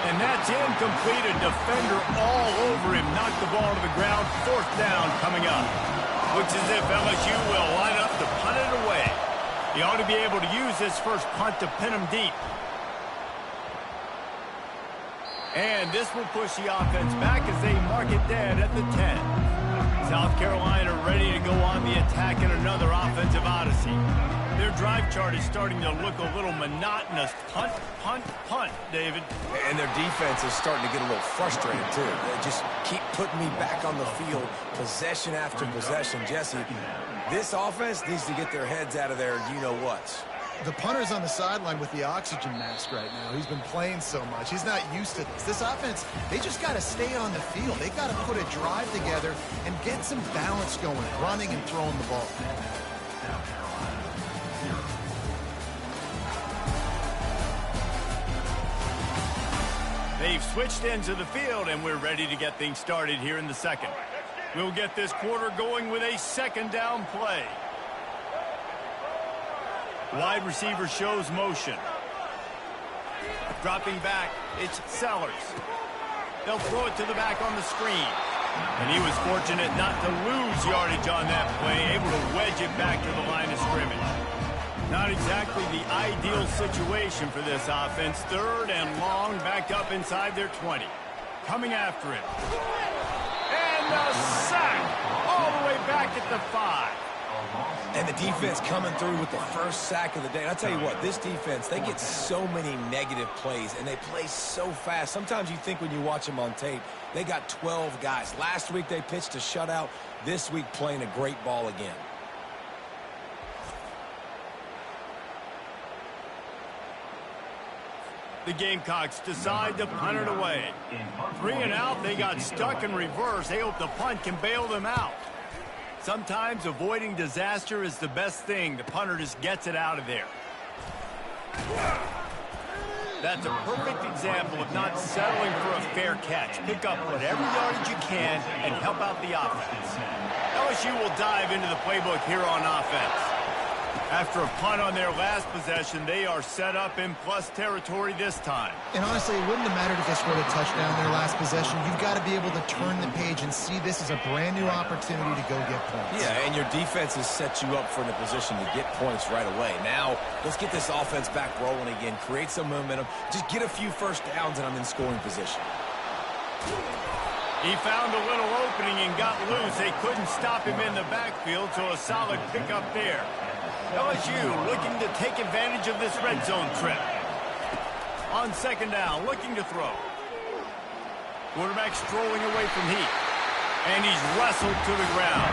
And that's incomplete. A defender all over him. Knocked the ball to the ground. 4th down coming up. Looks as if LSU will line up to punt it away. He ought to be able to use this first punt to pin him deep. And this will push the offense back as they mark it dead at the 10. South Carolina ready to go on the attack in another offensive odyssey. Their drive chart is starting to look a little monotonous. Punt, punt, punt, David. And their defense is starting to get a little frustrated, too. They just keep putting me back on the field, possession after possession. Jesse, this offense needs to get their heads out of their you-know-whats. The punter's on the sideline with the oxygen mask right now. He's been playing so much. He's not used to this. This offense, they just got to stay on the field. They got to put a drive together and get some balance going, running and throwing the ball. They've switched ends of the field, and we're ready to get things started here in the second. We'll get this quarter going with a 2nd down play. Wide receiver shows motion. Dropping back, it's Sellers. They'll throw it to the back on the screen. And he was fortunate not to lose yardage on that play, able to wedge it back to the line of scrimmage. Not exactly the ideal situation for this offense. 3rd and long, back up inside their 20. Coming after it. And the sack all the way back at the 5. And the defense coming through with the first sack of the day. And I'll tell you what, this defense, they get so many negative plays, and they play so fast. Sometimes you think when you watch them on tape, they got 12 guys. Last week they pitched a shutout. This week playing a great ball again. The Gamecocks decide to punt it away. 3 and out, they got stuck in reverse. They hope the punt can bail them out. Sometimes avoiding disaster is the best thing. The punter just gets it out of there. That's a perfect example of not settling for a fair catch. Pick up whatever yardage you can and help out the offense. LSU will dive into the playbook here on offense. After a punt on their last possession, they are set up in plus territory this time. And honestly, it wouldn't have mattered if they scored a touchdown their last possession. You've got to be able to turn the page and see this as a brand new opportunity to go get points. Yeah, and your defense has set you up for a position to get points right away. Now, let's get this offense back rolling again, create some momentum, just get a few first downs, and I'm in scoring position. He found a little opening and got loose. They couldn't stop him in the backfield, so a solid pickup there. LSU looking to take advantage of this red zone trip. On second down, looking to throw. Quarterback strolling away from heat. And he's wrestled to the ground.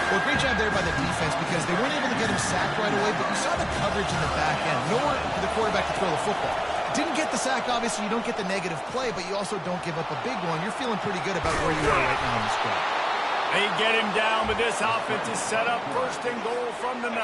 Well, great job there by the defense because they weren't able to get him sacked right away, but you saw the coverage in the back end. Nowhere for the quarterback to throw the football. Didn't get the sack, obviously. You don't get the negative play, but you also don't give up a big one. You're feeling pretty good about where you are right now in this drive. They get him down, but this offense is set up first and goal from the 9.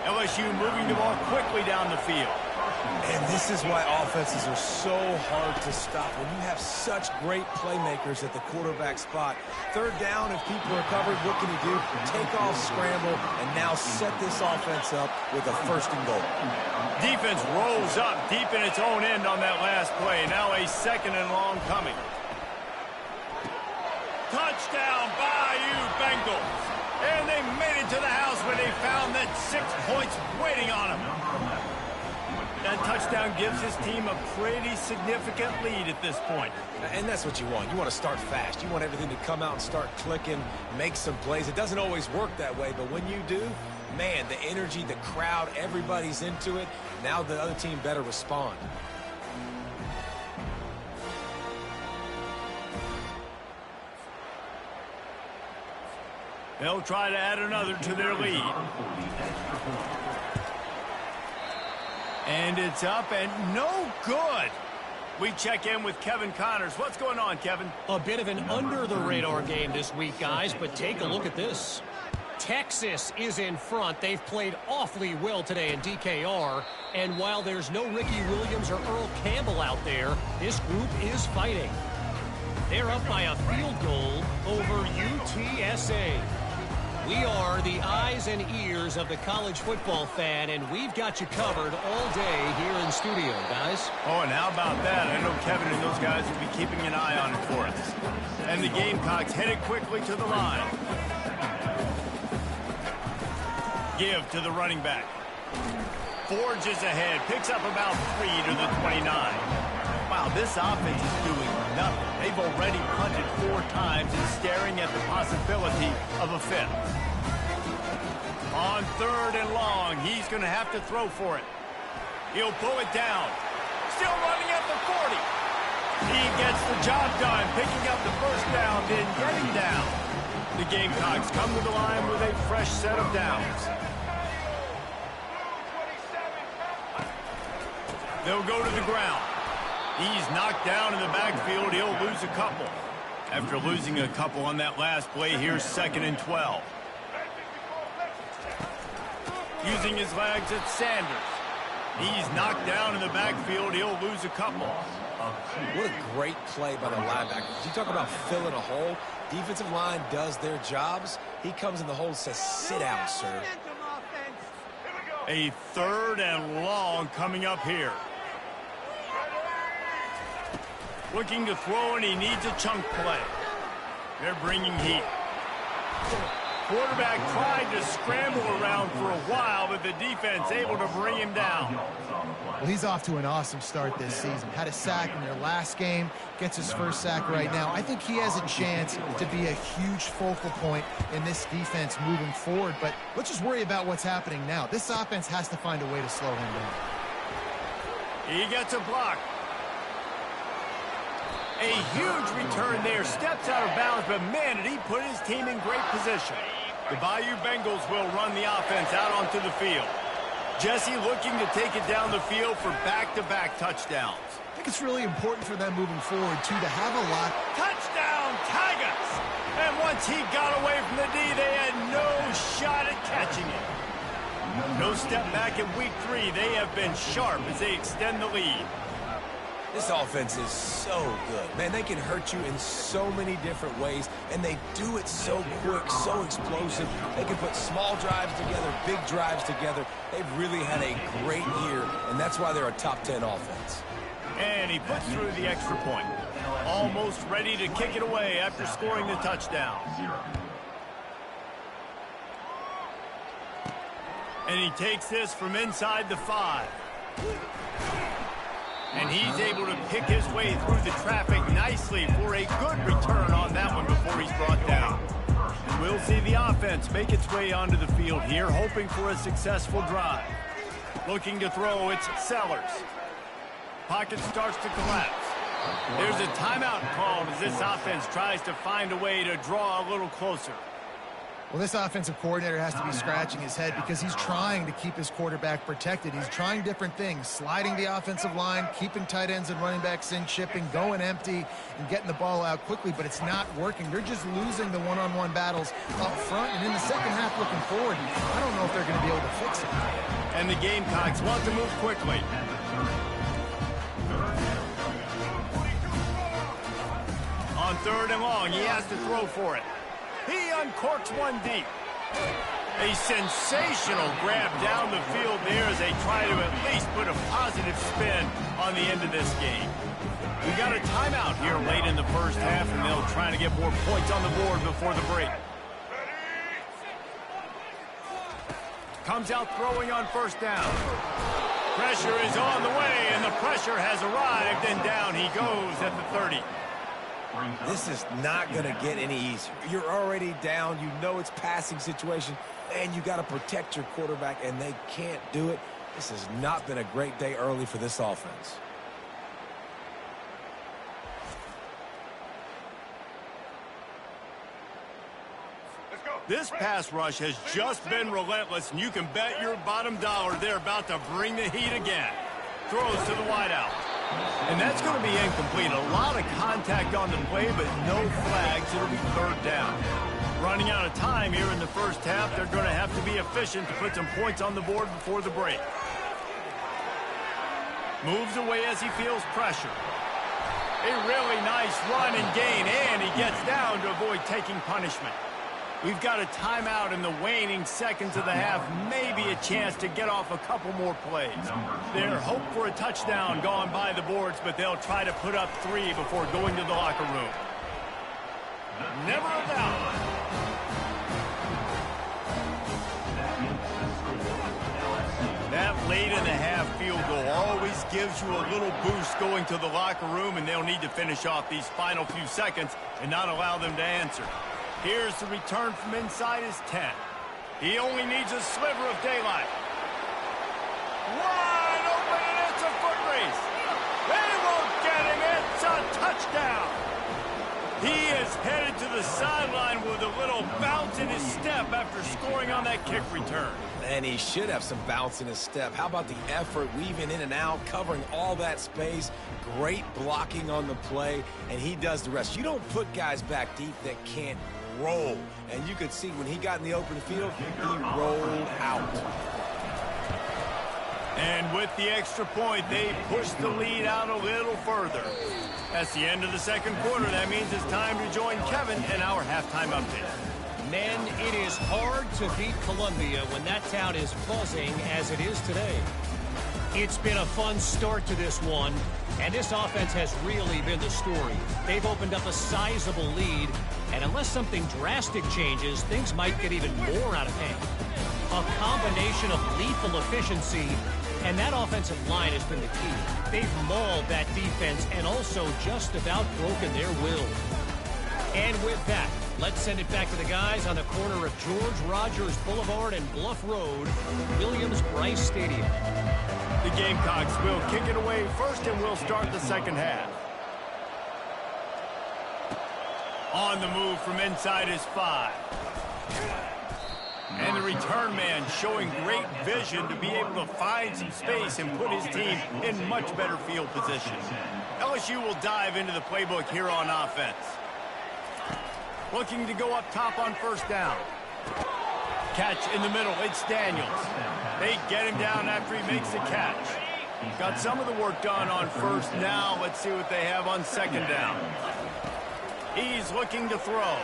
LSU moving the ball quickly down the field. And this is why offenses are so hard to stop. When you have such great playmakers at the quarterback spot, third down, if people are covered, what can you do? Take off, scramble, and now set this offense up with a first and goal. Defense rolls up deep in its own end on that last play. Now a second and long coming. Touchdown, Bayou Bengals. And they made it to the house when they found that 6 points waiting on them. That touchdown gives his team a pretty significant lead at this point. And that's what you want. You want to start fast. You want everything to come out and start clicking, make some plays. It doesn't always work that way, but when you do, man, the energy, the crowd, everybody's into it. Now the other team better respond. They'll try to add another to their lead. And it's up and no good. We check in with Kevin Connors. What's going on, Kevin? A bit of an under-the-radar game this week, guys, but take a look at this. Texas is in front. They've played awfully well today in DKR. And while there's no Ricky Williams or Earl Campbell out there, this group is fighting. They're up by a field goal over UTSA. We are the eyes and ears of the college football fan, and we've got you covered all day here in studio, guys. Oh, and how about that? I know Kevin and those guys will be keeping an eye on it for us. And the Gamecocks headed quickly to the line. Give to the running back. Forges ahead, picks up about 3 to the 29. Wow, this offense is doing nothing. They've already punted 4 times and staring at the possibility of a 5th. On third and long, he's going to have to throw for it. He'll pull it down. Still running at the 40. He gets the job done, picking up the first down, then getting down. The Gamecocks come to the line with a fresh set of downs. They'll go to the ground. He's knocked down in the backfield. He'll lose a couple. After losing a couple on that last play, here's 2nd and 12. Using his legs, it's Sanders. He's knocked down in the backfield. He'll lose a couple. What a great play by the linebacker. You talk about filling a hole. Defensive line does their jobs. He comes in the hole and says, sit down, sir. A 3rd and long coming up here. Looking to throw, and he needs a chunk play. They're bringing heat. Quarterback tried to scramble around for a while, but the defense able to bring him down. Well, he's off to an awesome start this season. Had a sack in their last game, gets his first sack right now. I think he has a chance to be a huge focal point in this defense moving forward, but let's just worry about what's happening now. This offense has to find a way to slow him down. He gets a block. A huge return there, steps out of bounds, but man, did he put his team in great position. The Bayou Bengals will run the offense out onto the field. Jesse looking to take it down the field for back-to-back touchdowns. I think it's really important for them moving forward, too, to have a lot. Touchdown, Tigers! And once he got away from the D, they had no shot at catching it. No step back in week 3. They have been sharp as they extend the lead. This offense is so good. Man, they can hurt you in so many different ways, and they do it so quick, so explosive. They can put small drives together, big drives together. They've really had a great year, and that's why they're a top 10 offense. And he puts through the extra point. Almost ready to kick it away after scoring the touchdown. And he takes this from inside the 5. And he's able to pick his way through the traffic nicely for a good return on that one before he's brought down. And we'll see the offense offense make its way onto the field here, hoping for a successful drive. Looking to throw, it's Sellers. Pocket starts to collapse. There's a timeout called as this offense tries to find a way to draw a little closer. Well, this offensive coordinator has to be scratching his head because he's trying to keep his quarterback protected. He's trying different things, sliding the offensive line, keeping tight ends and running backs in, chipping, going empty, and getting the ball out quickly, but it's not working. They're just losing the one-on-one battles up front, and in the second half looking forward, I don't know if they're going to be able to fix it. And the Gamecocks want to move quickly. On 3rd and long, he has to throw for it. He uncorks one deep. A sensational grab down the field there as they try to at least put a positive spin on the end of this game. We got a timeout here late in the first half, and they'll try to get more points on the board before the break. Comes out throwing on 1st down. Pressure is on the way, and the pressure has arrived, and down he goes at the 30. This is not going to get any easier. You're already down. You know it's passing situation, and you got to protect your quarterback, and they can't do it. This has not been a great day early for this offense. This pass rush has just been relentless, and you can bet your bottom dollar they're about to bring the heat again. Throws to the wideout. And that's going to be incomplete. A lot of contact on the play, but no flags. It'll be 3rd down. Running out of time here in the first half. They're going to have to be efficient to put some points on the board before the break. Moves away as he feels pressure. A really nice run and gain, and he gets down to avoid taking punishment. We've got a timeout in the waning seconds of the half, maybe a chance to get off a couple more plays. Their hope for a touchdown gone by the boards, but they'll try to put up 3 before going to the locker room. Never a doubt. That late in the half field goal always gives you a little boost going to the locker room, and they'll need to finish off these final few seconds and not allow them to answer. Here's the return from inside his 10. He only needs a sliver of daylight. Wide open, and it's a foot race. They won't get him. It's a touchdown. He is headed to the sideline with a little bounce in his step after scoring on that kick return. And he should have some bounce in his step. How about the effort, weaving in and out, covering all that space, great blocking on the play, and he does the rest. You don't put guys back deep that can't roll. And you could see when he got in the open field, he rolled out. And with the extra point, they push the lead out a little further. That's the end of the second quarter. That means it's time to join Kevin in our halftime update. Men, it is hard to beat Columbia when that town is buzzing as it is today. It's been a fun start to this one, and this offense has really been the story. They've opened up a sizable lead, and unless something drastic changes, things might get even more out of hand. A combination of lethal efficiency, and that offensive line has been the key. They've mauled that defense and also just about broken their will. And with that, let's send it back to the guys on the corner of George Rogers Boulevard and Bluff Road, Williams-Brice Stadium. The Gamecocks will kick it away first, and we'll start the second half. On the move from inside his 5. And the return man showing great vision to be able to find some space and put his team in much better field position. LSU will dive into the playbook here on offense. Looking to go up top on 1st down. Catch in the middle. It's Daniels. They get him down after he makes the catch. Got some of the work done on 1st. Now let's see what they have on 2nd down. He's looking to throw.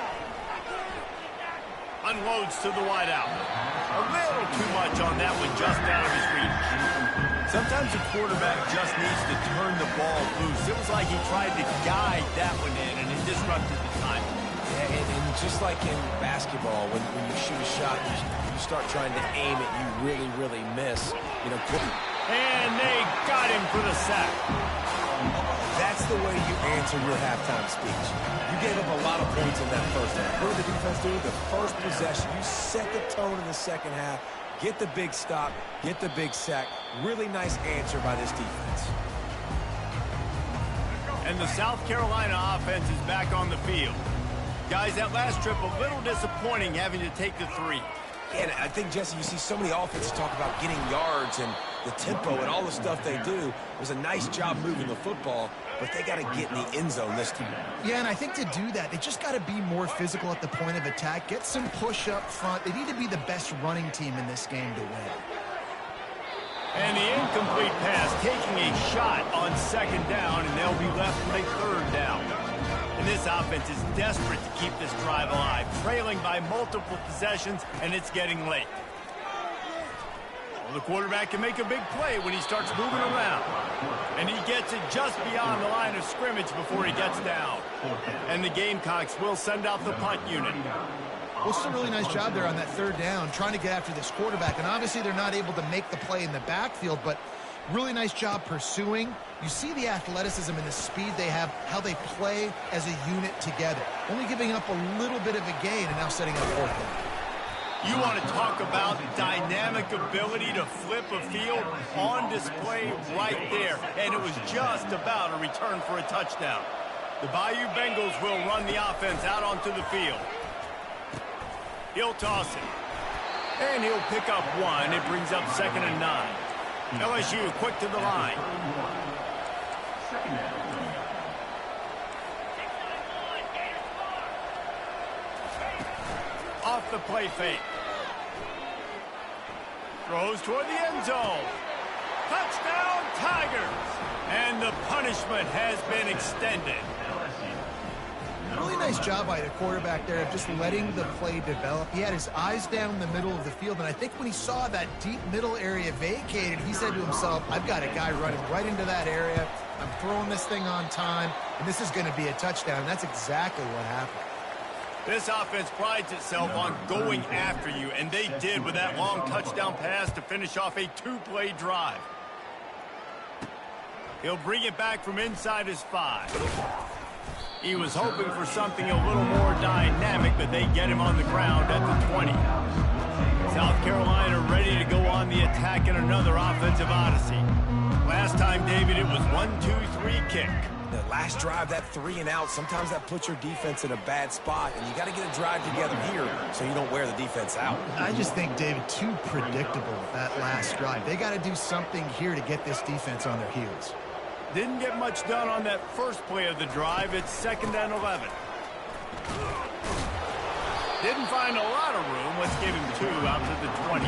Unloads to the wideout. A little too much on that one, just out of his reach. Sometimes a quarterback just needs to turn the ball loose. It was like he tried to guide that one in, and it disrupted the timing. Yeah, and just like in basketball, when you shoot a shot, you start trying to aim it, you really miss. You know, and they got him for the sack. That's the way you answer your halftime speech. You gave up a lot of points in that first half. What did the defense do? The first possession, you set the tone in the second half, get the big stop, get the big sack. Really nice answer by this defense. And the South Carolina offense is back on the field. Guys, that last trip a little disappointing having to take the 3. And I think, Jesse, you see so many offenses talk about getting yards and the tempo and all the stuff they do. It was a nice job moving the football, but they got to get in the end zone this time. Yeah, and I think to do that, they just got to be more physical at the point of attack, get some push up front. They need to be the best running team in this game to win. And the incomplete pass taking a shot on second down, and they'll be left with a third down. And this offense is desperate to keep this drive alive, trailing by multiple possessions, and it's getting late. Well, the quarterback can make a big play when he starts moving around. And he gets it just beyond the line of scrimmage before he gets down. And the Gamecocks will send out the punt unit. Well, it's a really nice job there on that third down, trying to get after this quarterback. And obviously they're not able to make the play in the backfield, but really nice job pursuing. You see the athleticism and the speed they have, how they play as a unit together. Only giving up a little bit of a gain and now setting up fourth down. You want to talk about dynamic ability to flip a field on display right there. And it was just about a return for a touchdown. The Bayou Bengals will run the offense out onto the field. He'll toss it. And he'll pick up 1. It brings up 2nd and 9. LSU quick to the line. Off the play fake. Throws toward the end zone. Touchdown, Tigers! And the punishment has been extended. Really nice job by the quarterback there of just letting the play develop. He had his eyes down the middle of the field, and I think when he saw that deep middle area vacated, he said to himself, I've got a guy running right into that area. I'm throwing this thing on time, and this is going to be a touchdown. And that's exactly what happened. This offense prides itself on going after you, and they did with that long touchdown pass to finish off a 2-play drive. He'll bring it back from inside his 5. He was hoping for something a little more dynamic, but they get him on the ground at the 20. South Carolina ready to go on the attack in another offensive odyssey. Last time, David, it was 1-2-3 kick. The last drive, that 3 and out, sometimes that puts your defense in a bad spot, and you got to get a drive together here so you don't wear the defense out. I just think, David, too predictable that last drive. They got to do something here to get this defense on their heels. Didn't get much done on that first play of the drive. It's 2nd and 11. Didn't find a lot of room. Let's give him 2 out to the 20.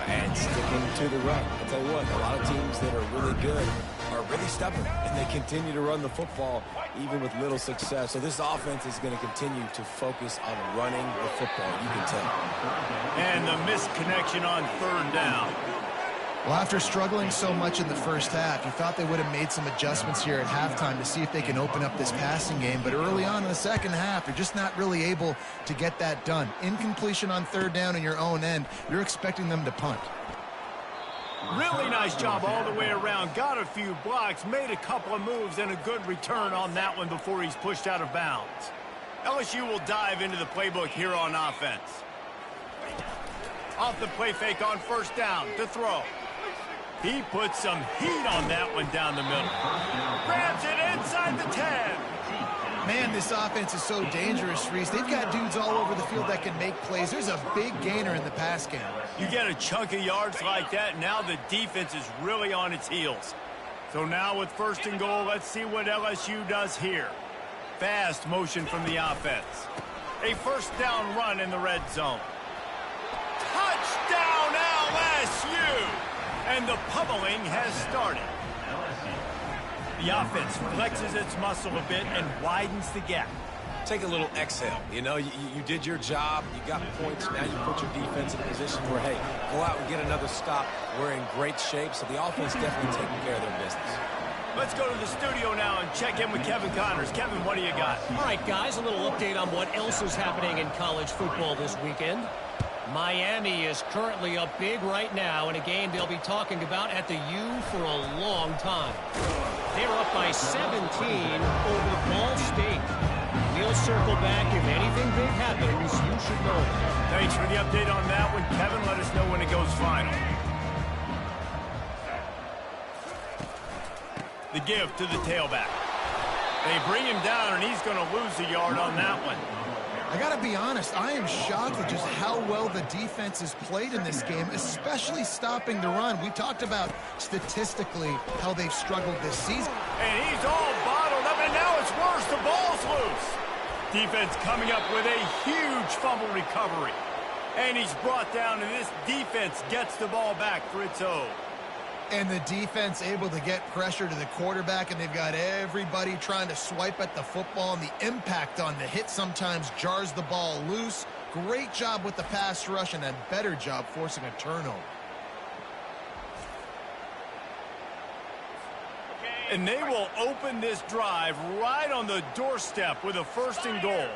And sticking to the run. I'll tell you what, a lot of teams that are really good are really stubborn, and they continue to run the football even with little success. So this offense is going to continue to focus on running the football, you can tell. And the missed connection on 3rd down. Well, after struggling so much in the first half, you thought they would have made some adjustments here at halftime to see if they can open up this passing game. But early on in the second half, they're just not really able to get that done. Incompletion on 3rd down in your own end, you're expecting them to punt. Really nice job all the way around. Got a few blocks, made a couple of moves, and a good return on that one before he's pushed out of bounds. LSU will dive into the playbook here on offense. Off the play fake on 1st down to throw. He puts some heat on that one down the middle. Grabs it inside the 10. Man, this offense is so dangerous, Reese. They've got dudes all over the field that can make plays. There's a big gainer in the pass game. You get a chunk of yards like that, now the defense is really on its heels. So now with 1st and goal, let's see what LSU does here. Fast motion from the offense. A 1st down run in the red zone. Touchdown LSU! And the pummeling has started. The offense flexes its muscle a bit and widens the gap. Take a little exhale. You know, you did your job. You got points. Now you put your defense in a position where, hey, go out and get another stop. We're in great shape, so the offense definitely taking care of their business. Let's go to the studio now and check in with Kevin Connors. Kevin, what do you got? All right, guys, a little update on what else is happening in college football this weekend. Miami is currently up big right now in a game they'll be talking about at the U for a long time. They're up by 17 over Ball State. We'll circle back. If anything big happens, you should know. Thanks for the update on that one, Kevin. Let us know when it goes final. The give to the tailback. They bring him down, and he's going to lose a yard on that one. I got to be honest, I am shocked at just how well the defense has played in this game, especially stopping the run. We talked about statistically how they've struggled this season. And he's all bottled up, and now it's worse. The ball's loose. Defense coming up with a huge fumble recovery. And he's brought down, and this defense gets the ball back for its own. And the defense able to get pressure to the quarterback, and they've got everybody trying to swipe at the football, and the impact on the hit sometimes jars the ball loose. Great job with the pass rush, and a better job forcing a turnover. And they will open this drive right on the doorstep with a 1st and goal.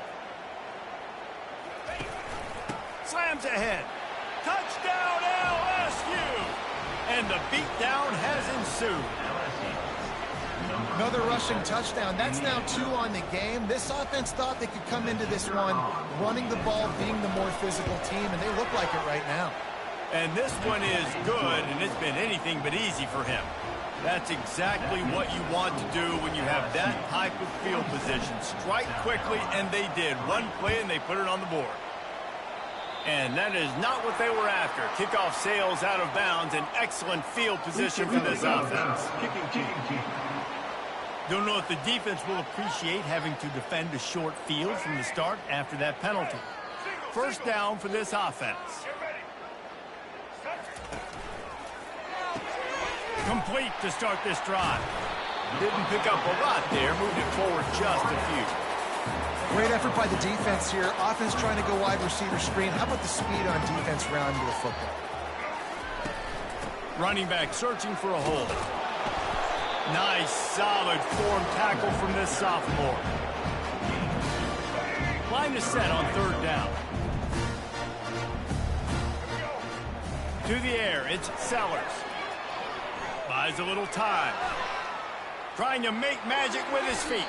Slams ahead. Touchdown LSU! And the beatdown has ensued. Another rushing touchdown. That's now 2 on the game. This offense thought they could come into this one running the ball, being the more physical team, and they look like it right now. And this one is good, and it's been anything but easy for him. That's exactly what you want to do when you have that type of field position. Strike quickly, and they did. One play, and they put it on the board. And that is not what they were after. Kickoff sails out of bounds. An excellent field position for this offense. Don't know if the defense will appreciate having to defend a short field from the start after that penalty. 1st down for this offense. Complete to start this drive. Didn't pick up a lot there. Moved it forward just a few. Great effort by the defense here. Offense trying to go wide receiver screen. How about the speed on defense rounding to the football? Running back searching for a hole. Nice, solid form tackle from this sophomore. Line is set on 3rd down. To the air, it's Sellers. Buys a little time. Trying to make magic with his feet.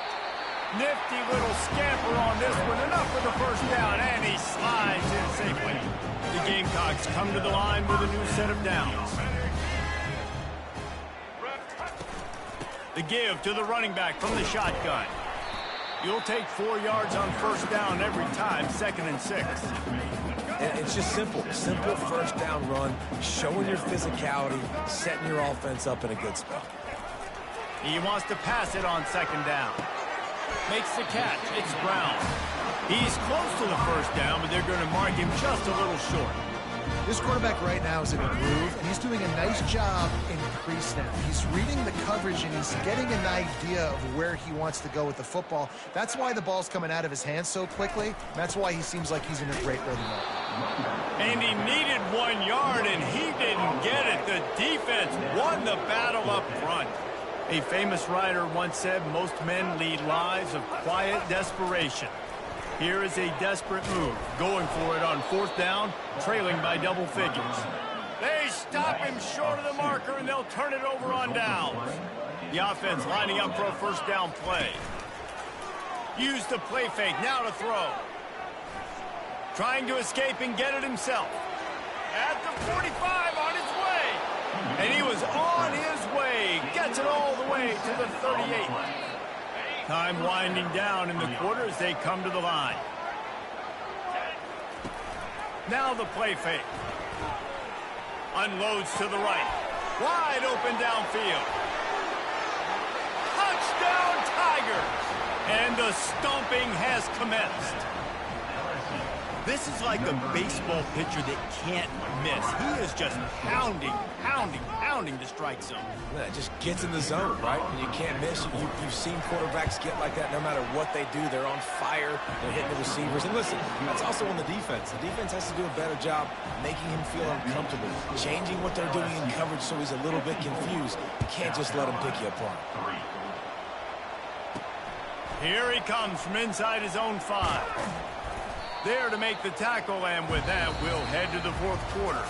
Nifty little scamper on this one. Enough for the 1st down, and he slides in safely. The Gamecocks come to the line with a new set of downs. The give to the running back from the shotgun. You'll take 4 yards on 1st down every time, 2nd and 6. And it's just simple. Simple 1st down run, showing your physicality, setting your offense up in a good spot. He wants to pass it on 2nd down. Makes the catch. It's Brown. He's close to the 1st down, but they're going to mark him just a little short. This quarterback right now is in a groove, and he's doing a nice job in pre-snap. He's reading the coverage, and he's getting an idea of where he wants to go with the football. That's why the ball's coming out of his hands so quickly. That's why he seems like he's in a great rhythm right now. And he needed 1 yard, and he didn't get it. The defense won the battle up front. A famous writer once said, most men lead lives of quiet desperation. Here is a desperate move, going for it on 4th down, trailing by double figures. They stop him short of the marker, and they'll turn it over on downs. The offense lining up for a 1st down play. Use the play fake, now to throw. Trying to escape and get it himself. At the 45, on his way. And he was on his way. Gets it all the way to the 38. Time winding down in the quarter as they come to the line. Now the play fake. Unloads to the right. Wide open downfield. Touchdown Tigers! And the stomping has commenced. This is like a baseball pitcher that can't miss. He is just pounding the strike zone. Yeah, it just gets in the zone, right? And you can't miss. You've seen quarterbacks get like that no matter what they do. They're on fire. They're hitting the receivers. And listen, that's also on the defense. The defense has to do a better job making him feel uncomfortable, changing what they're doing in coverage so he's a little bit confused. You can't just let him pick you apart. Here he comes from inside his own 5. There to make the tackle, and with that, we'll head to the 4th quarter.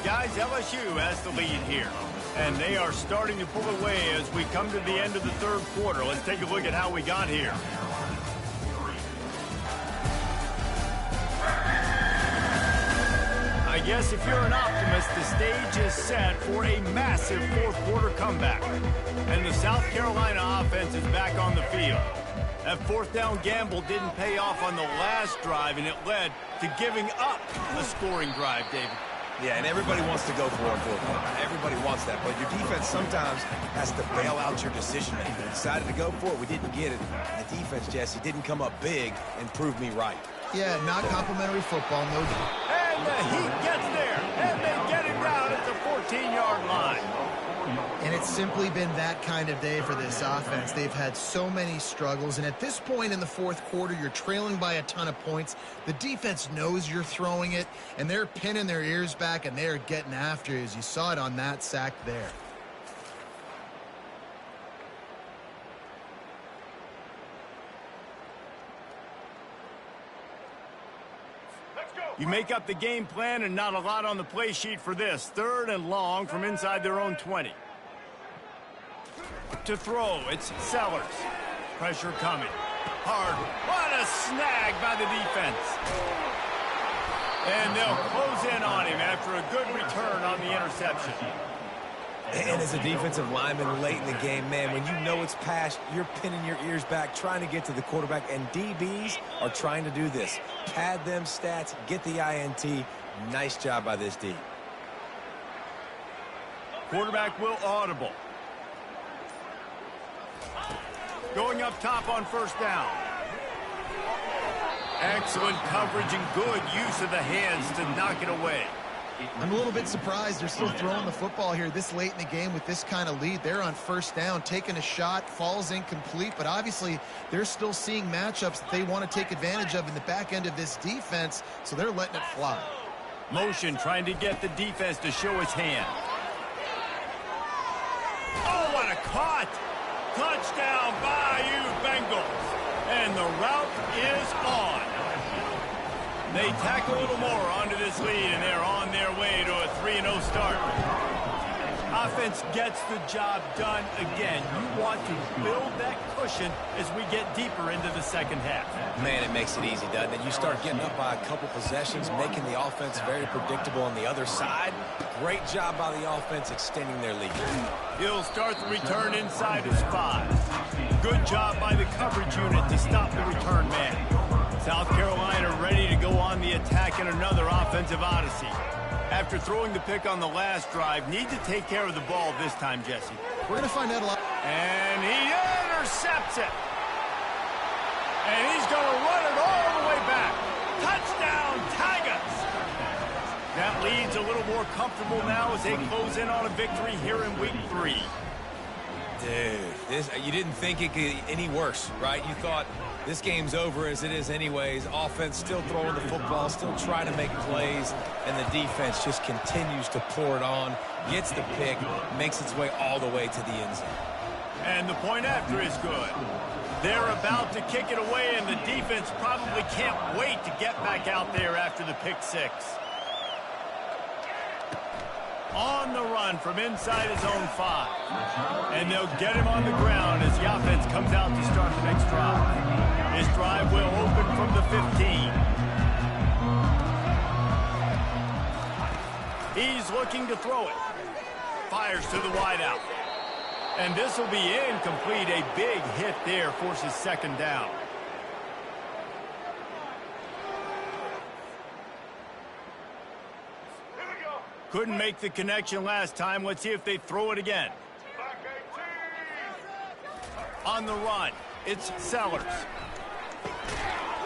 Guys, LSU has the lead here. And they are starting to pull away as we come to the end of the third quarter. Let's take a look at how we got here. I guess if you're an optimist, the stage is set for a massive fourth quarter comeback. And the South Carolina offense is back on the field. That fourth down gamble didn't pay off on the last drive, and it led to giving up a scoring drive, David. Yeah, and everybody wants to go for it. Everybody wants that, but your defense sometimes has to bail out your decision making. We decided to go for it. We didn't get it. The defense, Jesse, didn't come up big and prove me right. Yeah, not complimentary football, no doubt. And the Heat gets there, and they get him down at the 14-yard line. And it's simply been that kind of day for this offense. They've had so many struggles, and at this point in the fourth quarter, you're trailing by a ton of points. The defense knows you're throwing it, and they're pinning their ears back, and they're getting after you, as you saw it on that sack there. You make up the game plan and not a lot on the play sheet for this. Third and long from inside their own 20. To throw, it's Sellers. Pressure coming. Hard. What a snag by the defense. And they'll close in on him after a good return on the interception. And as a defensive lineman late in the game, man, when you know it's past, you're pinning your ears back, trying to get to the quarterback, and DBs are trying to do this. Pad them stats, get the INT. Nice job by this D. Quarterback will audible. Going up top on first down. Excellent coverage and good use of the hands to knock it away. I'm a little bit surprised they're still throwing the football here this late in the game with this kind of lead. They're on first down, taking a shot, falls incomplete, but obviously they're still seeing matchups that they want to take advantage of in the back end of this defense, so they're letting it fly. Motion trying to get the defense to show his hand. Oh, what a caught! Touchdown, Bayou Bengals. And the route is on. They tack a little more onto this lead, and they're on their way to a 3-0 start. Offense gets the job done again. You want to build that cushion as we get deeper into the second half. Man, it makes it easy, doesn't it? You start getting up by a couple possessions, making the offense very predictable on the other side. Great job by the offense extending their lead. He'll start the return inside his 5. Good job by the coverage unit to stop the return man. South Carolina ready to go on the attack in another offensive odyssey. After throwing the pick on the last drive, need to take care of the ball this time, Jesse. We're going to find out a lot. And he intercepts it. And he's going to run it all the way back. Touchdown, Tigers. That lead's a little more comfortable now as they close in on a victory here in week 3. Dude, you didn't think it could get any worse, right? You thought this game's over as it is anyways. Offense still throwing the football, still trying to make plays, and the defense just continues to pour it on, gets the pick, makes its way all the way to the end zone. And the point after is good. They're about to kick it away, and the defense probably can't wait to get back out there after the pick 6. On the run from inside his own 5. And they'll get him on the ground as the offense comes out to start the next drive. This drive will open from the 15. He's looking to throw it. Fires to the wideout. And this will be incomplete. A big hit there forces second down. Couldn't make the connection last time. Let's see if they throw it again. On the run, it's Sellers.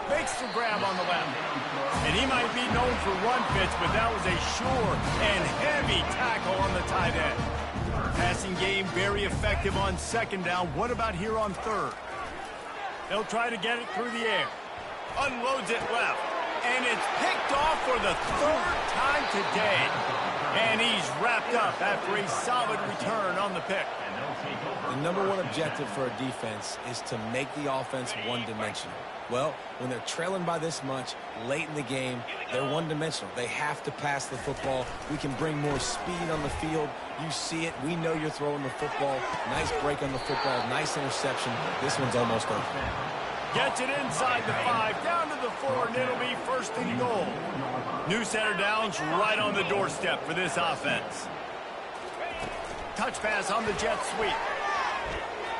Makes the grab on the left. And he might be known for run fits, but that was a sure and heavy tackle on the tight end. Passing game very effective on second down. What about here on third? They'll try to get it through the air. Unloads it left. And it's picked off for the third time today. And he's wrapped up after a solid return on the pick. The number one objective for a defense is to make the offense one-dimensional. Well, when they're trailing by this much late in the game, they're one-dimensional. They have to pass the football. We can bring more speed on the field. You see it. We know you're throwing the football. Nice break on the football. Nice interception. This one's almost over. Gets it inside the 5, down to the 4, and it'll be first and goal. New center downs right on the doorstep for this offense. Touch pass on the jet sweep.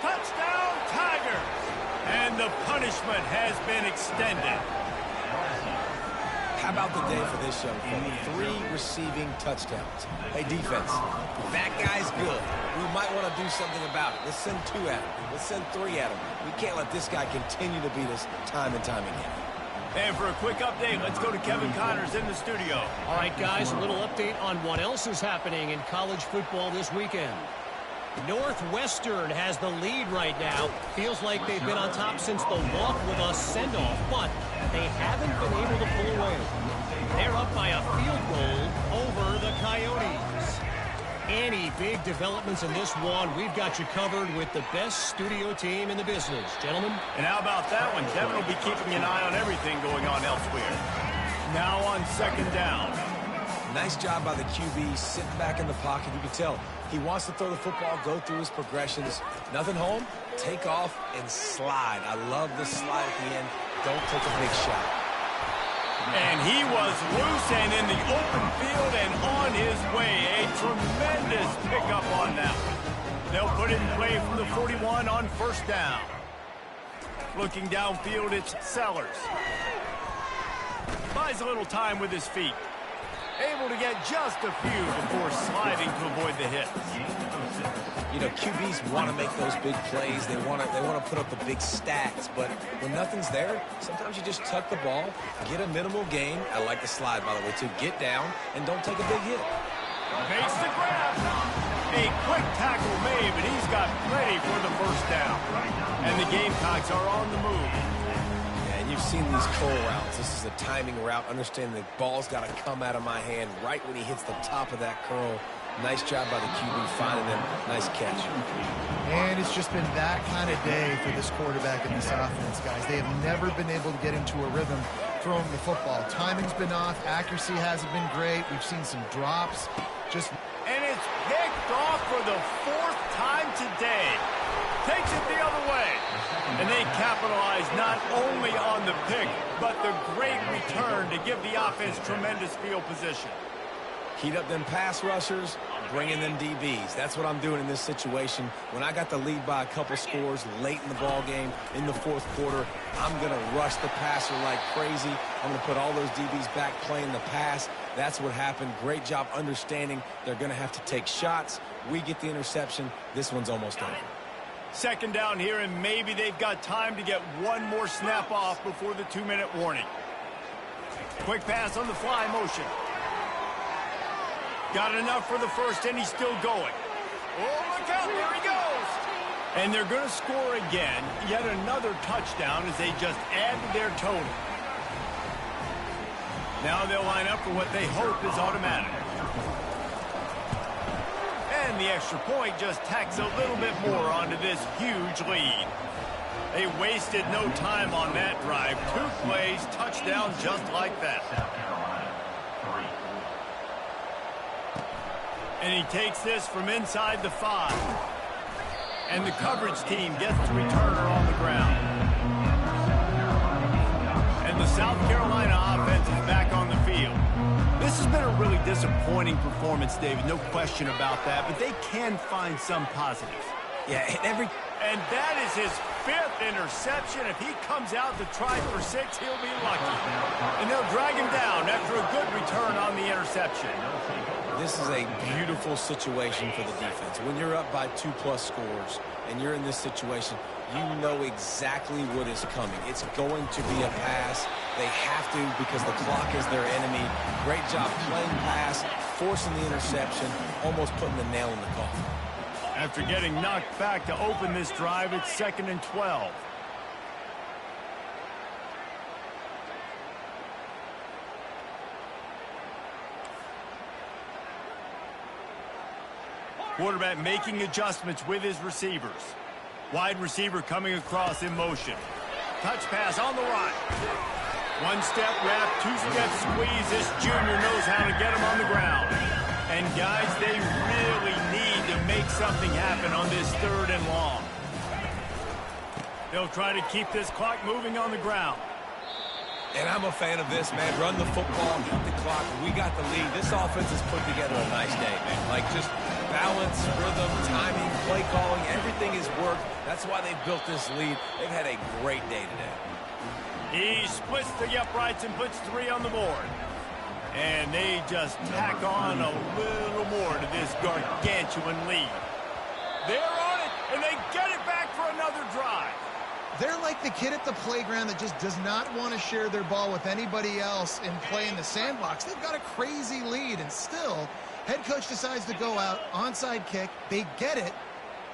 Touchdown, Tigers! And the punishment has been extended. How about the day for this young fella? 3 receiving touchdowns. Hey, defense, that guy's good. We might want to do something about it. Let's send 2 at him. Let's send 3 at him. We can't let this guy continue to beat us time and time again. And for a quick update, let's go to Kevin Connors in the studio. All right, guys, a little update on what else is happening in college football this weekend. Northwestern has the lead right now. Feels like they've been on top since the walk with us send-off, but they haven't been able to pull away. They're up by a field goal over the Coyotes. Any big developments in this one, we've got you covered with the best studio team in the business. Gentlemen? And how about that one? Kevin will be keeping an eye on everything going on elsewhere. Now on second down. Nice job by the QB, sitting back in the pocket. You can tell he wants to throw the football, go through his progressions. Nothing home, take off and slide. I love this slide at the end. Don't take a big shot. And he was loose and in the open field and on his way. A tremendous pickup on that one. They'll put it in play from the 41 on first down. Looking downfield, it's Sellers. Buys a little time with his feet. Able to get just a few before sliding to avoid the hit. You know, QBs want to make those big plays. They want to put up the big stats. But when nothing's there, sometimes you just tuck the ball, get a minimal gain. I like the slide, by the way, too. Get down and don't take a big hit. Makes the grab. A quick tackle made, but he's got plenty for the first down. And the Gamecocks are on the move. You've seen these curl routes. This is a timing route. Understanding the ball's got to come out of my hand right when he hits the top of that curl. Nice job by the QB finding him. Nice catch. And it's just been that kind of day for this quarterback and this offense, guys. They have never been able to get into a rhythm throwing the football. Timing's been off. Accuracy hasn't been great. We've seen some drops. And it's picked off for the 4th time today. Takes it the other way. And they capitalize not only on the pick, but the great return to give the offense tremendous field position. Heat up them pass rushers, bring in them DBs. That's what I'm doing in this situation. When I got the lead by a couple scores late in the ball game, in the 4th quarter, I'm going to rush the passer like crazy. I'm going to put all those DBs back playing the pass. That's what happened. Great job understanding they're going to have to take shots. We get the interception. This one's almost over. Second down here, and maybe they've got time to get one more snap off before the 2-minute warning. Quick pass on the fly motion. Got enough for the first, and he's still going. Oh, look out, there he goes. And they're going to score again. Yet another touchdown as they just add to their total. Now they'll line up for what they hope is automatic. And the extra point just tacks a little bit more onto this huge lead. They wasted no time on that drive. 2 plays, touchdown just like that. And he takes this from inside the 5. And the coverage team gets the returner on the ground. And the South Carolina offense is back on the field. This has been a really disappointing performance, David, no question about that, but they can find some positives. Yeah, and that is his 5th interception. If he comes out to try for 6, he'll be lucky. And they'll drag him down after a good return on the interception. This is a beautiful situation for the defense. When you're up by 2+ scores and you're in this situation, you know exactly what is coming. It's going to be a pass. They have to because the clock is their enemy. Great job playing pass, forcing the interception, almost putting the nail in the coffin. After getting knocked back to open this drive, it's 2nd and 12. Quarterback making adjustments with his receivers. Wide receiver coming across in motion. Touch pass on the right. One step wrap, two step squeeze. This junior knows how to get him on the ground. And guys, they really need to make something happen on this 3rd and long. They'll try to keep this clock moving on the ground. And I'm a fan of this, man. Run the football, keep the clock. We got the lead. This offense has put together a nice day, man. Like, just balance, rhythm, timing, play calling, everything has worked. That's why they've built this lead. They've had a great day today. He splits the uprights and puts 3 on the board. And they just tack on a little more to this gargantuan lead. They're on it, and they get it back for another drive. They're like the kid at the playground that just does not want to share their ball with anybody else and play in the sandbox. They've got a crazy lead, and still, head coach decides to go out, onside kick, they get it,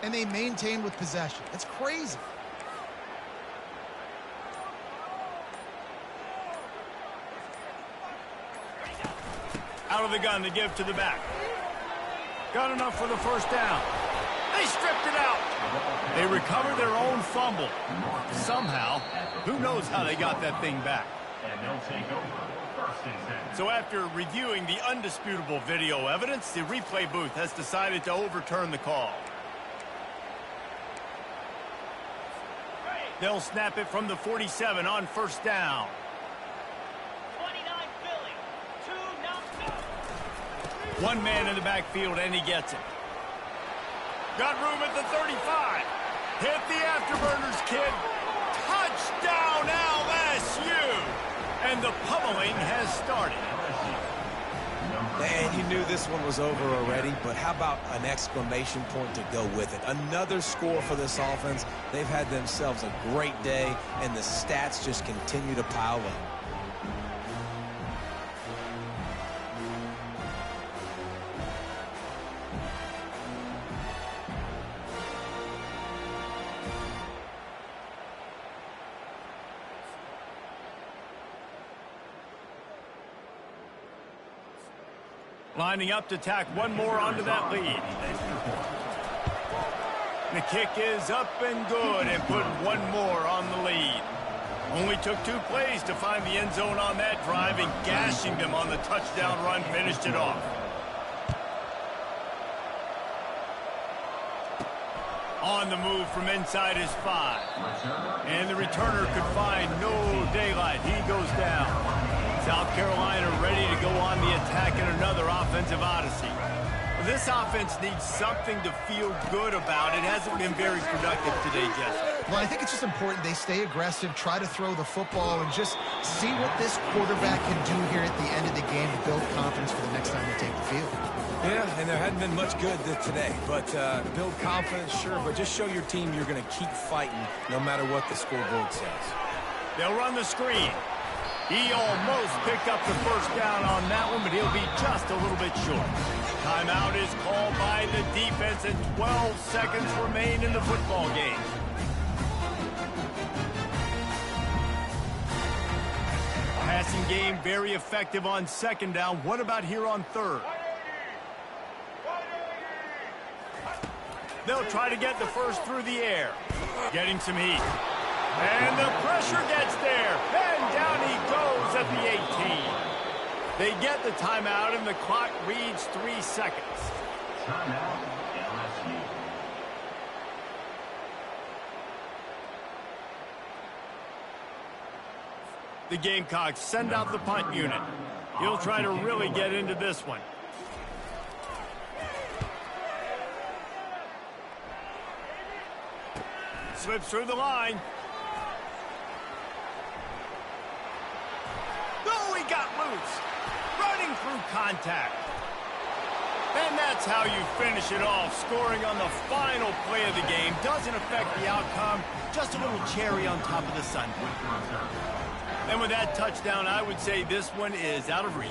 and they maintain with possession. It's crazy. Out of the gun to give to the back. Got enough for the first down. They stripped it out. They recovered their own fumble. Somehow, who knows how they got that thing back. So after reviewing the undisputable video evidence, the replay booth has decided to overturn the call. They'll snap it from the 47 on first down. 29 Philly. 2 knocked out. One man in the backfield, and he gets it. Got room at the 35. Hit the afterburners, kid. Touchdown, LSU. And the pummeling has started. And you knew this one was over already, but how about an exclamation point to go with it? Another score for this offense. They've had themselves a great day, and the stats just continue to pile up. Lining up to tack one more onto that lead. The kick is up and good and put one more on the lead. Only took 2 plays to find the end zone on that drive, and gashing them on the touchdown run finished it off. On the move from inside his 5. And the returner could find no daylight. He goes down. South Carolina ready to go on the attack in another offensive odyssey. This offense needs something to feel good about. It hasn't been very productive today, Jesse. Well, I think it's just important they stay aggressive, try to throw the football, and just see what this quarterback can do here at the end of the game to build confidence for the next time they take the field. Yeah, and there hadn't been much good today, but build confidence, sure, but just show your team you're going to keep fighting no matter what the scoreboard says. They'll run the screen. He almost picked up the first down on that one, but he'll be just a little bit short. Timeout is called by the defense, and 12 seconds remain in the football game. Passing game very effective on second down. What about here on third? They'll try to get the first through the air. Getting some heat. And the pressure gets there. And down he goes at the 18. They get the timeout, and the clock reads 3 seconds. Timeout, LSU. The Gamecocks send out the punt unit. He'll try to really get into this one. Slips through the line. Oh, he got loose. Running through contact. And that's how you finish it off. Scoring on the final play of the game doesn't affect the outcome. Just a little cherry on top of the sundae. And with that touchdown, I would say this one is out of reach.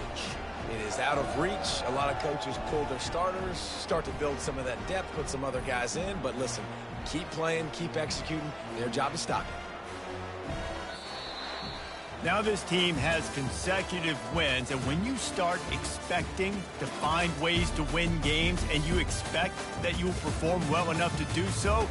It is out of reach. A lot of coaches pull their starters, start to build some of that depth, put some other guys in. But listen, keep playing, keep executing. Their job is stop it. Now this team has consecutive wins, and when you start expecting to find ways to win games and you expect that you will perform well enough to do so,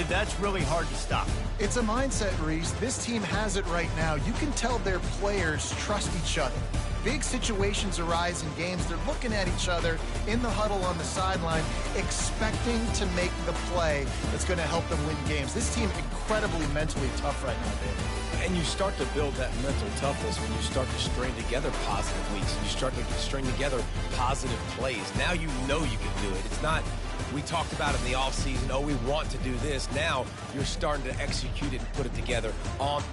that's really hard to stop. It's a mindset, Reese. This team has it right now. You can tell their players trust each other. Big situations arise in games. They're looking at each other in the huddle on the sideline, expecting to make the play that's going to help them win games. This team incredibly mentally tough right now, David. And you start to build that mental toughness when you start to string together positive weeks. You start to string together positive plays. Now you know you can do it. It's not, we talked about it in the offseason, oh, we want to do this. Now you're starting to execute it and put it together on